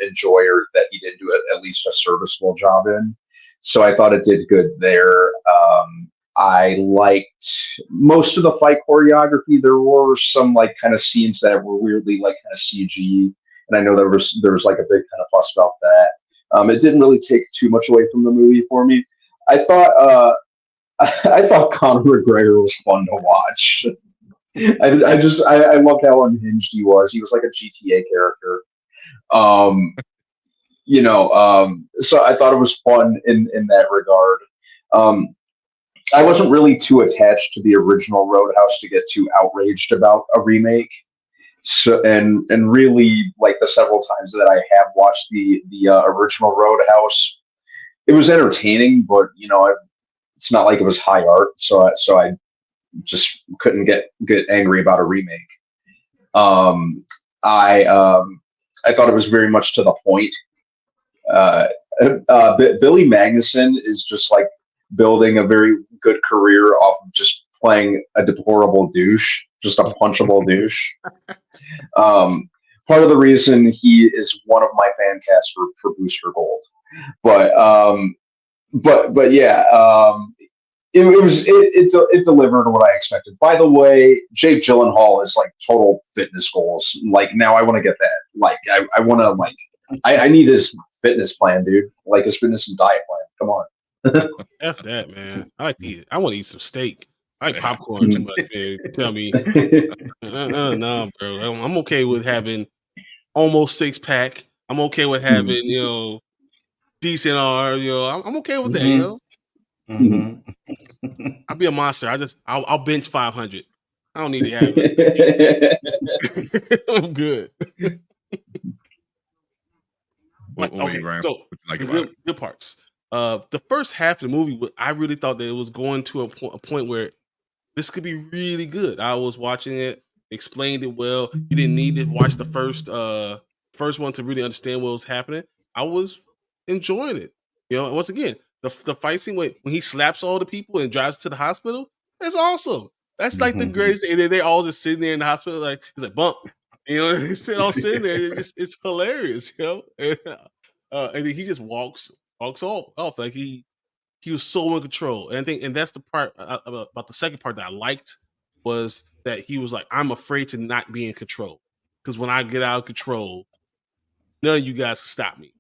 enjoy, or that he didn't do at least a serviceable job in. So I thought it did good there. I liked most of the fight choreography. There were some kind of scenes that were weirdly kind of CG, and I know there was a big kind of fuss about that. It didn't really take too much away from the movie for me. I thought Conor McGregor was fun to watch. I loved how unhinged he was. He was like a GTA character. So I thought it was fun in that regard. I wasn't really too attached to the original Roadhouse to get too outraged about a remake. So and really, the several times that I have watched the original Roadhouse, it was entertaining, but it's not like it was high art. So I just couldn't get angry about a remake. I I thought it was very much to the point. Uh, Billy Magnuson is just like building a very good career off of just playing a deplorable douche, just a punchable douche. Part of the reason he is one of my fan casts for Booster Gold, but yeah, it delivered what I expected. By the way, Jake Gyllenhaal is like total fitness goals. Like now, I want to get that. Like I want to like I need his fitness plan, dude. Like his fitness and diet plan. Come on. F that, man. I like to eat. I want to eat some steak. I like popcorn too much, man. Tell me, no, bro. I'm okay with having almost 6-pack. I'm okay with having decent arm. I'm okay with that. I'll be a monster. I'll bench 500. I don't need to have it. I'm good. Good parts. The first half of the movie, I really thought that it was going to a point where this could be really good. I was watching it, explained it well. You didn't need to watch the first one to really understand what was happening. I was enjoying it. Once again, the fight scene when he slaps all the people and drives to the hospital, that's awesome. That's like the greatest. And then they all just sitting there in the hospital, like he's like bump. All sitting there. It's hilarious, and then he just walks off like he was so in control. And I think, and that's the part about the second part that I liked was that he was like, I'm afraid to not be in control because when I get out of control, none of you guys can stop me.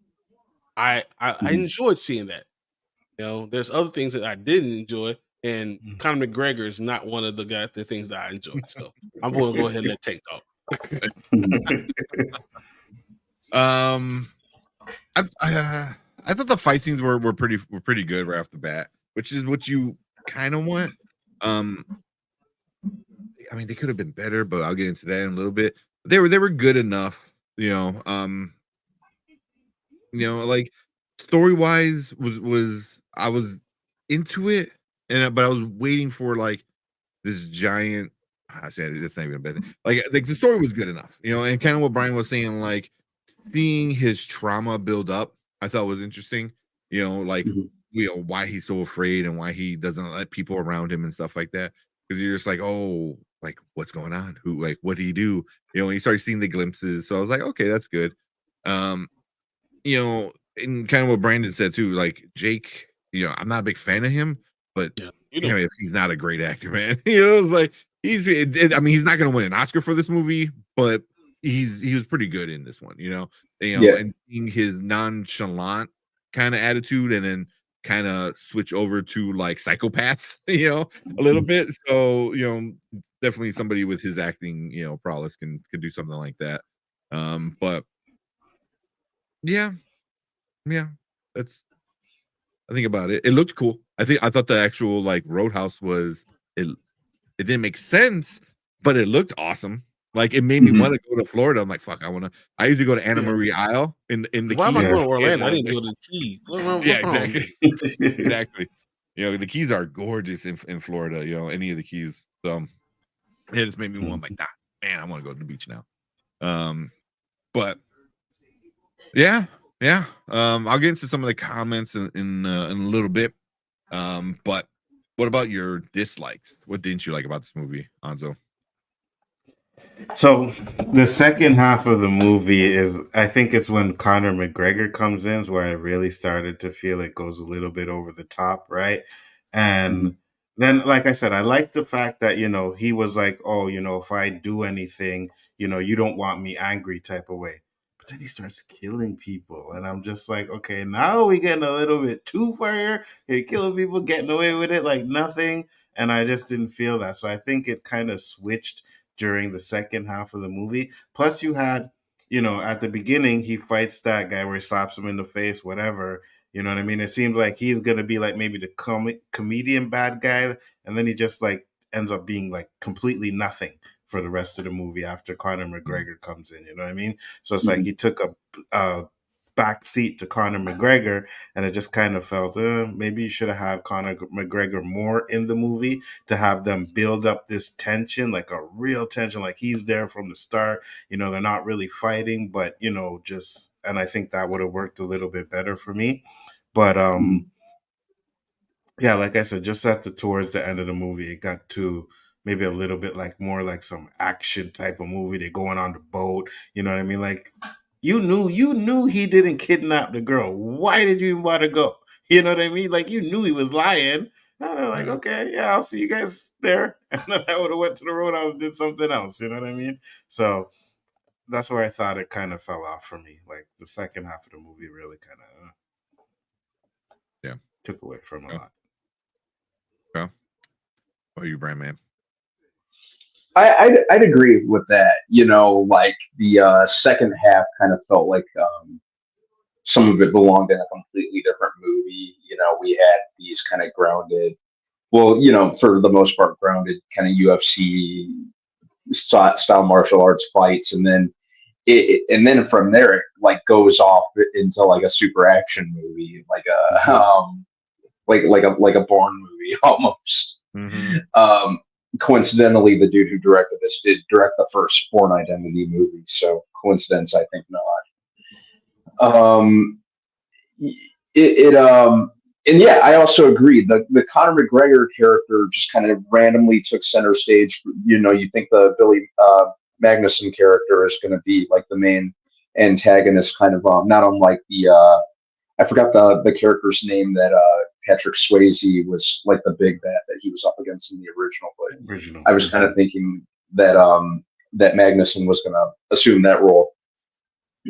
I enjoyed seeing that. There's other things that I didn't enjoy, and Conor McGregor is not one of the things that I enjoyed. So I'm going to go ahead and let Tank talk. I thought the fight scenes were pretty good right off the bat, which is what you kind of want. I mean, they could have been better, but I'll get into that in a little bit. They were good enough, like story wise was I was into it, but I was waiting for like this giant. I said that's not even a bad thing. Like the story was good enough, and kind of what Brian was saying, like seeing his trauma build up, I thought was interesting. Like why he's so afraid and why he doesn't let people around him and stuff like that. Because you're just like, oh, like what's going on? What do you do? And you start seeing the glimpses. So I was like, okay, that's good. And kind of what Brandon said too, like Jake, I'm not a big fan of him, but if he's not a great actor, man, like he's not going to win an Oscar for this movie, but he was pretty good in this one, and seeing his nonchalant kind of attitude and then kind of switch over to like psychopaths, a little bit. So, definitely somebody with his acting, prowess can do something like that. But yeah, that's I think about it. It looked cool. I thought the actual like Roadhouse it didn't make sense, but it looked awesome. Like it made me want to go to Florida. I'm like, fuck, I usually go to Anna Marie Isle in the Why Keys. am I going to Orlando? I didn't go to the Keys. Exactly. Exactly. The Keys are gorgeous in Florida, any of the Keys. So it just made me want like, man, I want to go to the beach now. But yeah. I'll get into some of the comments in a little bit. But what about your dislikes? What didn't you like about this movie, Anzo? So the second half of the movie I think it's when Conor McGregor comes in, is where I really started to feel it goes a little bit over the top, right? And then, like I said, I like the fact that, he was like, oh, if I do anything, you don't want me angry type of way. But then he starts killing people. And I'm just like, okay, now we're getting a little bit too far here. He's killing people, getting away with it like nothing. And I just didn't feel that. So I think it kind of switched during the second half of the movie. Plus, you had, at the beginning, he fights that guy where he slaps him in the face, whatever. You know what I mean? It seems like he's going to be like maybe the comedian bad guy. And then he just like ends up being like completely nothing for the rest of the movie after Conor McGregor comes in. You know what I mean? So it's like he took backseat to Conor McGregor, and I just kind of felt maybe you should have had Conor McGregor more in the movie to have them build up this tension, like a real tension, like he's there from the start. They're not really fighting, but just, and I think that would have worked a little bit better for me. But yeah, like I said, just towards the end of the movie, it got to maybe a little bit like more like some action type of movie. They're going on the boat, you know what I mean? Like you knew he didn't kidnap the girl. Why did you even want to go? You know what I mean? Like you knew he was lying. And they're like, okay, yeah, I'll see you guys there. And then I would have went to the roadhouse and did something else. You know what I mean? So that's where I thought it kind of fell off for me. Like the second half of the movie really kind of took away from a lot. What are you, Brian, man? I'd agree with that. Like the second half kind of felt like some of it belonged in a completely different movie. We had these kind of grounded, well, for the most part, grounded kind of UFC style martial arts fights, and then from there it like goes off into like a super action movie, like a like a Bourne movie almost. Mm-hmm. Coincidentally, the dude who directed this did direct the first Bourne Identity movie, so coincidence, I think not. And yeah, I also agree. The Conor McGregor character just kind of randomly took center stage. You think the Billy Magnuson character is going to be like the main antagonist, kind of not unlike the I forgot the character's name that Patrick Swayze was like the big bad that he was up against in the original. But I was kind of thinking that that Magnuson was going to assume that role.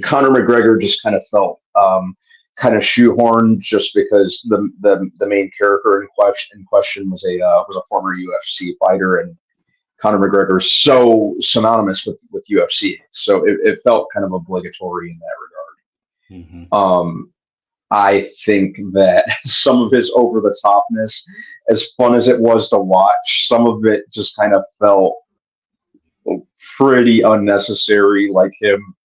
Conor McGregor just kind of felt kind of shoehorned, just because the main character in question was a former UFC fighter, and Conor McGregor is so synonymous with UFC, so it felt kind of obligatory in that regard. Mm-hmm. I think that some of his over the topness, as fun as it was to watch, some of it just kind of felt pretty unnecessary, like him,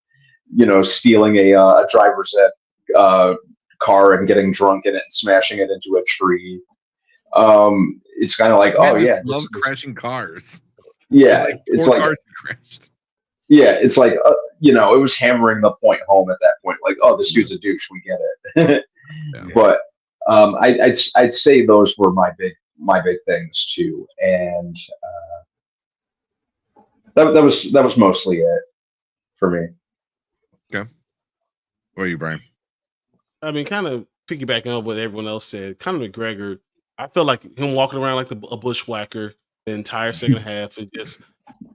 stealing a driver's ed car and getting drunk in it and smashing it into a tree. It's kind of like, love crashing cars. Yeah, it's like cars crashed. Yeah, it's like it was hammering the point home at that point. Like, oh, this dude's a douche. We get it. Yeah. But I'd say those were my big things too, and that was mostly it for me. Okay. What are you, Brian? I mean, kind of piggybacking on what everyone else said, Conor McGregor, I felt like him walking around like a bushwhacker the entire second half,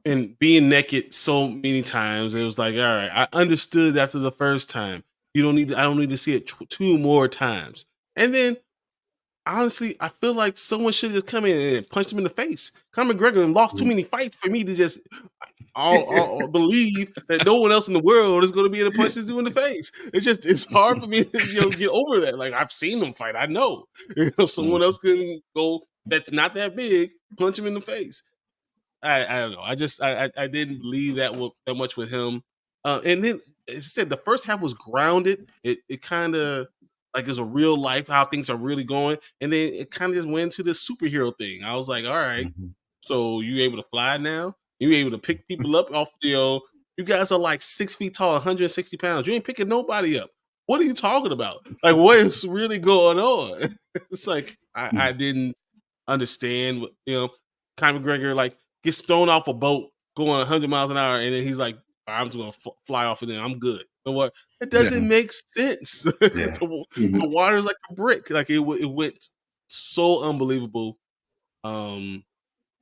and being naked so many times. It was like, all right, I understood after the first time. I don't need to see it two more times. And then, honestly, I feel like someone should just come in and punch him in the face. Conor McGregor lost too many fights for me to just I'll believe that no one else in the world is going to be able to punch this dude in the face. It's hard for me to get over that. Like, I've seen them fight. I know. Someone else can go that's not that big, punch him in the face. I don't know. I didn't believe that much with him. And then, as I said, the first half was grounded. It kind of like it's a real life, how things are really going. And then it kind of just went into this superhero thing. I was like, all right, so you able to fly now? You able to pick people up off the you guys are like 6 feet tall, 160 pounds. You ain't picking nobody up. What are you talking about? Like, what is really going on? It's like I didn't understand what, Conor McGregor like gets thrown off a boat going 100 miles an hour, and then he's like, I'm just gonna fly off and then I'm good. You know what? It doesn't make sense. The water's like a brick. Like it went so unbelievable.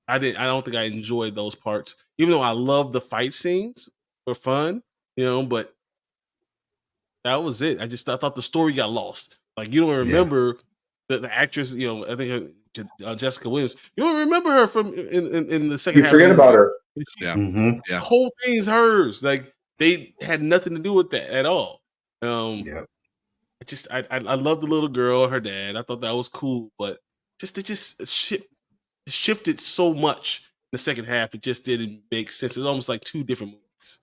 I don't think I enjoyed those parts, even though I love the fight scenes for fun, but that was it. I thought the story got lost. Like, you don't remember the actress, I think Jessica Williams. You don't remember her from in the second half. You forget about her. Yeah. The whole thing is hers. Like, they had nothing to do with that at all. I love the little girl, her dad. I thought that was cool, but it shifted so much in the second half. It just didn't make sense. It's almost like two different movies.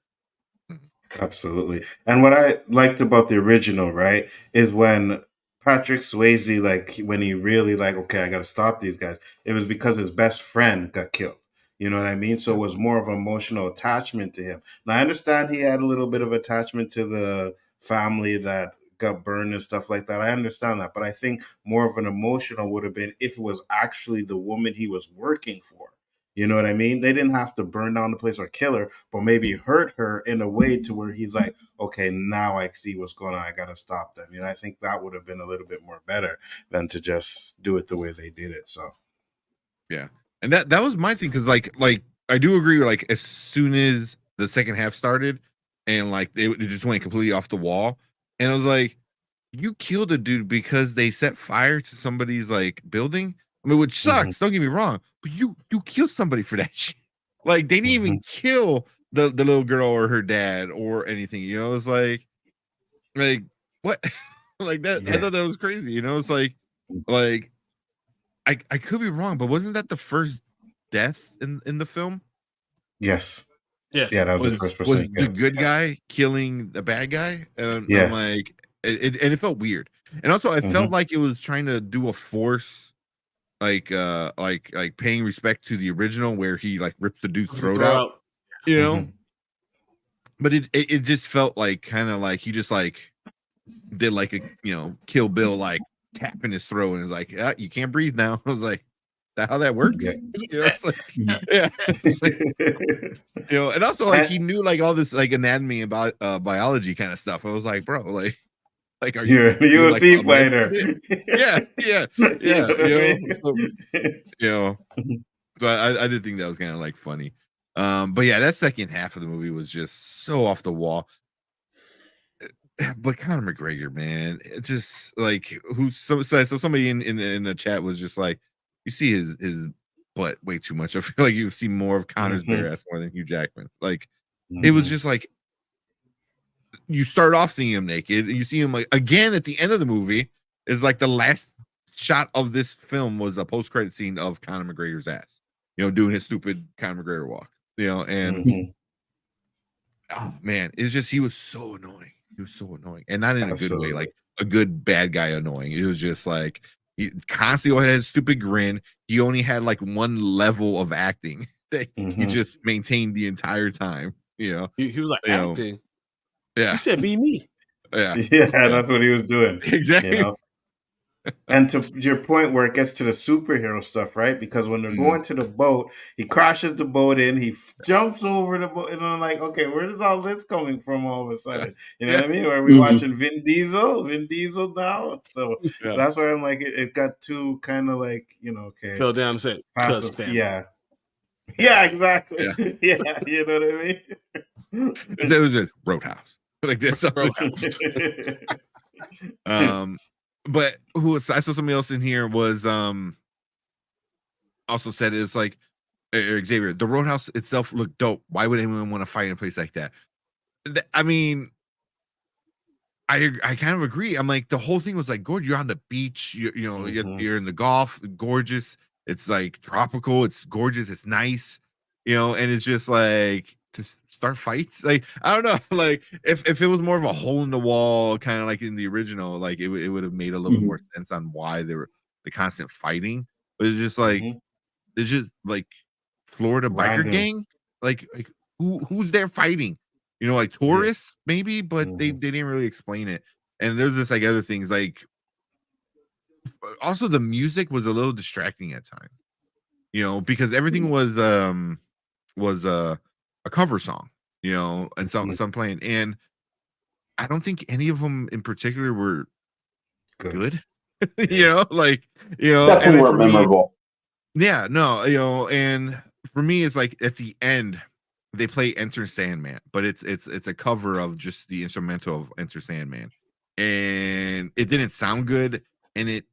Absolutely. And what I liked about the original, right, is when Patrick Swayze, like when he really like, okay, I got to stop these guys. It was because his best friend got killed. You know what I mean? So it was more of an emotional attachment to him. Now I understand he had a little bit of attachment to the family that got burned and stuff like that. I understand that, but I think more of an emotional would have been if it was actually the woman he was working for. You know what I mean? They didn't have to burn down the place or kill her, but maybe hurt her in a way to where he's like, okay, now I see what's going on. I got to stop them. You know, I think that would have been a little bit more better than to just do it the way they did it. So, Yeah, and that was my thing because like I do agree. Like as soon as the second half started, and like they just went completely off the wall, and I was like, you killed a dude because they set fire to somebody's like building. I mean, which hmm sucks. Don't get me wrong, but you killed somebody for that shit. Like they didn't hmm even kill the little girl or her dad or anything. You know, it's like what, like that. I yeah, thought that was crazy. You know, it's like I could be wrong, but wasn't that the first death in the film? yes, Yeah. yeah, that was the Was first person he the killed. good guy killing the bad guy? And I'm Yeah, like, and it felt weird. And also, I felt hmm like it was trying to do a force, like paying respect to the original, where he like ripped the dude's What's the throat throw out, out? you know. hmm But it just felt like kind of like he just like did like a Kill Bill like tapping his throat and is like, yeah, you can't breathe now. I was like, that how that yeah. works? You know, it's like, yeah, it's like, and also like And he knew like all this like anatomy about biology kind of stuff. I was like, bro, like are you you're a doing like UFC a med fighter. bit? Yeah, yeah, You yeah. know what I So mean? you know, so I did think that was kind of like funny. But yeah, that second half of the movie was just so off the wall. But Conor McGregor, man, it just like so somebody in the chat was just like, you see his butt way too much. I feel like you've seen more of Conor's bare hmm ass more than Hugh Jackman. Like it was hmm just like you start off seeing him naked, and you see him like again at the end of the movie is like the last shot of this film was a post credit scene of Conor McGregor's ass, doing his stupid Conor McGregor walk, and hmm oh man, it's just he was so annoying. He was so annoying, and not in a good way, like Absolutely. a good bad guy annoying. It was just like he constantly had his stupid grin. He only had like one level of acting that he hmm just maintained the entire time. He was like You know, acting. yeah, You said be me. yeah, Yeah, yeah, that's what he was doing. You exactly. know, and to your point where it gets to the superhero stuff, right? Because when they're Mm, going to the boat, he crashes the boat in, jumps over the boat, and I'm like, okay, where is all this coming from all of a yeah, sudden? You know yeah, what I mean? Are we hmm watching Vin Diesel now? So yeah, that's where I'm like, it got too kind of like, okay, Fell down and said, "Cuz passive. family." Yeah, yeah, exactly. yeah. Yeah, you know what I It was just Roadhouse, like that's all it Roadhouse. But who was I saw somebody else in here was also said it's like Xavier, the Roadhouse itself looked dope. Why would anyone want to fight in a place like that? I mean, I kind of agree. I'm like the whole thing was like, gorgeous. You're on the beach. hmm You're in the Gulf, gorgeous. It's like tropical. It's gorgeous. It's nice. And it's just like to start fights. Like I don't know. Like if it was more of a hole in the wall, kind of like in the original, like it would have made a little bit hmm more sense on why they were the constant fighting. But it's just like Florida biker Random. gang. Like who's there fighting? Like Yeah. tourists maybe, but they hmm didn't really explain it. And there's just like other things like also the music was a little distracting at times, because everything was a cover song, and some playing. And I don't think any of them in particular were Good. good. Yeah. Like, and Definitely then weren't for me, memorable. yeah, no, and for me, it's like at the end they play Enter Sandman, but it's a cover of just the instrumental of Enter Sandman, and it didn't sound good, and it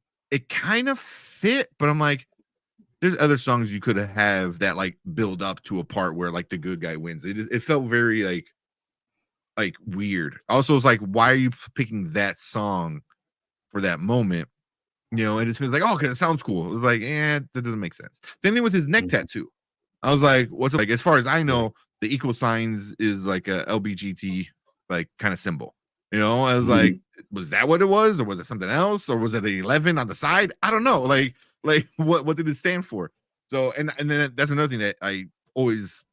kind of fit, but I'm like, there's other songs you could have that like build up to a part where like the good guy wins. It felt very like weird. Also, it's like, why are you picking that song for that moment? And it's like, oh, okay, it sounds cool. It was like, that doesn't make sense. Same thing with his neck Mhm. tattoo. I was like, what's like? As far as I Yeah. know, the equal signs is like a LBGT like kind of symbol. You know, I was like, was that what it was, or was it something else, or was it an 11 on the side? I don't know. Like what did it stand for? So and then that's another thing that I always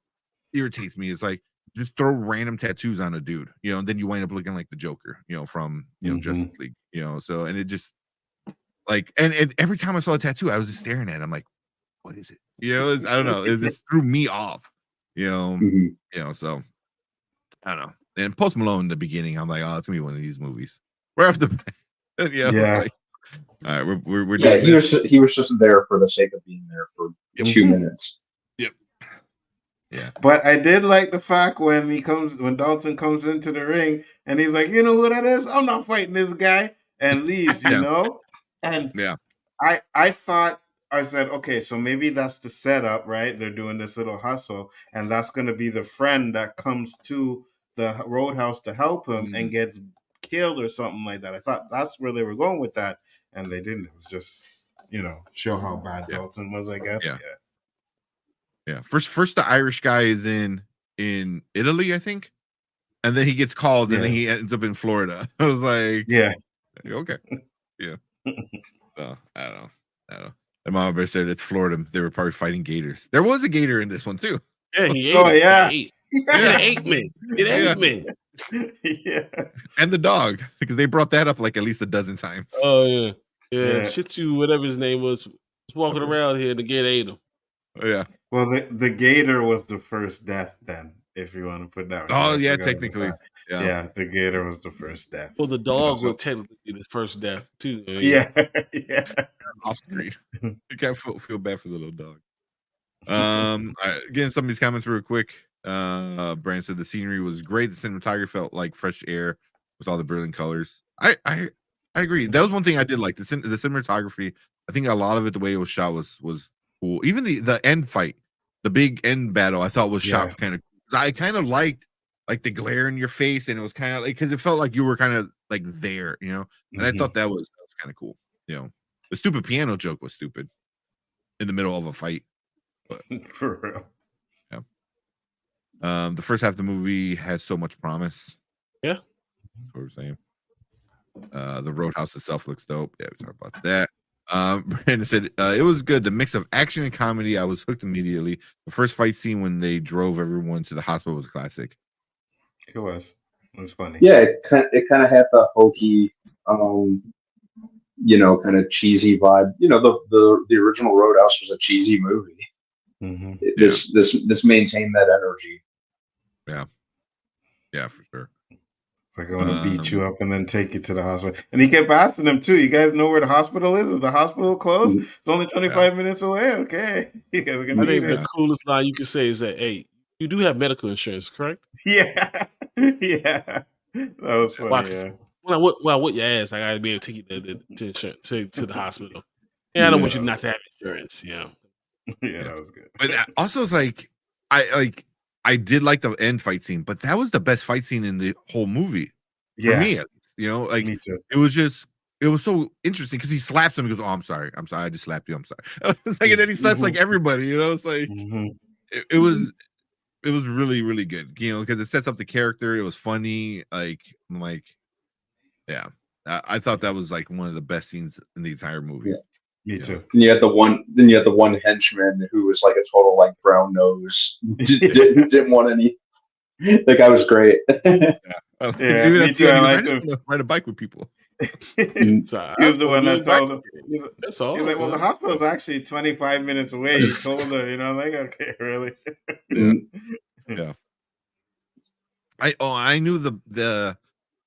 irritates me is like just throw random tattoos on a dude, you know, and then you wind up looking like the Joker, you know, from Justice League, you know. So and it just like and every time I saw a tattoo, I was just staring at it. I'm like, what is it? You know, I don't know. It just threw me off, you know. You know, so I don't know. And Post Malone in the beginning, I'm like, oh, it's gonna be one of these movies. Right off the bat, Yeah. like, all right, we're Yeah, doing he was just there for the sake of being there for 2 minutes. Yep. Yeah. But I did like the fact when Dalton comes into the ring and he's like, you know who that is? I'm not fighting this guy, and leaves, you know? And I thought, I said, okay, so maybe that's the setup, right? They're doing this little hustle, and that's going to be the friend that comes to the roadhouse to help him and gets killed or something like that. I thought that's where they were going with that, and they didn't. It was just, show how bad Dalton was, I guess. Yeah. First the Irish guy is in Italy, I think. And then he gets called and then he ends up in Florida. I was like, okay. Yeah. So I don't know. And Mama Bear said it's Florida. They were probably fighting gators. There was a gator in this one too. Yeah, he ate. It ate me. It ate me. Yeah. And the dog, because they brought that up like at least a dozen times. Oh yeah. Shih Tzu, whatever his name was walking around here and the gator ate him. Oh, yeah. Well, the gator was the first death then, if you want to put that. Oh yeah, technically. Yeah, the gator was the first death. Well, the dog was technically the first death too. Yeah. Off screen. You can't feel bad for the little dog. All right, again, some of these comments real quick. Brand said the scenery was great. The cinematography felt like fresh air with all the brilliant colors. I agree. That was one thing I did like. The cinematography. I think a lot of it, the way it was shot was cool. Even the end fight, the big end battle, I thought was shot kind of. I kind of liked like the glare in your face, and it was kind of like because it felt like you were kind of like there, you know. And I thought that was kind of cool. You know, the stupid piano joke was stupid in the middle of a fight. But, for real. Yeah. The first half of the movie has so much promise. Yeah. That's what we're saying. The Roadhouse itself looks dope. Yeah, we talked about that. Brandon said it was good. The mix of action and comedy, I was hooked immediately. The first fight scene when they drove everyone to the hospital was classic. It was funny. Yeah, it kind of had the hokey, kind of cheesy vibe. You know, the original Roadhouse was a cheesy movie. This maintained that energy. Yeah, for sure. Like I want to beat you up and then take you to the hospital. And he kept asking them too. You guys know where the hospital is? Is the hospital closed? It's only 25 minutes away. Okay. I think the coolest line you can say is that, hey, you do have medical insurance, correct? Yeah. Yeah. That was funny. Well, what you ask, I gotta be able to take you to the hospital. Yeah, I don't want you not to have insurance. Yeah, that was good. But also, it's like I did like the end fight scene, but that was the best fight scene in the whole movie for me. At least, you know, like me too. It was so interesting because he slaps him and goes, "Oh, I'm sorry, I just slapped you. I'm sorry." It's like, and then he slaps like everybody. You know, it's like it was really, really good. You know, because it sets up the character. It was funny. Like I'm like, yeah, I thought that was like one of the best scenes in the entire movie. Yeah. Me too. And you had the one henchman who was like a total like brown nose, didn't want any. The guy was great. Me too. I like him. Ride a bike with people. He was the one that told him. That's all. He's like, well, the hospital's actually 25 minutes away. He told her, you know, like, okay, really? Yeah. I knew the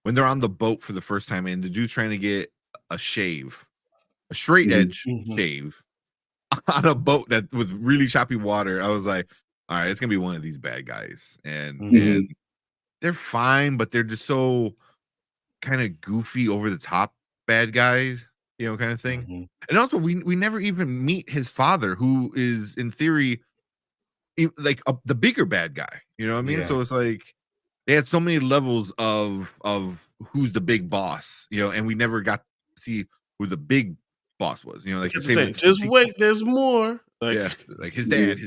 when they're on the boat for the first time and the dude's trying to get a straight edge shave on a boat that was really choppy water. I was like, all right, it's gonna be one of these bad guys, and they're fine, but they're just so kind of goofy, over the top bad guys, you know, kind of thing. And also, we never even meet his father, who is in theory like the bigger bad guy. You know what I mean? So it's like they had so many levels of who's the big boss, you know, and we never got to see who the big boss was, you know, like just wait, there's more. Like, like his dad.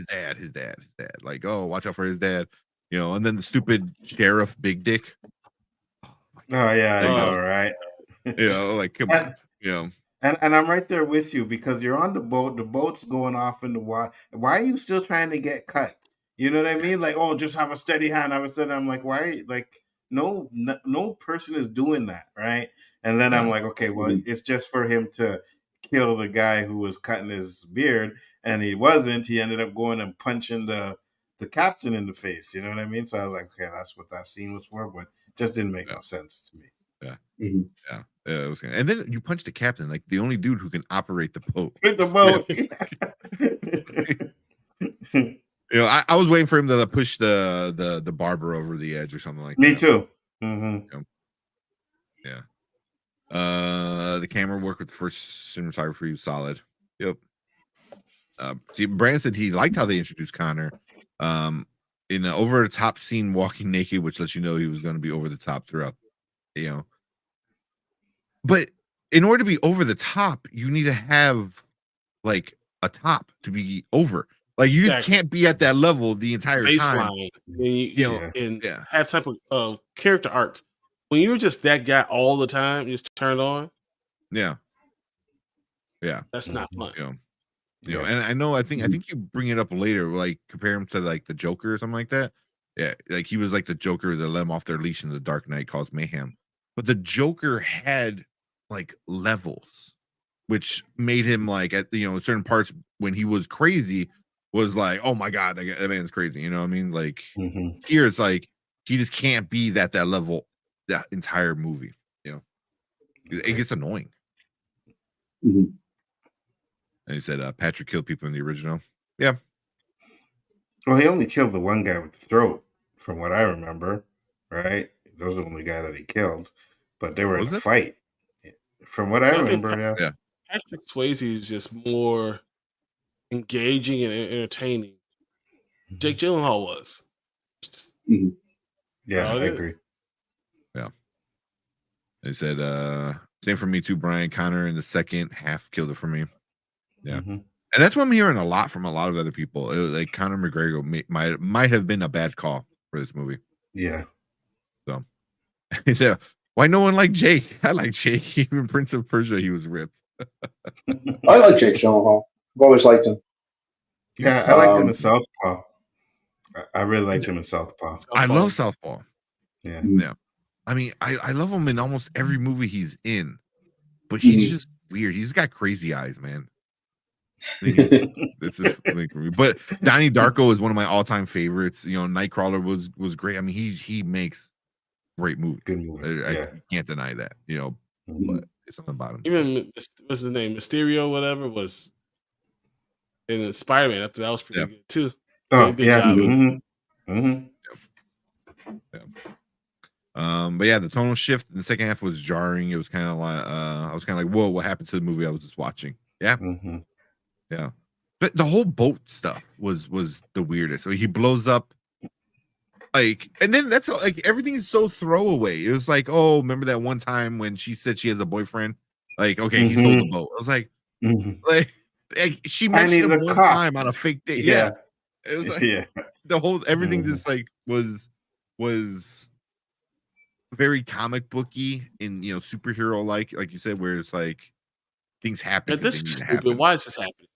Like, oh, watch out for his dad, you know, and then the stupid sheriff Big Dick, Oh yeah, I There you know, go. right? You know, like come on. And, You know, and I'm right there with you because you're on the boat. The boat's going off in the water. Why are you still trying to get cut? You know what I mean? Like, oh, just have a steady hand. Have a steady. I'm like, why? Like, no person is doing that, right? And then I'm yeah, like, okay, well, Mhm. it's just for him to kill the guy who was cutting his beard, and he wasn't. He ended up going and punching the captain in the face. You know what I mean? So I was like, okay, that's what that scene was for, but just didn't make yeah, no sense to me. yeah, Mhm. yeah. Yeah, it was and then you punch the captain, like the only dude who can operate the boat. With the Yeah. boat. You know, I was waiting for him to push the barber over the edge or something like Me that. too. Hmm. Yeah. The camera work with the first cinematography was solid. Yep. See, Brandon said he liked how they introduced Connor. In the over the top scene walking naked, which lets you know he was going to be over the top throughout, you know. But in order to be over the top, you need to have like a top to be over. Like you just Exactly. can't be at that level the entire time. Baseline. And, You know, Yeah. and yeah, have type of character arc. When you're just that guy all the time, just turned on, yeah, yeah. that's not fun. You know, Yeah. and I Mhm. think you bring it up later, like compare him to like the Joker or something like that. Yeah, like he was like the Joker that let him off their leash in the Dark Knight caused mayhem. But the Joker had like levels, which made him like at certain parts when he was crazy was like, oh my god, that man's crazy. You know what I mean? Like Hmm. here it's like he just can't be that level that entire movie. You know, it gets annoying. Mhm. And he said Patrick killed people in the original. Yeah. Well, he only killed the one guy with the throat, from what I remember, right? Those are the only guy that he killed, but they were in Was a it? fight. From what I I think remember, yeah. Yeah. Patrick Swayze is just more engaging and entertaining. Jake Mhm. Gyllenhaal was. Just Mhm. Yeah, about I it. agree. Yeah. They said, same for me too, Brian. Connor in the second half killed it for me. Yeah. Hmm. And that's what I'm hearing a lot from a lot of other people. It was like Conor McGregor might have been a bad call for this movie. Yeah. So he said, why no one like Jake? I like Jake. Even Prince of Persia, he was ripped. I like Jake Gyllenhaal. I've always liked him. Yeah, He's I liked him in Um, Southpaw. I really liked him in Southpaw. I Southpaw. love Southpaw. Yeah. mhm. Yeah. I mean, I love him in almost every movie he's in, but he's Mhm. just weird. He's got crazy eyes, man. I think he's it's just thing for me. But Donnie Darko is one of my all-time favorites. You know, Nightcrawler was great. I mean, he makes great movies. Good movie. I Yeah. can't deny that. You know, Mhm. but it's something about him. Even what's his name? Mysterio, whatever, was in Spider-Man. That was pretty Yeah, good too. Did a Oh, good yeah. job Mhm. in it. Hmm. yeah. But yeah, the tonal shift in the second half was jarring. It was kind of like I was kind of like, whoa, what happened to the movie I was just watching? Yeah, Hmm. yeah. But the whole boat stuff was the weirdest. So he blows up like, and then that's like everything is so throwaway. It was like, oh, remember that one time when she said she has a boyfriend? Like, okay, he stole the Hmm. boat. I was like, Hmm. like, she And mentioned he's him a one cop. time on a fake date. Yeah, Yeah. it was like Yeah. the whole everything Hmm. just like was very comic booky and superhero like you said, where it's like things happen Like, because this they is need to stupid. happen. Why is this happening?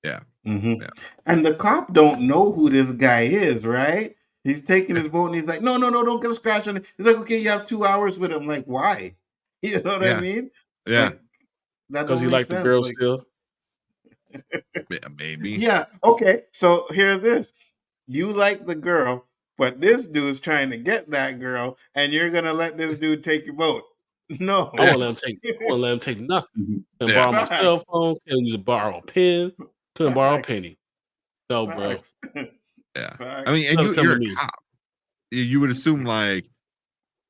Yeah, Hmm. yeah, And the cop don't know who this guy is, right? He's taking his boat and he's like, no, no, no, don't get a scratch on it. He's like, okay, you have 2 hours with him. Like, why? You know what I yeah, mean? yeah, Like, that Because don't he make liked the sense. girl Like, still. yeah, maybe. yeah, okay. So here's this. You like the girl, but this dude's trying to get that girl, and you're gonna let this dude take your boat. No. I Yeah, won't let him take. I won't let him take nothing. Mhm. Couldn't yeah, borrow my cell Facts. phone. Couldn't use borrow a pen. Couldn't borrow a Facts. penny. No, bro. Facts. yeah. I mean, Facts. and Let it come you're to a me. cop. You would assume like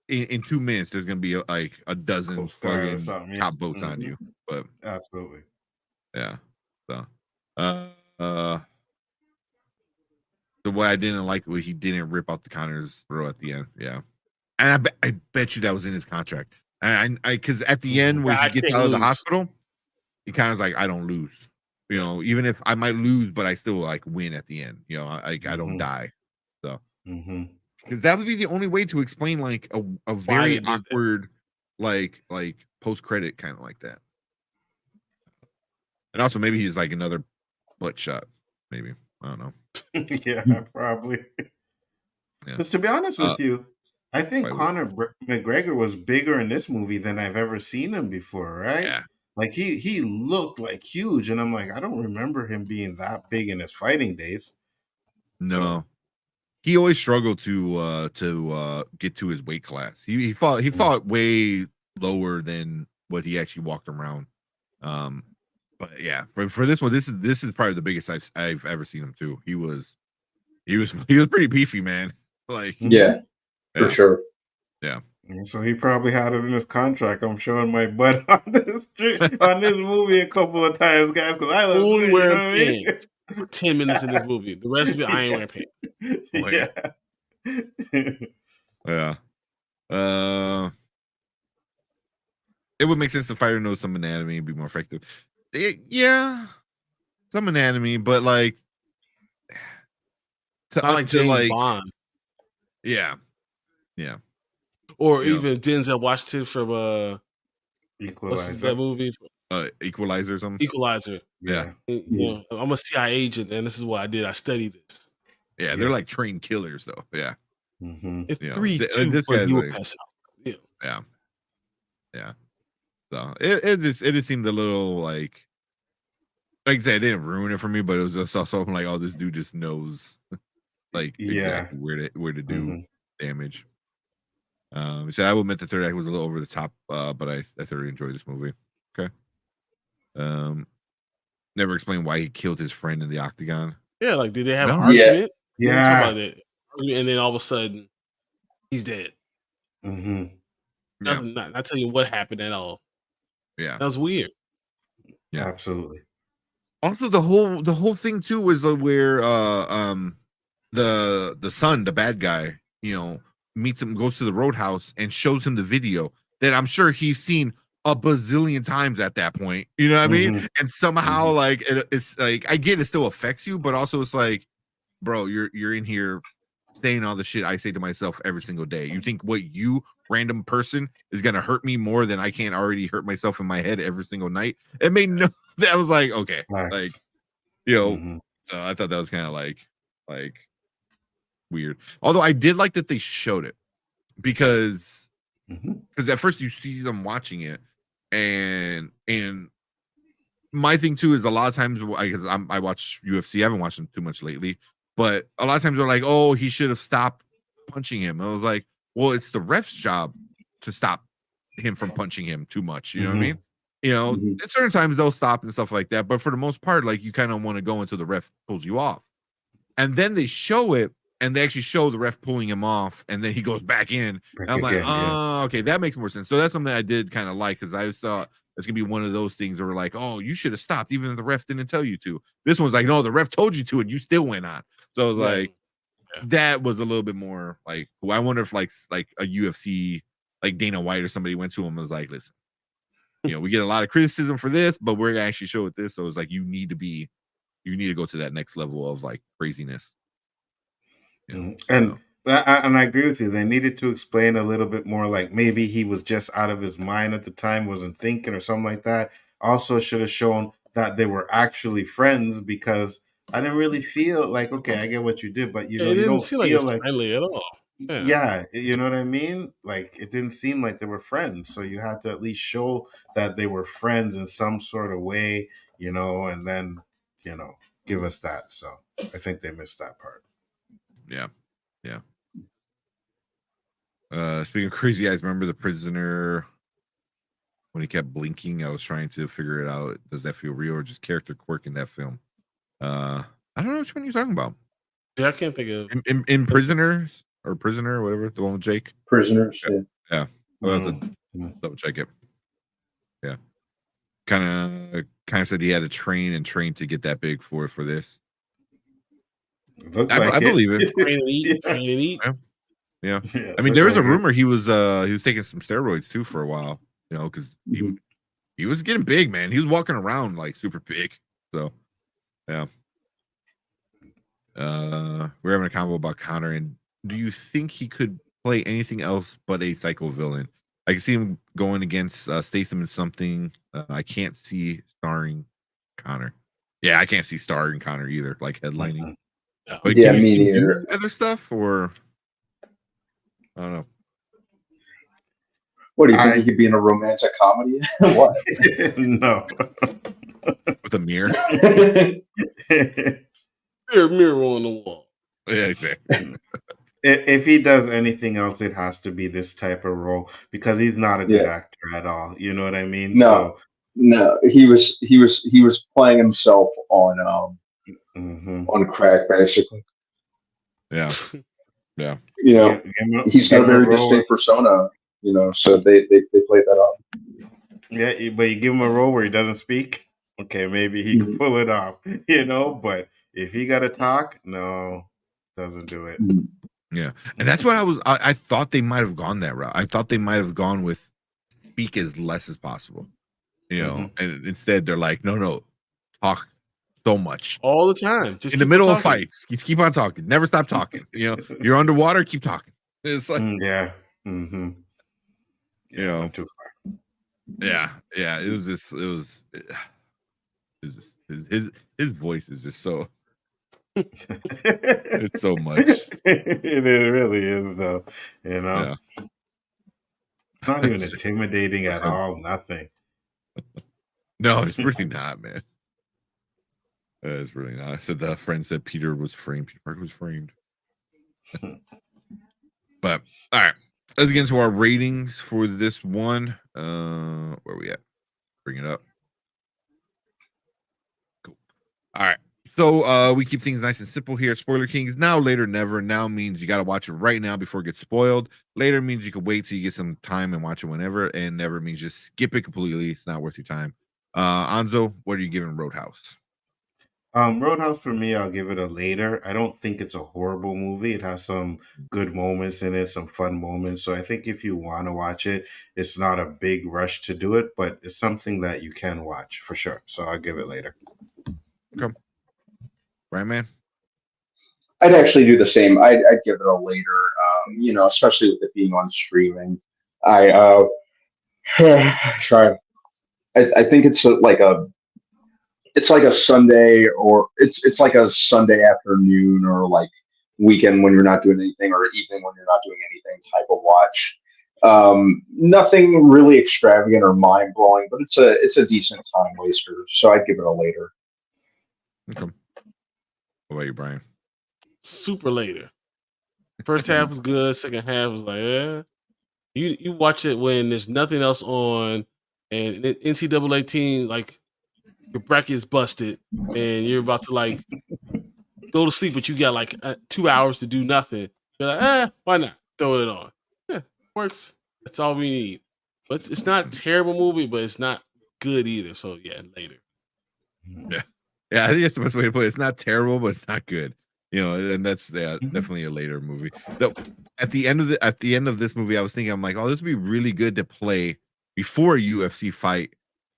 in 2 minutes there's gonna be like a dozen Coast Guard or fucking something. Yeah. cop boats on Hmm. you, but Absolutely. yeah. So, uh, uh, the way I didn't like it was he didn't rip out the Connor's throat at the end. Yeah, and I bet you that was in his contract. And I because at the Hmm. end where Yeah, he I gets can't out of the lose. hospital, he kind of like I don't lose. Even if I might lose, but I still like win at the end. I don't Hmm. die. So Hmm. Because that would be the only way to explain like a Why very they did that. awkward like post credit kind of like that. And also maybe he's like another butt shot. Maybe I don't know. Yeah, probably. Yeah. Because to be honest with you, I think Probably Conor McGregor was bigger in this movie than I've ever seen him before, right? Yeah. Like he looked like huge, and I'm like, I don't remember him being that big in his fighting days. No. He always struggled to get to his weight class. He fought way lower than what he actually walked around. But yeah, for this one, this is probably the biggest I've ever seen him too. He was pretty beefy, man. Like Yeah, for sure. Yeah. And so he probably had it in his contract. I'm showing my butt on this movie a couple of times, guys, because I look Only good, wearing you know what I mean? pants for 10 minutes in this movie. The rest of it, I ain't wearing pants. Oh, yeah. Yeah. It would make sense to fighter know some anatomy and be more effective. Yeah, some anatomy, but like Not like James Bond. Yeah. Or even Denzel Washington from Equalizer. what's that movie? Equalizer or something. Equalizer. Yeah. You know, I'm a CIA agent, and this is what I did. I studied this. Yeah, they're like trained killers, though. Yeah. It's You know, 3, 2, this but guy's he will like, pass out. Yeah. So it just seemed a little like I said, it didn't ruin it for me, but it was just also like, oh, this dude just knows like exactly where to do damage. So I will admit the third act was a little over the top, but I thoroughly enjoyed this movie. Okay. Never explained why he killed his friend in the octagon. Yeah, like did they have an argument? Yeah. About that. And then all of a sudden, he's dead. Yeah. Not telling you what happened at all. Yeah, that was weird. Yeah, absolutely. Also, the whole thing too was where the son, the bad guy, meets him, goes to the roadhouse, and shows him the video that I'm sure he's seen a bazillion times at that point. You know what I mean? And somehow, like it's like I get it still affects you, but also it's like, bro, you're in here saying all the shit I say to myself every single day. You think what you random person is gonna hurt me more than I can't already hurt myself in my head every single night? It made no. That was like okay, nice. like So I thought that was kind of like weird. Although I did like that they showed it because at first you see them watching it, and my thing too is a lot of times because I watch UFC. I haven't watched them too much lately. But a lot of times they're like, oh, he should have stopped punching him. I was like, well, it's the ref's job to stop him from punching him too much. You know what I mean? At certain times they'll stop and stuff like that. But for the most part, like you kind of want to go until the ref pulls you off. And then they show it and they actually show the ref pulling him off. And then he goes back in. And I'm like, oh, okay, that makes more sense. So that's something I did kind of like because I just thought it's going to be one of those things where like, oh, you should have stopped even if the ref didn't tell you to. This one's like, no, the ref told you to and you still went on. So like that was a little bit more like, I wonder if like a UFC, like Dana White or somebody went to him and was like, listen, we get a lot of criticism for this, but we're going to actually show it this. So it's like, you need to go to that next level of like craziness. And I agree with you. They needed to explain a little bit more, like maybe he was just out of his mind at the time, wasn't thinking or something like that. Also should have shown that they were actually friends because I didn't really feel like, okay, I get what you did, but you don't feel like friendly at all. Yeah, you know what I mean? Like it didn't seem like they were friends. So you had to at least show that they were friends in some sort of way, and then, give us that. So I think they missed that part. Yeah. Speaking of crazy eyes, remember the prisoner when he kept blinking? I was trying to figure it out. Does that feel real or just character quirk in that film? I don't know which one you're talking about. Yeah, I can't think of in Prisoners or Prisoner, whatever, the one with Jake. Prisoners. Yeah. I'll have to double check it. Yeah. Kind of said he had to train to get that big for this. I believe it. Train and eat. Yeah. I mean, there was a rumor he was taking some steroids too for a while, because he was getting big, man. He was walking around like super big. So, yeah. We're having a convo about Conor and do you think he could play anything else but a psycho villain? I can see him going against Statham in something. I can't see starring Connor. Yeah, I can't see starring Connor either, like headlining. Mhm. But Yeah, can you me see him do neither. other stuff, or I don't know. What do you think he I could be in a romantic comedy? What? no. With a mirror. Mirror on the wall. Yeah, exactly. If he does anything else, it has to be this type of role because he's not a good Yeah. actor at all. You know what I mean? No, So, no. He was playing himself mhm. on crack, basically. Yeah, yeah. You know, he's got give a him a very role. distinct persona. So they played that off. Yeah, but you give him a role where he doesn't speak. Okay, maybe he could Mhm. pull it off. But if he got to talk, no, doesn't do it. Mhm. Yeah, and that's what I thought they might have gone that route. I thought they might have gone with speak as less as possible, Mhm. and instead they're like, no, talk so much All the time. Just in the keep middle of talking. fights. Just keep on talking, never stop talking. You're underwater, keep talking. It's like, Yeah. Mm-hmm. Yeah, went too far. yeah. It was just his voice is just so. It's so much. It really is, though. Yeah. It's not even intimidating at friend. all. Nothing. No, it's really not, man. It's really not. I said the friend said Peter was framed. Peter Parker was framed. But all right, let's get into our ratings for this one. Where we at? Bring it up. Cool. All right. So we keep things nice and simple here at Spoiler Kings. Now, later, never. Now means you got to watch it right now before it gets spoiled. Later means you can wait till you get some time and watch it whenever. And never means just skip it completely. It's not worth your time. Anzo, what are you giving Roadhouse? Roadhouse for me, I'll give it a later. I don't think it's a horrible movie. It has some good moments in it, some fun moments. So I think if you want to watch it, it's not a big rush to do it, but it's something that you can watch for sure. So I'll give it later. Okay. Right, man. I'd actually do the same. I'd give it a later. Especially with it being on streaming. Sorry. I think it's like a Sunday, or it's like a Sunday afternoon, or like weekend when you're not doing anything, or evening when you're not doing anything type of watch. Nothing really extravagant or mind blowing, but it's a decent time waster. So I'd give it a later. Okay. What about you, Brian? Super later. First half was good. Second half was like, You watch it when there's nothing else on, and the NCAA team, like, your bracket is busted, and you're about to like go to sleep, but you got like 2 hours to do nothing. You're like, why not throw it on? Yeah, works. That's all we need. But it's not a terrible movie, but it's not good either. So yeah, later. Yeah, I think that's the best way to put it. It's not terrible, but it's not good. And that's definitely a later movie. Though at the end of this movie, I was thinking, I'm like, oh, this would be really good to play before a UFC fight.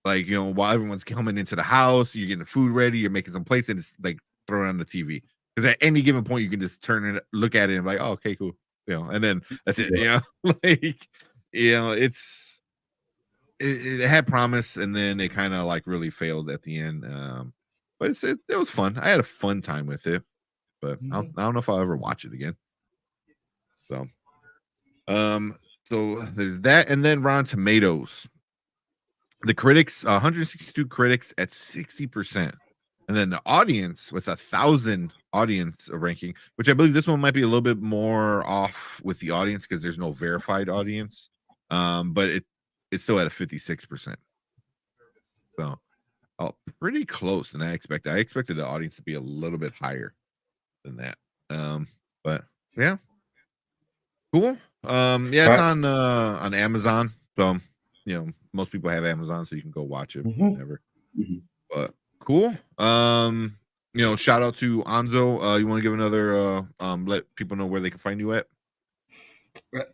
Like, while everyone's coming into the house, you're getting the food ready, you're making some plates, and it's like throwing on the TV. Because at any given point, you can just turn it, look at it, and be like, oh, okay, cool. And then that's it. Like, it had promise, and then it kind of like really failed at the end. But it was fun. I had a fun time with it, but I don't know if I'll ever watch it again. So there's that, and then Rotten Tomatoes. The critics, 162 critics at 60%, and then the audience with 1,000 audience ranking, which I believe this one might be a little bit more off with the audience because there's no verified audience. But it's still at a 56%. So, pretty close than I expected. I expected the audience to be a little bit higher than that. But yeah, cool. Yeah, it's on Amazon. So, most people have Amazon, so you can go watch it whenever. But cool. Shout out to Anzo. You want to give another let people know where they can find you at?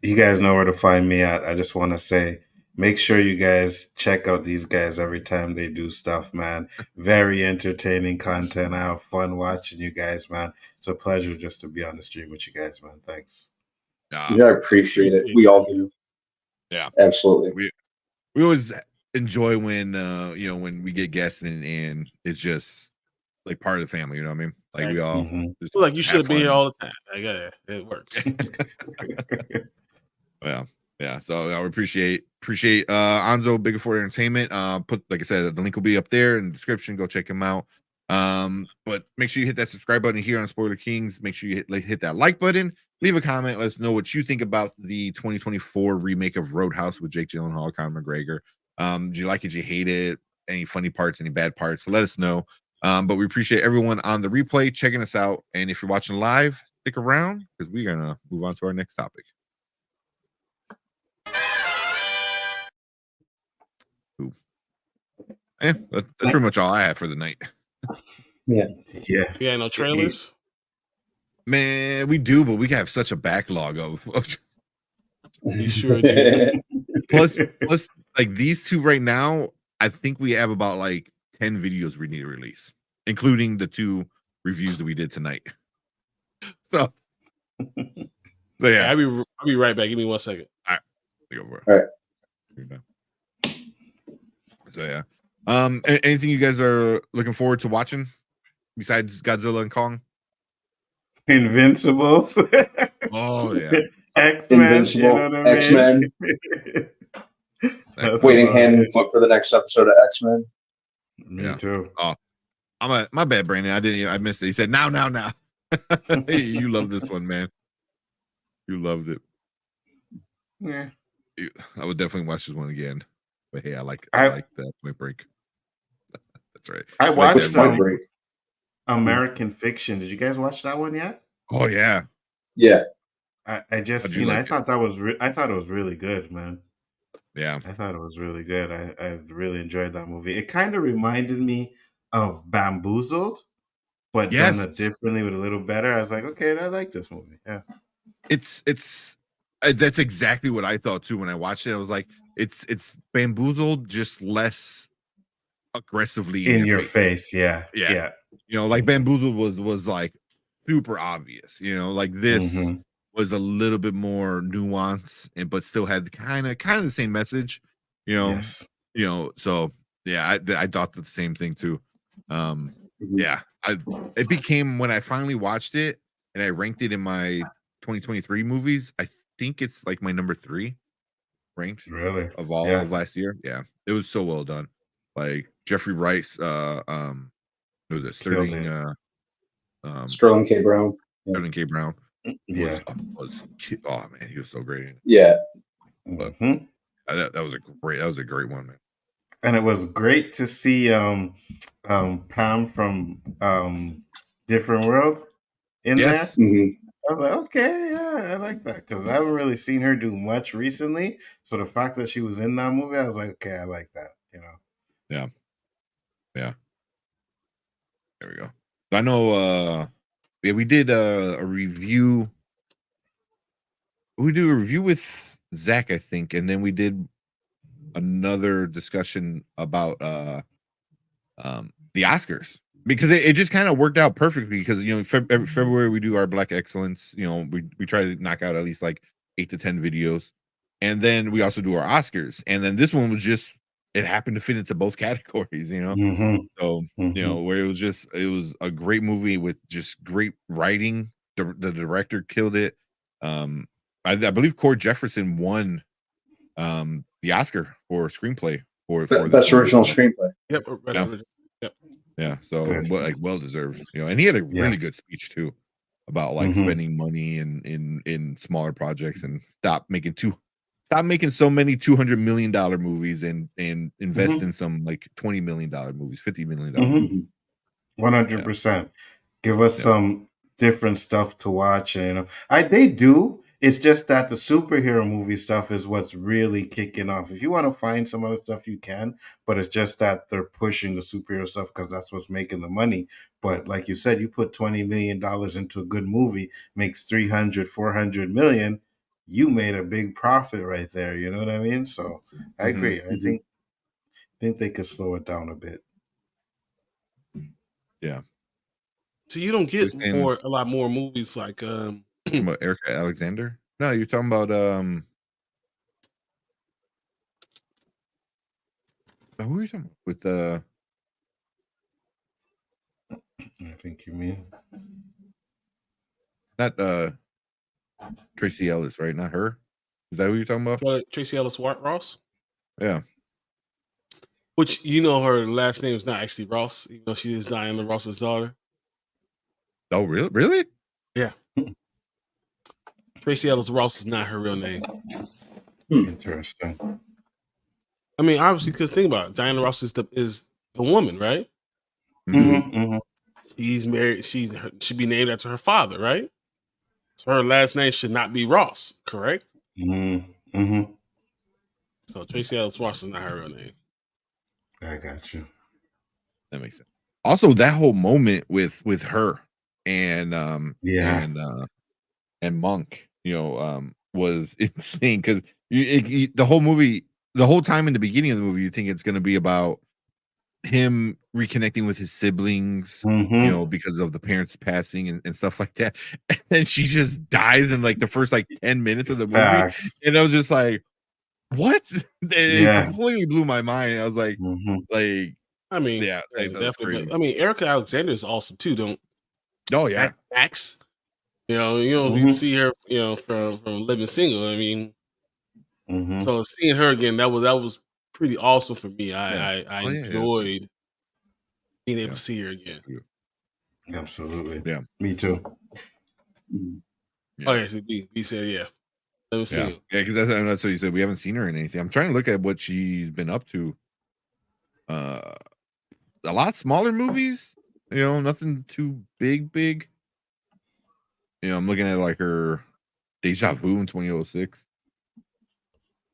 You guys know where to find me at. I just want to say Make sure you guys check out these guys every time they do stuff, man. Very entertaining content. I have fun watching you guys, man. It's a pleasure just to be on the stream with you guys, man. Thanks. Uh, Yeah, I appreciate it. Appreciate We that. all do. Yeah. Absolutely. We always enjoy when when we get guests and it's just like part of the family, you know what I mean? Like we all just Feel like you should have been fun. here all the time. Like, yeah, it works. Yeah. So I appreciate Anzo Bigger for Entertainment. Put, like I said, the link will be up there in the description. Go check him out. But make sure you hit that subscribe button here on Spoiler Kings. Make sure you hit that like button. Leave a comment. Let us know what you think about the 2024 remake of Roadhouse with Jake Gyllenhaal, Conor McGregor. Do you like it? Do you hate it? Any funny parts? Any bad parts? Let us know. But we appreciate everyone on the replay checking us out. And if you're watching live, stick around because we're gonna move on to our next topic. That's pretty much all I have for the night. Yeah. You got no trailers? Man, we do, but we have such a backlog of You sure do. plus like these two right now. I think we have about like 10 videos we need to release, including the 2 reviews that we did tonight. So yeah, I'll be right back. Give me 1 second. All right. Go for it. All right. So yeah. Anything you guys are looking forward to watching besides Godzilla and Kong? Invincibles. Oh yeah. X-Men. Invincible. You know what I X-Men. Waiting hand and foot for the next episode of X-Men. Me too. Oh, my bad, Brandon. I missed it. He said now. You love this one, man. You loved it. Yeah. I would definitely watch this one again. But hey, I like that Point Break. That's right. I watched Point Break. American Fiction. Did you guys watch that one yet? Oh yeah. Yeah. I just seen. I thought that was. I thought it was really good, man. Yeah. I thought it was really good. I really enjoyed that movie. It kind of reminded me of Bamboozled, but done it differently with a little better. I was like, okay, I like this movie. Yeah. It's that's exactly what I thought too when I watched it. I was like, it's Bamboozled, just less aggressively in your face. Yeah. You know, like Bamboozled was like super obvious. You know, like this was a little bit more nuanced, but still had kind of the same message. You know, So yeah, I thought the same thing too. Yeah, it became when I finally watched it and I ranked it in my 2023 movies. I think it's like my number 3 ranked of all of last year. Yeah, it was so well done. Like Jeffrey Wright, what was it? Sterling K. Brown. Sterling K. Brown. Yeah. Oh man, he was so great. Yeah. But that was a great one, man. And it was great to see Pam from Different World in there. I was like, okay, yeah, I like that because I haven't really seen her do much recently. So the fact that she was in that movie, I was like, okay, I like that. You know. Yeah. There we go. I know. We did a review. We did a review with Zach, I think, and then we did another discussion about the Oscars because it just kind of worked out perfectly because every February we do our Black Excellence. We try to knock out at least like 8 to 10 videos, and then we also do our Oscars. And then this one was just it happened to fit into both categories, So where it was a great movie with just great writing. The director killed it. I believe Cord Jefferson won the Oscar for screenplay for best original screenplay. Yep. Yeah, so well deserved. And he had a really good speech too about like spending money in smaller projects and stop making so many $200 million movies and invest in some like $20 million movies, $50 million. 100%. Give us some different stuff to watch. And they do. It's just that the superhero movie stuff is what's really kicking off. If you want to find some other stuff, you can, but it's just that they're pushing the superhero stuff because that's what's making the money. But like you said, you put $20 million into a good movie, makes 300, 400 million. you made a big profit right there. You know what I mean? So I agree. I think they could slow it down a bit. Yeah. So you don't get You're saying a lot more movies like about Erica Alexander? No, you're talking about who are you talking about? With I think you mean. not Tracy Ellis, right? Not her. Is that who you're talking about? Tracy Ellis Ross. Yeah. Which her last name is not actually Ross, even though she is Diana Ross's daughter. Oh, really? Really? Yeah. Tracy Ellis Ross is not her real name. Interesting. I mean, obviously, because think about it, Diana Ross is the woman, right? She's married. She should be named after her father, right? So her last name should not be Ross, correct? So Tracy Ellis Ross is not her real name. I got you. That makes sense. Also, that whole moment with her and and Monk, was insane because the whole movie, the whole time in the beginning of the movie, you think it's going to be about him reconnecting with his siblings, because of the parents passing and stuff like that. And then she just dies in like the first 10 minutes of the movie. Facts. And I was just like, what? It completely blew my mind. I was like, I mean, yeah, definitely. I mean, Erica Alexander is awesome too. Oh yeah, Max. You see her, from Living Single. I mean, so seeing her again, that was pretty awesome for me. I enjoyed being able to see her again. Absolutely. Yeah. Me too. Yeah. Oh yeah, so B said yeah. Let me see. Yeah, because that's what you said. We haven't seen her in anything. I'm trying to look at what she's been up to. A lot smaller movies. Nothing too big. I'm looking at like her Deja Vu in 2006.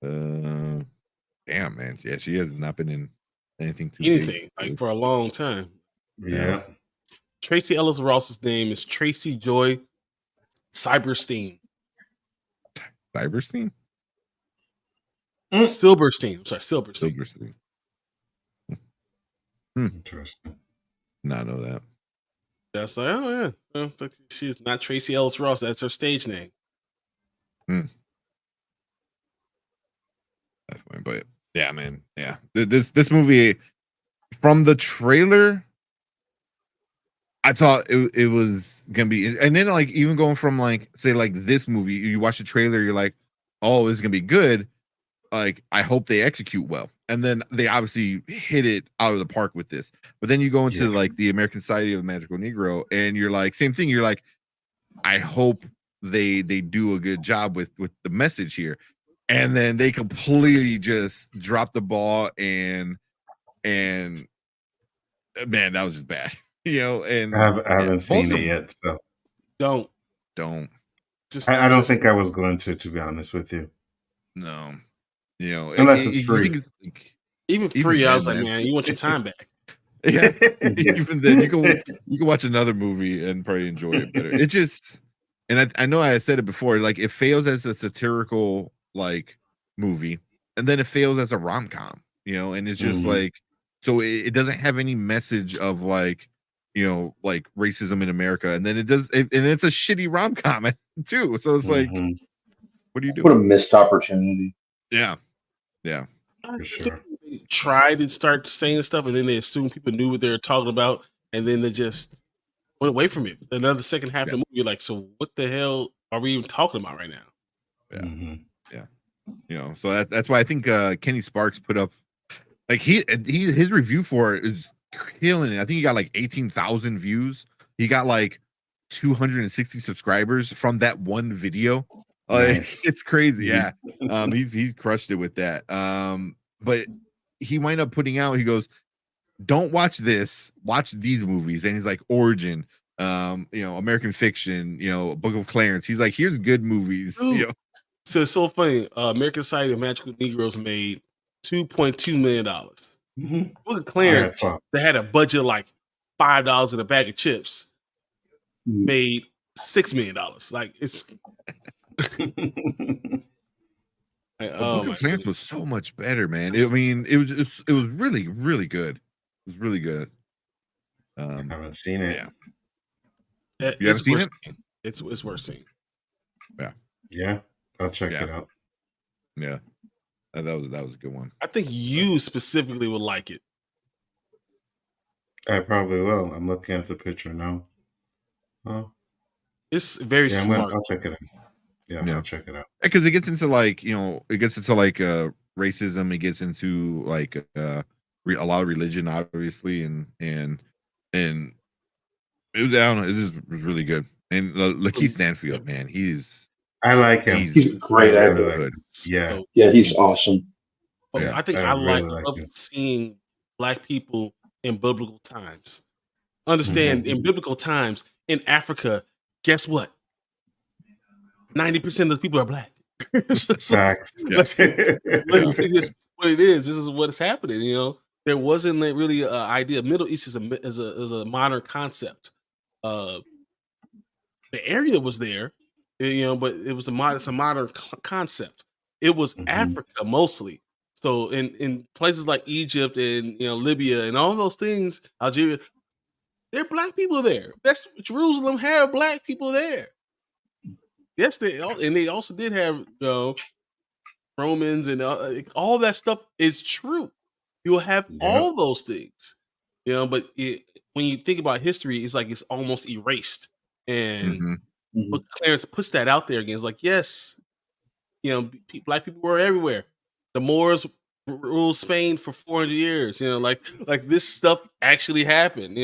Damn, man. Yeah, she has not been in anything too big. Like for a long time. Yeah. Tracy Ellis Ross's name is Tracy Joy Silberstein. Silberstein? Silberstein. I'm sorry, Silberstein. Interesting. Not know that. That's like, oh yeah. Like she's not Tracy Ellis Ross. That's her stage name. That's fine, but yeah, man. Yeah, this movie, from the trailer, I thought it was gonna be, and then even going from say this movie, you watch the trailer, you're like, oh, this is gonna be good. I hope they execute well, and then they obviously hit it out of the park with this. But then you go into the American Society of the Magical Negro, and you're like, same thing. You're like, I hope they do a good job with the message here. And then they completely just dropped the ball, and man, that was just bad, And I haven't seen it yet, so don't. I don't think I was going to be honest with you. No, unless it's free. Even free, I was like, man, you want your time back. Yeah, even then, you can watch another movie and probably enjoy it better. It just, and I know I said it before, it fails as a satirical movie, and then it fails as a rom-com, and it's just so it doesn't have any message of racism in America, and then it does, and it's a shitty rom-com too. So it's what do you do? What a missed opportunity. Yeah, for sure. They tried to start saying stuff, and then they assumed people knew what they were talking about, and then they just went away from it. Another second half of the movie, you're like, so what the hell are we even talking about right now? Yeah. So that's why I think Kenny Sparks put up his review for it is killing it. I think he got 18,000 views. He got 260 subscribers from that one video. Nice. It's crazy. Yeah. He's crushed it with that. But he wound up putting out, he goes, don't watch this, watch these movies. And he's like, Origin, American Fiction, Book of Clarence. He's like, here's good movies. So it's so funny. American Society of Magical Negroes made $2.2 million. Book of Clarence, they had a budget of $5 in a bag of chips, made $6 million. It's The Oh Book my of Clarence goodness. was so much better, man. I mean, it was really, really good. It was really good. I haven't seen it. Yeah. You haven't It's seen worth it? seeing. It's worth seeing. Yeah, I'll check Yeah. it out. Yeah. That was a good one. I think you specifically would like it. I probably will. I'm looking at the picture now. Oh, It's very yeah, smart. I'll check it out. Yeah, Yeah. I'll check it out. Because it gets into like, it gets into like racism, it gets into like a lot of religion, obviously, and it was, I don't know, it just was really good. And Lakeith Stanfield, man, I like him. he's He's a great I really actor. like good. Yeah. So, Yeah, he's awesome. Yeah. I think I I really like love him. seeing Black people in biblical times. Understand, in biblical times in Africa, guess what? 90% of the people are Black. So, Facts. literally just what it is. This is what's happening. There wasn't really an idea. Middle East is a modern concept. The area was there, but it was it's a modern concept. It was Africa mostly. So in places like Egypt and Libya and all those things, Algeria, there are Black people there. That's Jerusalem had Black people there. Yes, they also did have Romans and all that stuff is true. You will have all those things, but when you think about history, it's like it's almost erased. And but Clarence puts that out there again. It's like, yes, Black people were everywhere. The Moors ruled Spain for 400 years. Like this stuff actually happened.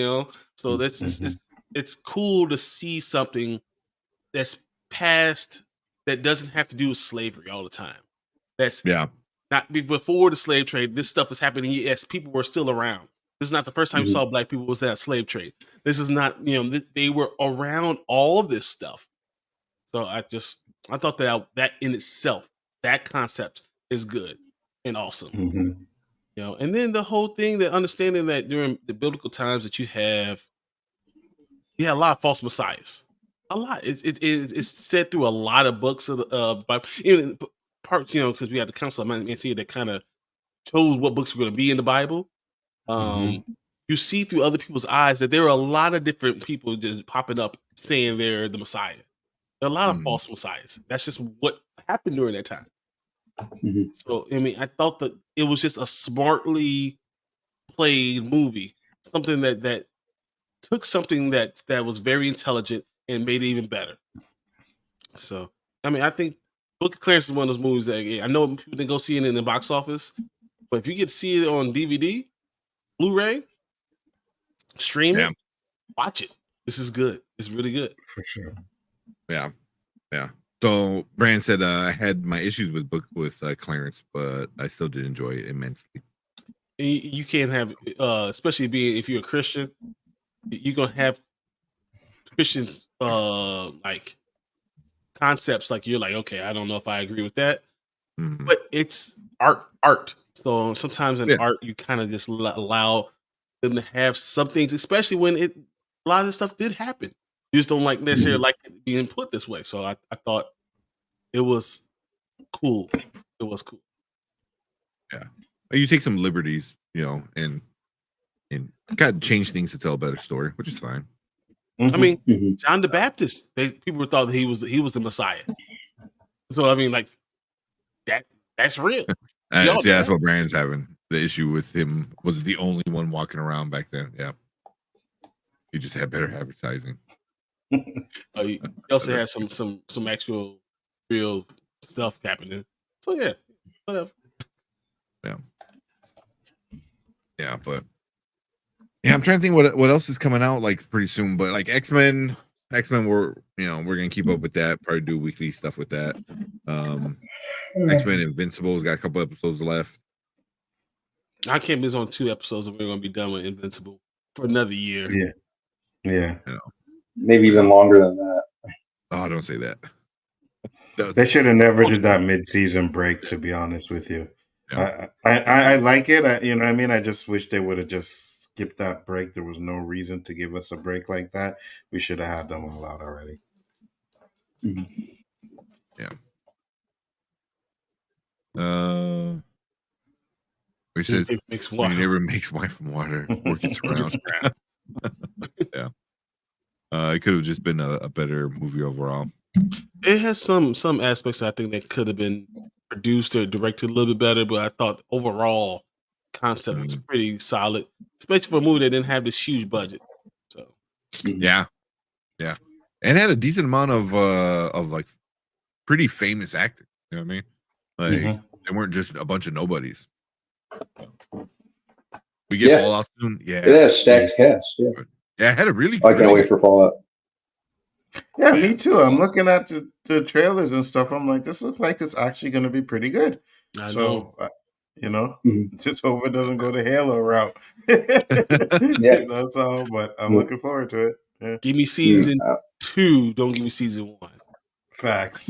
So it's cool to see something that's past that doesn't have to do with slavery all the time. That's not before the slave trade. This stuff is happening. Yes, people were still around. This is not the first time you saw Black people was that slave trade. This is not, they were around all this stuff. So I thought that in itself, that concept is good and awesome. And then the whole thing, that understanding that during the biblical times that you had a lot of false messiahs. A lot. It's said through a lot of books of the Bible. Even parts, because we had the Council of Nicaea that kind of chose what books were going to be in the Bible. You see through other people's eyes that there are a lot of different people just popping up saying they're the Messiah. There are a lot of false messiahs. That's just what happened during that time. So, I thought that it was just a smartly played movie. Something that took something that was very intelligent and made it even better. So, I think Book of Clarence is one of those movies that I know people didn't go see it in the box office, but if you get to see it on DVD, Blu-ray, stream it, watch it. This is good. It's really good. For sure. Yeah. So Brand said I had my issues with Clarence, but I still did enjoy it immensely. You can't have, especially if you're a Christian, you're gonna have Christians like concepts like you're like, okay, I don't know if I agree with that, but it's art. So sometimes in art, you kind of just allow them to have some things, especially when a lot of this stuff did happen. You just don't necessarily like it being put this way. So I thought it was cool. It was cool. Yeah, you take some liberties, and kind of change things to tell a better story, which is fine. I mean, John the Baptist, people thought that he was the Messiah. So that's real. See, that's what Brandon's having. The issue with him was the only one walking around back then. Yeah, he just had better advertising. He also had some actual real stuff happening. So yeah, whatever. Yeah, but I'm trying to think what else is coming out pretty soon. But X-Men, we're gonna keep up with that. Probably do weekly stuff with that. X-Men Invincible's got a couple episodes left. I can't miss on 2 episodes, and we're gonna be done with Invincible for another year. Yeah. Maybe even longer than that. Oh, don't say that. They should have never did that mid-season break, to be honest with you. Yeah. I like it. You know what I mean? I just wish they would have just skipped that break. There was no reason to give us a break like that. We should have had them all out already. We said Makes when water. he never makes wine from water or gets around. Yeah. It could have just been a better movie overall. It has some aspects I think that could have been produced or directed a little bit better, but I thought overall concept was pretty solid, especially for a movie that didn't have this huge budget. So yeah, and had a decent amount of like pretty famous actors. You know what I mean? Like they weren't just a bunch of nobodies. We get Fallout soon. Yeah, it has stacked cast. Yeah, yeah, it had a really. I can't wait for Fallout. Yeah, me too. I'm looking at the trailers and stuff. I'm like, this looks like it's actually going to be pretty good. I know. You know, Mhm. just hope it doesn't go the Halo route. Yeah. That's all. But I'm looking forward to it. Yeah. give me season 2. Don't give me season 1. Facts.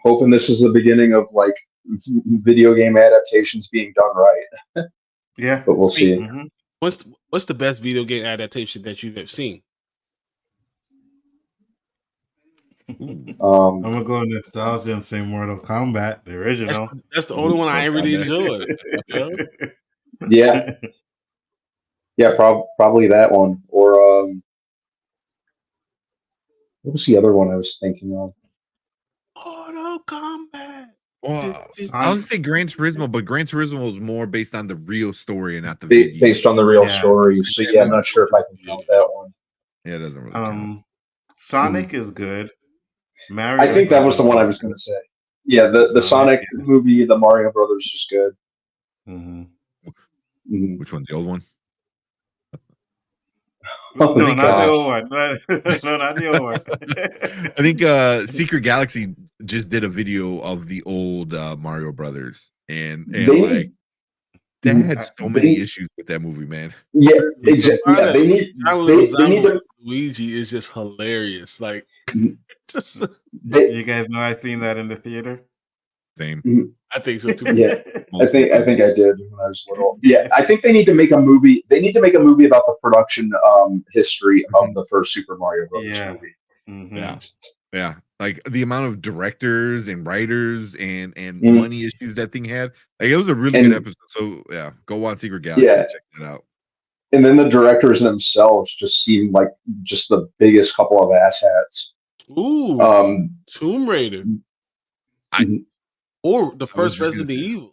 Hoping this is the beginning of like video game adaptations being done right. Yeah, but we'll see. What's the best video game adaptation that you've ever seen? I'm gonna go nostalgia and say Mortal Kombat, the original. That's the only one I really enjoyed. Yeah, probably that one. Or what was the other one I was thinking of? Mortal Kombat. Well, I was say Gran Turismo, but Gran Turismo was more based on the real story and not the video. Based on the real story. So yeah, I'm not sure if I can count that one. Yeah, it doesn't really count. Sonic is good. Mario, I think that was the one I was going to say. Yeah, the Sonic movie, the Mario Brothers is good. Which one? The old one? No, not the old one. No, not the old one. I think Secret Galaxy just did a video of the old Mario Brothers, and like they had so many issues with that movie, man. Yeah, exactly. Yeah, they need to. Luigi is just hilarious. Like, just you guys know I've seen that in the theater. Same. I think so too. Yeah, I think I did when I was little. Yeah, I think they need to make a movie. They need to make a movie about the production history of the first Super Mario Brothers movie. Yeah. Like the amount of directors and writers and money issues that thing had. Like it was a really good episode. So yeah, go watch Secret Galaxy. Yeah. Check that out. And then the directors themselves just seem like just the biggest couple of asshats. Ooh, Tomb Raider. Or the first Resident Evil.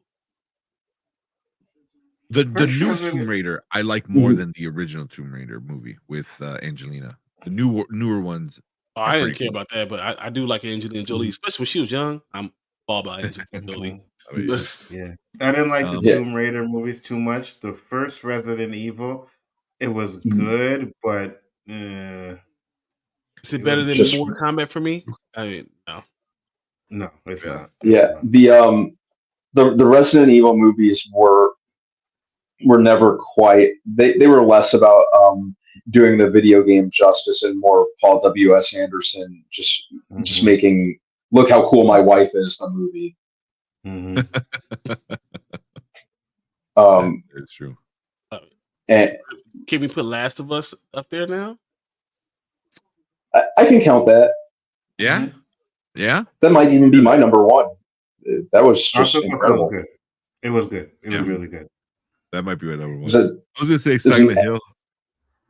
The new Tomb Raider I like more than the original Tomb Raider movie with Angelina. The newer ones. I didn't care about that, but I do like Angelina Jolie, especially when she was young. I'm all about Angelina Jolie. Yeah, I didn't like the Tomb Raider movies too much. The first Resident Evil, it was good, but is it better than Mortal Kombat for me? I mean, no, it's not. Yeah, the Resident Evil movies were never quite. They were less about doing the video game justice and more Paul W.S. Anderson just making look how cool my wife is the movie. It's true. And can we put Last of Us up there now? I can count that. Yeah. Yeah. That might even be my number one. That was just incredible. Good. It was good. It was really good. That might be my number one. I was gonna say Silent Hill.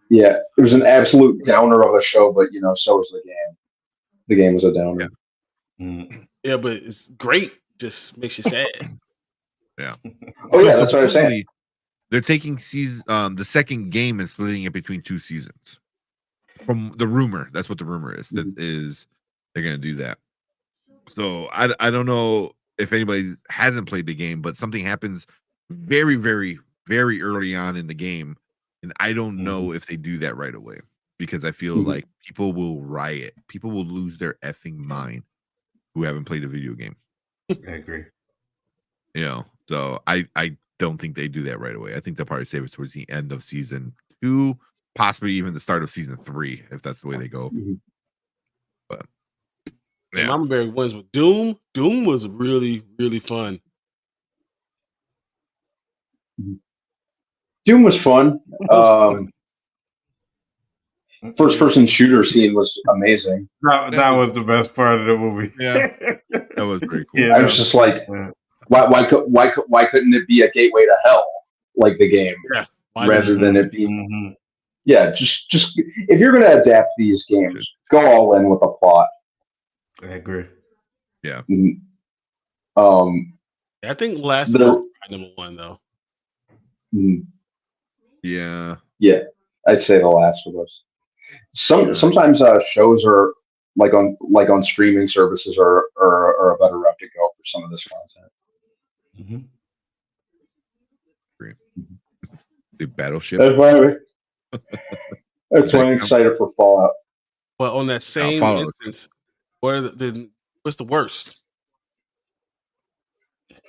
Yeah, it was an absolute downer of a show, but so was the game. The game was a downer. Yeah, but it's great. Just makes you sad. Yeah. Oh yeah, that's what I was saying. They're taking the second game and splitting it between 2 seasons. From the rumor, that's what the rumor is. That is they're gonna do that. So I don't know if anybody hasn't played the game, but something happens very, very, very early on in the game, and I don't know if they do that right away because I feel like people will riot. People will lose their effing mind who haven't played a video game. I agree. So I don't think they do that right away. I think they'll probably save it towards the end of season 2, possibly even the start of season 3, if that's the way they go. But yeah. Mama Bear ones with Doom. Doom was really, really fun. Doom was fun. first person shooter scene was amazing. That was the best part of the movie. Yeah, that was pretty cool. Yeah, I was just like, why couldn't it be a gateway to hell like the game, Yeah. rather than it being Mhm. just if you're going to adapt these games, go all in with a plot. I agree. I think Last of Us is my number one though. Yeah, I'd say The Last of Us. Sometimes shows are like on streaming services are a better route to go for some of this content. Mhm. the Battleship. That's why I'm excited for Fallout. But on that same instance, what's the worst?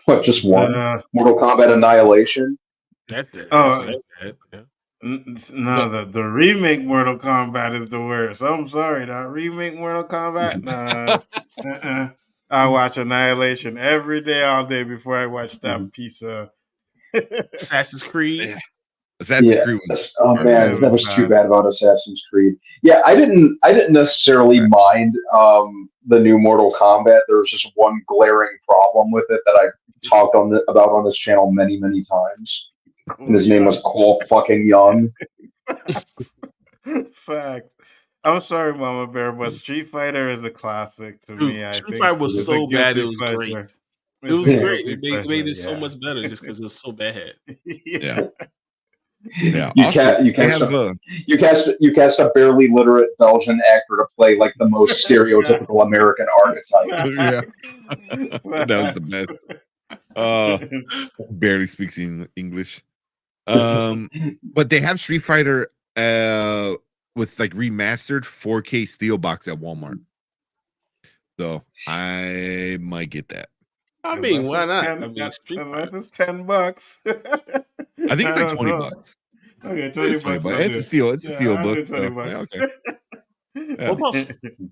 What, just one? Mortal Kombat Annihilation? That's bad. Yeah. No, the remake Mortal Kombat is the worst. I'm sorry, that remake Mortal Kombat. Nah, I watch Annihilation every day, all day before I watch that piece of Assassin's Creed. Yeah. Assassin's Creed was, oh man, that was too bad about Assassin's Creed. Yeah, I didn't necessarily mind the new Mortal Kombat. There was just one glaring problem with it that I've talked about on this channel many times. And his name was Cole fucking Young. Facts. I'm sorry, Mama Bear, but Street Fighter is a classic to me. I Street think Fighter was so bad, it was great. It was great. It made it so much better just because it was so bad. Yeah. You cast a barely literate Belgian actor to play like the most stereotypical American archetype. Yeah, that was the best. Barely speaks English. But they have Street Fighter with like remastered 4K Steelbox at Walmart. So I might get that. I mean, why not? Unless it's $10. I think it's like $20. Okay, $20. It's a steal. It's a steel book. $20. Okay. What about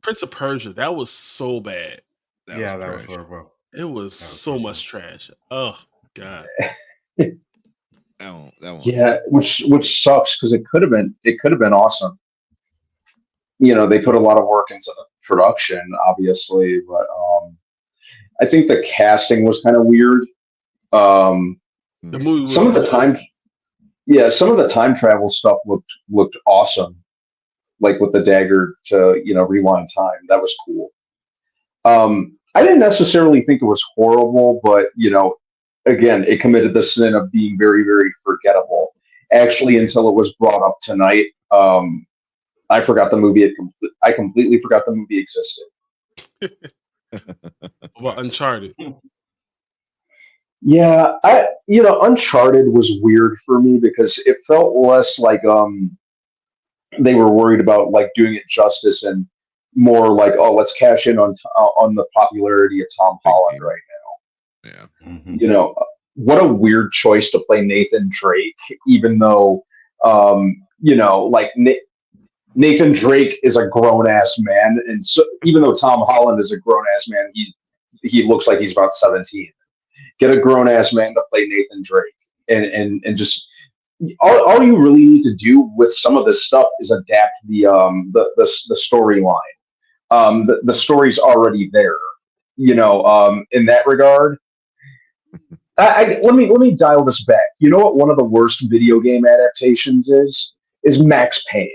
Prince of Persia? That was so bad. That was horrible. It was so much trash. Oh God. That one. Yeah, which sucks because it could have been awesome. You know, they put a lot of work into the production, obviously, but I think the casting was kind of weird. The movie was some of the time travel stuff looked awesome, like with the dagger to rewind time. That was cool. I didn't necessarily think it was horrible, but again, it committed the sin of being very, very forgettable. Actually, until it was brought up tonight, I forgot the movie. I completely forgot the movie existed. What about Uncharted? Yeah, Uncharted was weird for me because it felt less like they were worried about like doing it justice and more like, oh, let's cash in on the popularity of Tom Holland right now. Yeah. Mm-hmm. What a weird choice to play Nathan Drake, even though Nathan Drake is a grown ass man, and so even though Tom Holland is a grown ass man, he looks like he's about 17. Get a grown ass man to play Nathan Drake, and just all you really need to do with some of this stuff is adapt the storyline. The story's already there, in that regard. Let me dial this back. You know what one of the worst video game adaptations is Max Payne.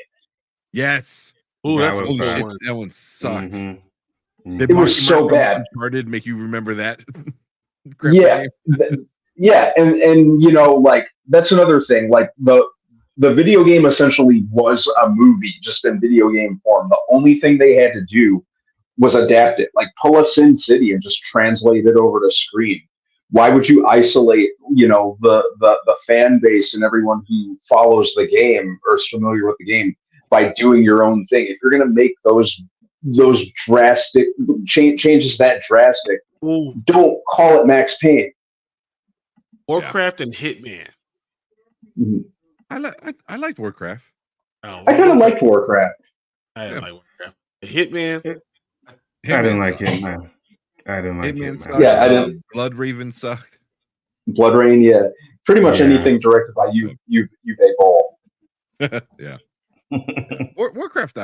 Yes. Oh, that's one. That one sucked. Mm-hmm. Did it was so bad. Uncharted make you remember that? Yeah. And like that's another thing. Like the video game essentially was a movie just in video game form. The only thing they had to do was adapt it, like pull a Sin City and just translate it over to screen. Why would you isolate, the fan base and everyone who follows the game or is familiar with the game by doing your own thing? If you're going to make those drastic changes that drastic, don't call it Max Payne. Warcraft and Hitman. Mm-hmm. I liked Warcraft. I kind of liked Warcraft. I didn't like Warcraft. Hitman. I didn't like Hitman. I didn't like Hitman. Yeah, I didn't. Blood Raven sucked. Blood Rain, yeah. Pretty much anything directed by Uwe Boll. Yeah. Warcraft,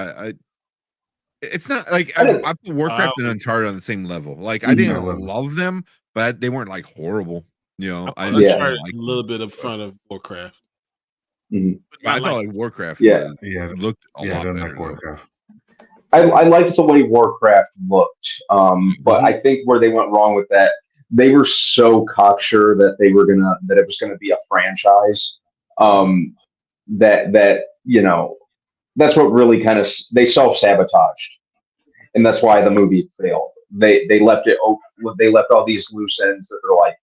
it's not like I didn't- I put Warcraft and Uncharted on the same level. Like I didn't love them, but they weren't like horrible. You know, I I Uncharted didn't like a little bit in front of Warcraft. Mhm. But I not thought like like Warcraft Yeah. looked a I lot don't better. like Warcraft. I liked the way Warcraft looked, but I think where they went wrong with that, they were so cocksure that it was gonna be a franchise. That that's what really kind of they self-sabotaged, and that's why the movie failed. They left it open. They left all these loose ends that they're like,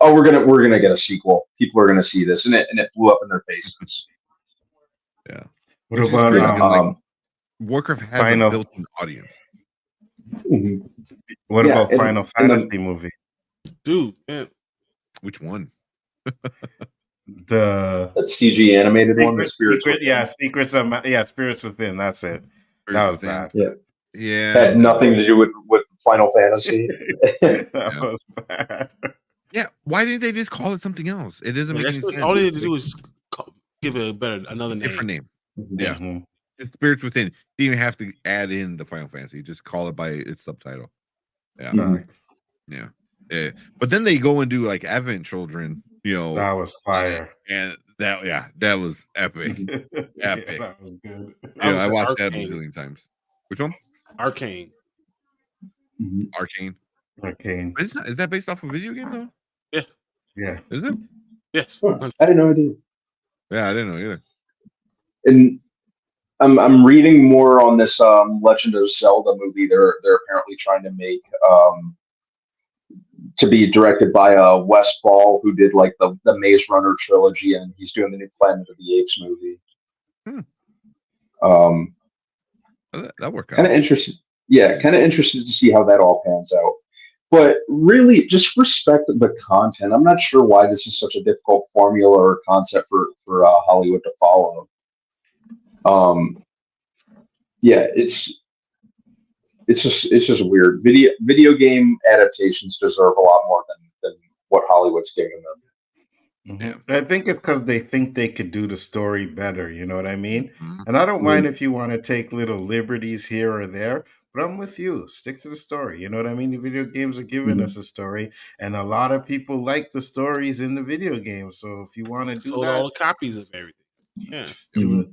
we're gonna get a sequel. People are gonna see this, and it blew up in their faces. Yeah. What Which is about weird because, Warcraft has Final- a built-in audience. What Yeah, about and- Final and then- Fantasy movie? dude, man. Which one? The That CG animated one, the Spirits Secret, Within. Spirits Within. That's it. Spirits That was Within. bad. Yeah. Yeah. Had nothing to do with Final Fantasy. That was bad. Yeah. Why didn't they just call it something else? It doesn't make any sense. All they had to do is give it another name. Different name. Yeah. Mhm. It's Spirits Within. You didn't even have to add in the Final Fantasy. Just call it by its subtitle. Yeah. Facts. Yeah. Yeah. But then they go and do like Advent Children, That was fire. and that was epic. Yeah, Epic. that was good. Yeah, I watched that a Arcane. bazillion times. Which one? Arcane. Arcane. Arcane. But is that based off a video game though? Yeah. Is it? Yes. I didn't know idea. Yeah, I didn't know either. And I'm reading more on this Legend of Zelda movie. They're apparently trying to make to be directed by Wes Ball, who did like the Maze Runner trilogy, and he's doing the new Planet of the Apes movie. That worked out. Kind of interested. Yeah, kind of interested to see how that all pans out. But really, just respect the content. I'm not sure why this is such a difficult formula or concept for Hollywood to follow. Yeah, it's just weird. Video game adaptations deserve a lot more than what Hollywood's giving them. Mm-hmm. I think it's because they think they could do the story better. You know what I mean? Mhm. And I don't mind if you want to take little liberties here or there, but I'm with you. Stick to the story. You know what I mean? The video games are giving us a story, and a lot of people like the stories in the video games. So if you want to do Sold that, all the copies of everything. Yeah. just do it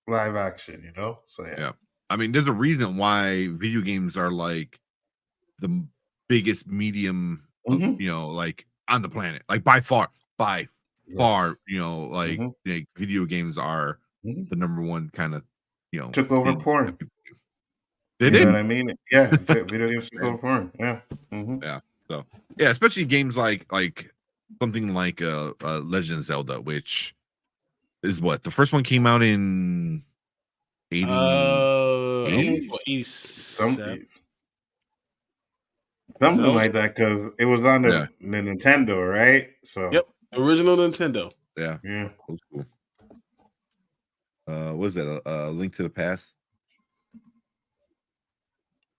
live action. You know? So Yeah. I mean, there's a reason why video games are like the biggest medium, like on the planet, like by far, like video games are the number one kind of, took over thing porn. that people do. They You did. know what I mean? Yeah, video games took over porn. Yeah. Yeah. So yeah, especially games like something like Legend of Zelda, which is what the first one came out in 87. Something like that, because it was on the Nintendo, right? So yep, original Nintendo. Yeah. Old school. What is that? A Link to the Past?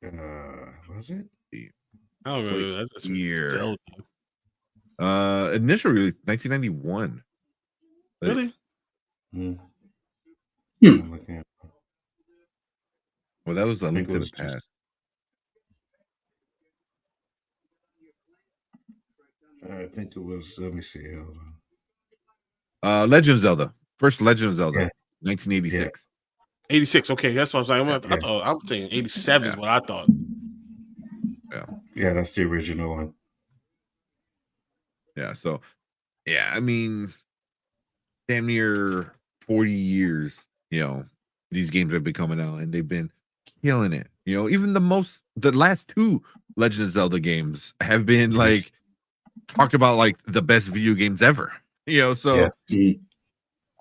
Was it? I don't remember. That's year. Zelda. Initial release 1991. Really? I'm looking at Well, that was a Link it to was the Past. I think it was. Let me see. Hold on. Legend of Zelda. First Legend of Zelda, Yeah. 1986. 86. Okay, that's what I'm saying. I'm saying 87 is what I thought. Yeah, that's the original one. Yeah. So, yeah, I mean, damn near 40 years, these games have been coming out and they've been killing it. Even the last two Legend of Zelda games have been like talked about like the best video games ever. So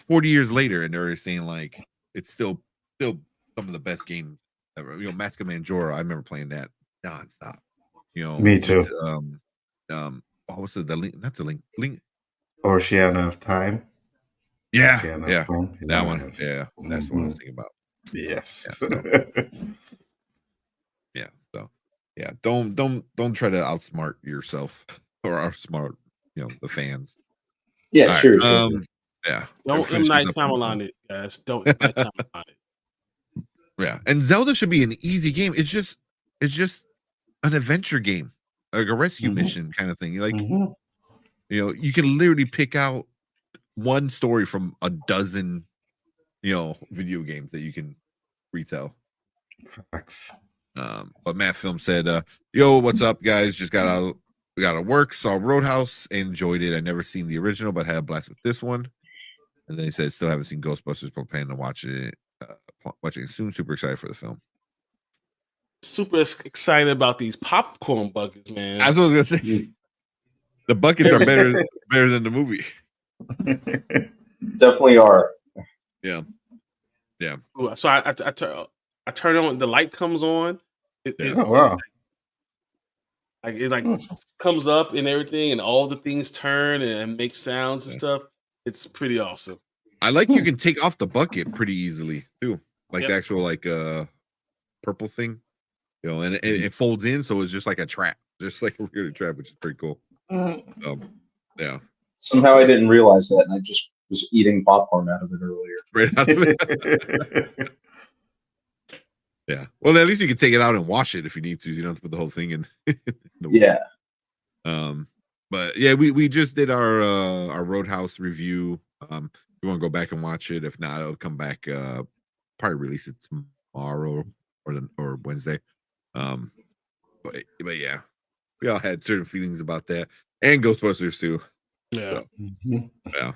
40 years later, and they're saying like it's still some of the best games ever. Mask of Manjora, I remember playing that nonstop. Me too. What was it? The Link, not the Link. Oceana of Time. Yeah, Oceana yeah, of Time. that one. Yeah, that's what I was thinking about. Yes. Yeah. So, yeah, don't try to outsmart yourself or outsmart, the fans. Yeah, All seriously. Yeah. Don't Finishes M. Night up Shyamalan it, guys. Don't M. Night Shyamalan it. Yeah. And Zelda should be an easy game. It's just an adventure game, like a rescue mission kind of thing. Like, you can literally pick out one story from a dozen, video games that you can retell. Facts. But Matt Film said, yo, what's up, guys? We got to work, saw Roadhouse, enjoyed it. I never seen the original, but had a blast with this one. And then he said, still haven't seen Ghostbusters, but planning to watch it soon. Super excited for the film. Super excited about these popcorn buckets, man. That's what I was gonna say. The buckets are better than the movie. Definitely are. Yeah. So I turn on, the light comes on. Oh wow! It comes up and everything, and all the things turn and make sounds and stuff. It's pretty awesome. I like you can take off the bucket pretty easily too, like the actual purple thing, and it folds in, so it's just like a trap, just like a regular trap, which is pretty cool. Yeah. Somehow I didn't realize that, and I just was eating popcorn out of it earlier. Right out of it. Yeah. Well, at least you can take it out and wash it if you need to. You don't have to put the whole thing in. Yeah. But yeah, we just did our Roadhouse review. You want to go back and watch it? If not, it'll come back. Probably release it tomorrow or Wednesday. But yeah, we all had certain feelings about that, and Ghostbusters too. Yeah. So, yeah.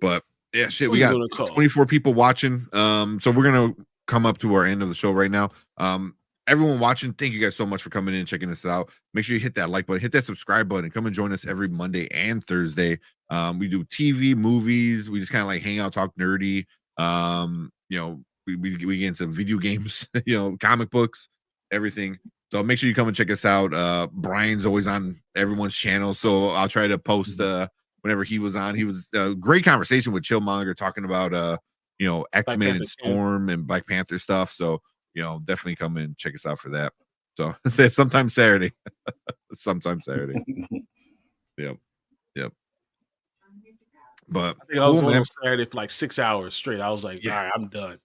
But yeah, shit, we got 24 people watching. So we're gonna come up to our end of the show right now. Everyone watching, thank you guys so much for coming in and checking us out. Make sure you hit that like button, hit that subscribe button, come and join us every Monday and Thursday. We do TV, movies, we just kind of like hang out, talk nerdy. We get into video games, comic books, everything. So make sure you come and check us out. Brian's always on everyone's channel, so I'll try to post whenever he was on. He was a great conversation with Chillmonger talking about X-Men and Storm and Black Panther stuff. So definitely come and check us out for that. So say sometime Saturday. Yep. But I think I was on Saturday for like 6 hours straight. I was like, all right, I'm done.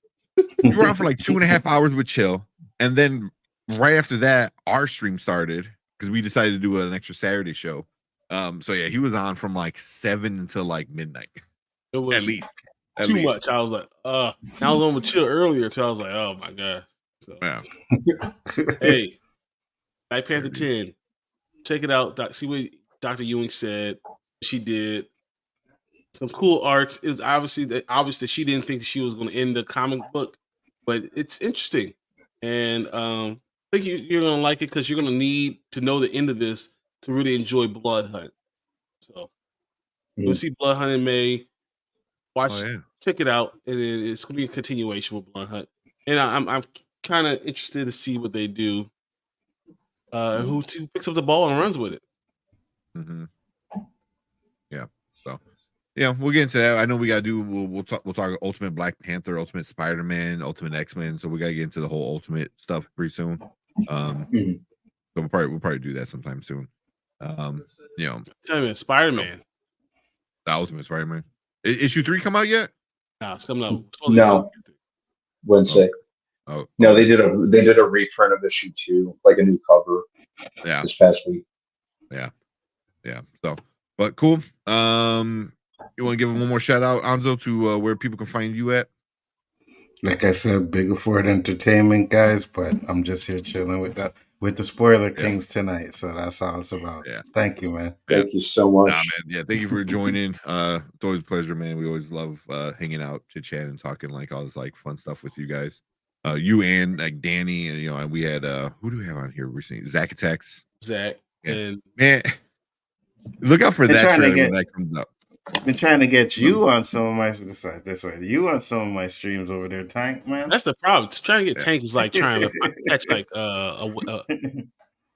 You were on for like 2.5 hours with Chill, and then right after that, our stream started because we decided to do an extra Saturday show. So yeah, he was on from like 7 until like midnight. It was at least too much. I was like, I was on with Chill earlier, so I was like, oh my god. So, hey, Black Panther 10, check it out. See what Dr. Ewing said. She did some cool arts. It was obvious that she didn't think she was going to end the comic book, but it's interesting, and I think you're going to like it because you're going to need to know the end of this to really enjoy Blood Hunt. So you'll see Blood Hunt in May. Check it out, and it's going to be a continuation with Blood Hunt, and I'm kind of interested to see what they do. Who picks up the ball and runs with it? Mm-hmm. Yeah. So yeah, we'll get into that. I know we gotta do. We'll talk Ultimate Black Panther, Ultimate Spider-Man, Ultimate X-Men. So we gotta get into the whole Ultimate stuff pretty soon. So we'll probably do that sometime soon. Spider-Man. The Ultimate Spider-Man. Issue 3 come out yet? No, it's coming out. No, Wednesday. No, they did a reprint of issue 2, like a new cover. Yeah, this past week. Yeah. So, but cool. You want to give one more shout out, Anzo, to where people can find you at? Like I said, Big Afford Entertainment, guys. But I'm just here chilling with the spoiler kings tonight. So that's all it's about. Yeah. Thank you, man. Thank you so much. Man. Yeah, thank you for joining. It's always a pleasure, man. We always love hanging out, chit chatting, and talking like all this like fun stuff with you guys. You and like Danny, and and we had who do we have on here recently? Zach Attacks. Zach. Yeah. And man, look out for that trailer when that comes up. I've been trying to get you on some of my You on some of my streams over there, Tank, man. That's the problem. Trying to get Tank is like trying to catch like a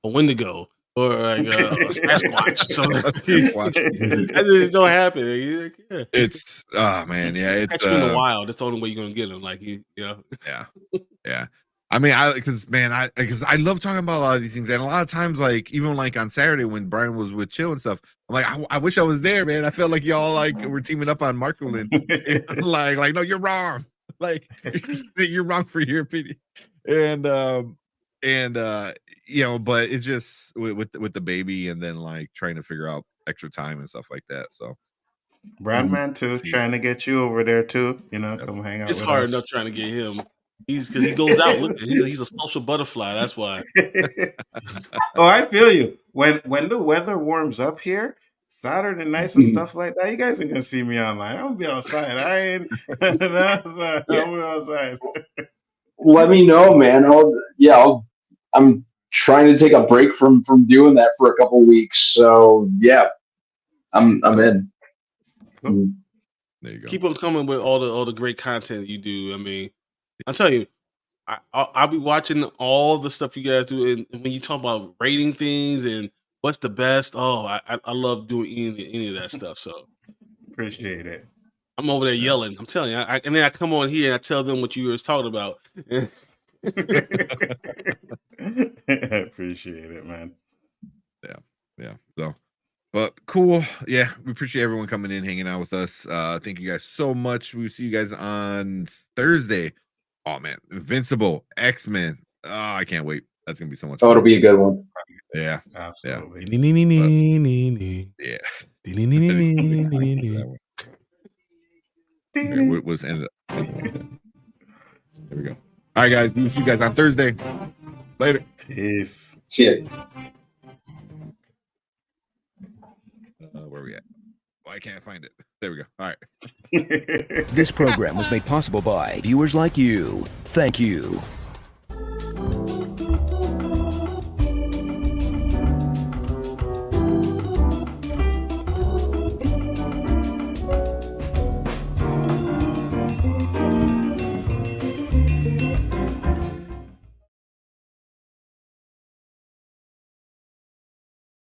Wendigo or like a Sasquatch. So that don't happen. Yeah. It's man, yeah. It's catch him in the wild. That's the only way you're gonna get him. Like yeah. I mean, because I love talking about a lot of these things, and a lot of times, like even like on Saturday when Brian was with Chill and stuff, I'm like, I wish I was there, man. I felt like y'all like were teaming up on Marcolin. like, no, you're wrong. Like, you're wrong for your opinion, and you know, but it's just with the baby, and then like trying to figure out extra time and stuff like that. So, Brandman too, trying to get you over there too. You know, come hang out. It's with hard us. enough trying to get him. Because he goes out. Look, he's a social butterfly. That's why. Oh, I feel you. When the weather warms up here, Saturday nights and stuff like that, you guys ain't gonna see me online. I'm gonna be outside. I ain't outside. Yeah. I'm gonna be outside. Let me know, man. I'm trying to take a break from doing that for a couple weeks. So yeah, I'm in. Cool. there you go. Keep on coming with all the great content you do. I mean, I'm telling you, I'll be watching all the stuff you guys do, and when you talk about rating things and what's the best, I love doing any of that stuff. So Appreciate it. I'm over there yelling. I'm telling you, and then I come on here and I tell them what you were talking about. I appreciate it, man. Yeah. So, but cool. Yeah, we appreciate everyone coming in, hanging out with us. Thank you guys so much. We'll see you guys on Thursday. Oh man, Invincible, X-Men. Oh, I can't wait. That's gonna be so much fun. It'll be a good one. Yeah. Absolutely. Yeah. Ding, Okay, ding. what's ended up? There we go. All right, guys. We'll see you guys on Thursday. Later. Peace. See ya. Where we at? Why can't I find it? There we go. All right. This program was made possible by viewers like you. Thank you.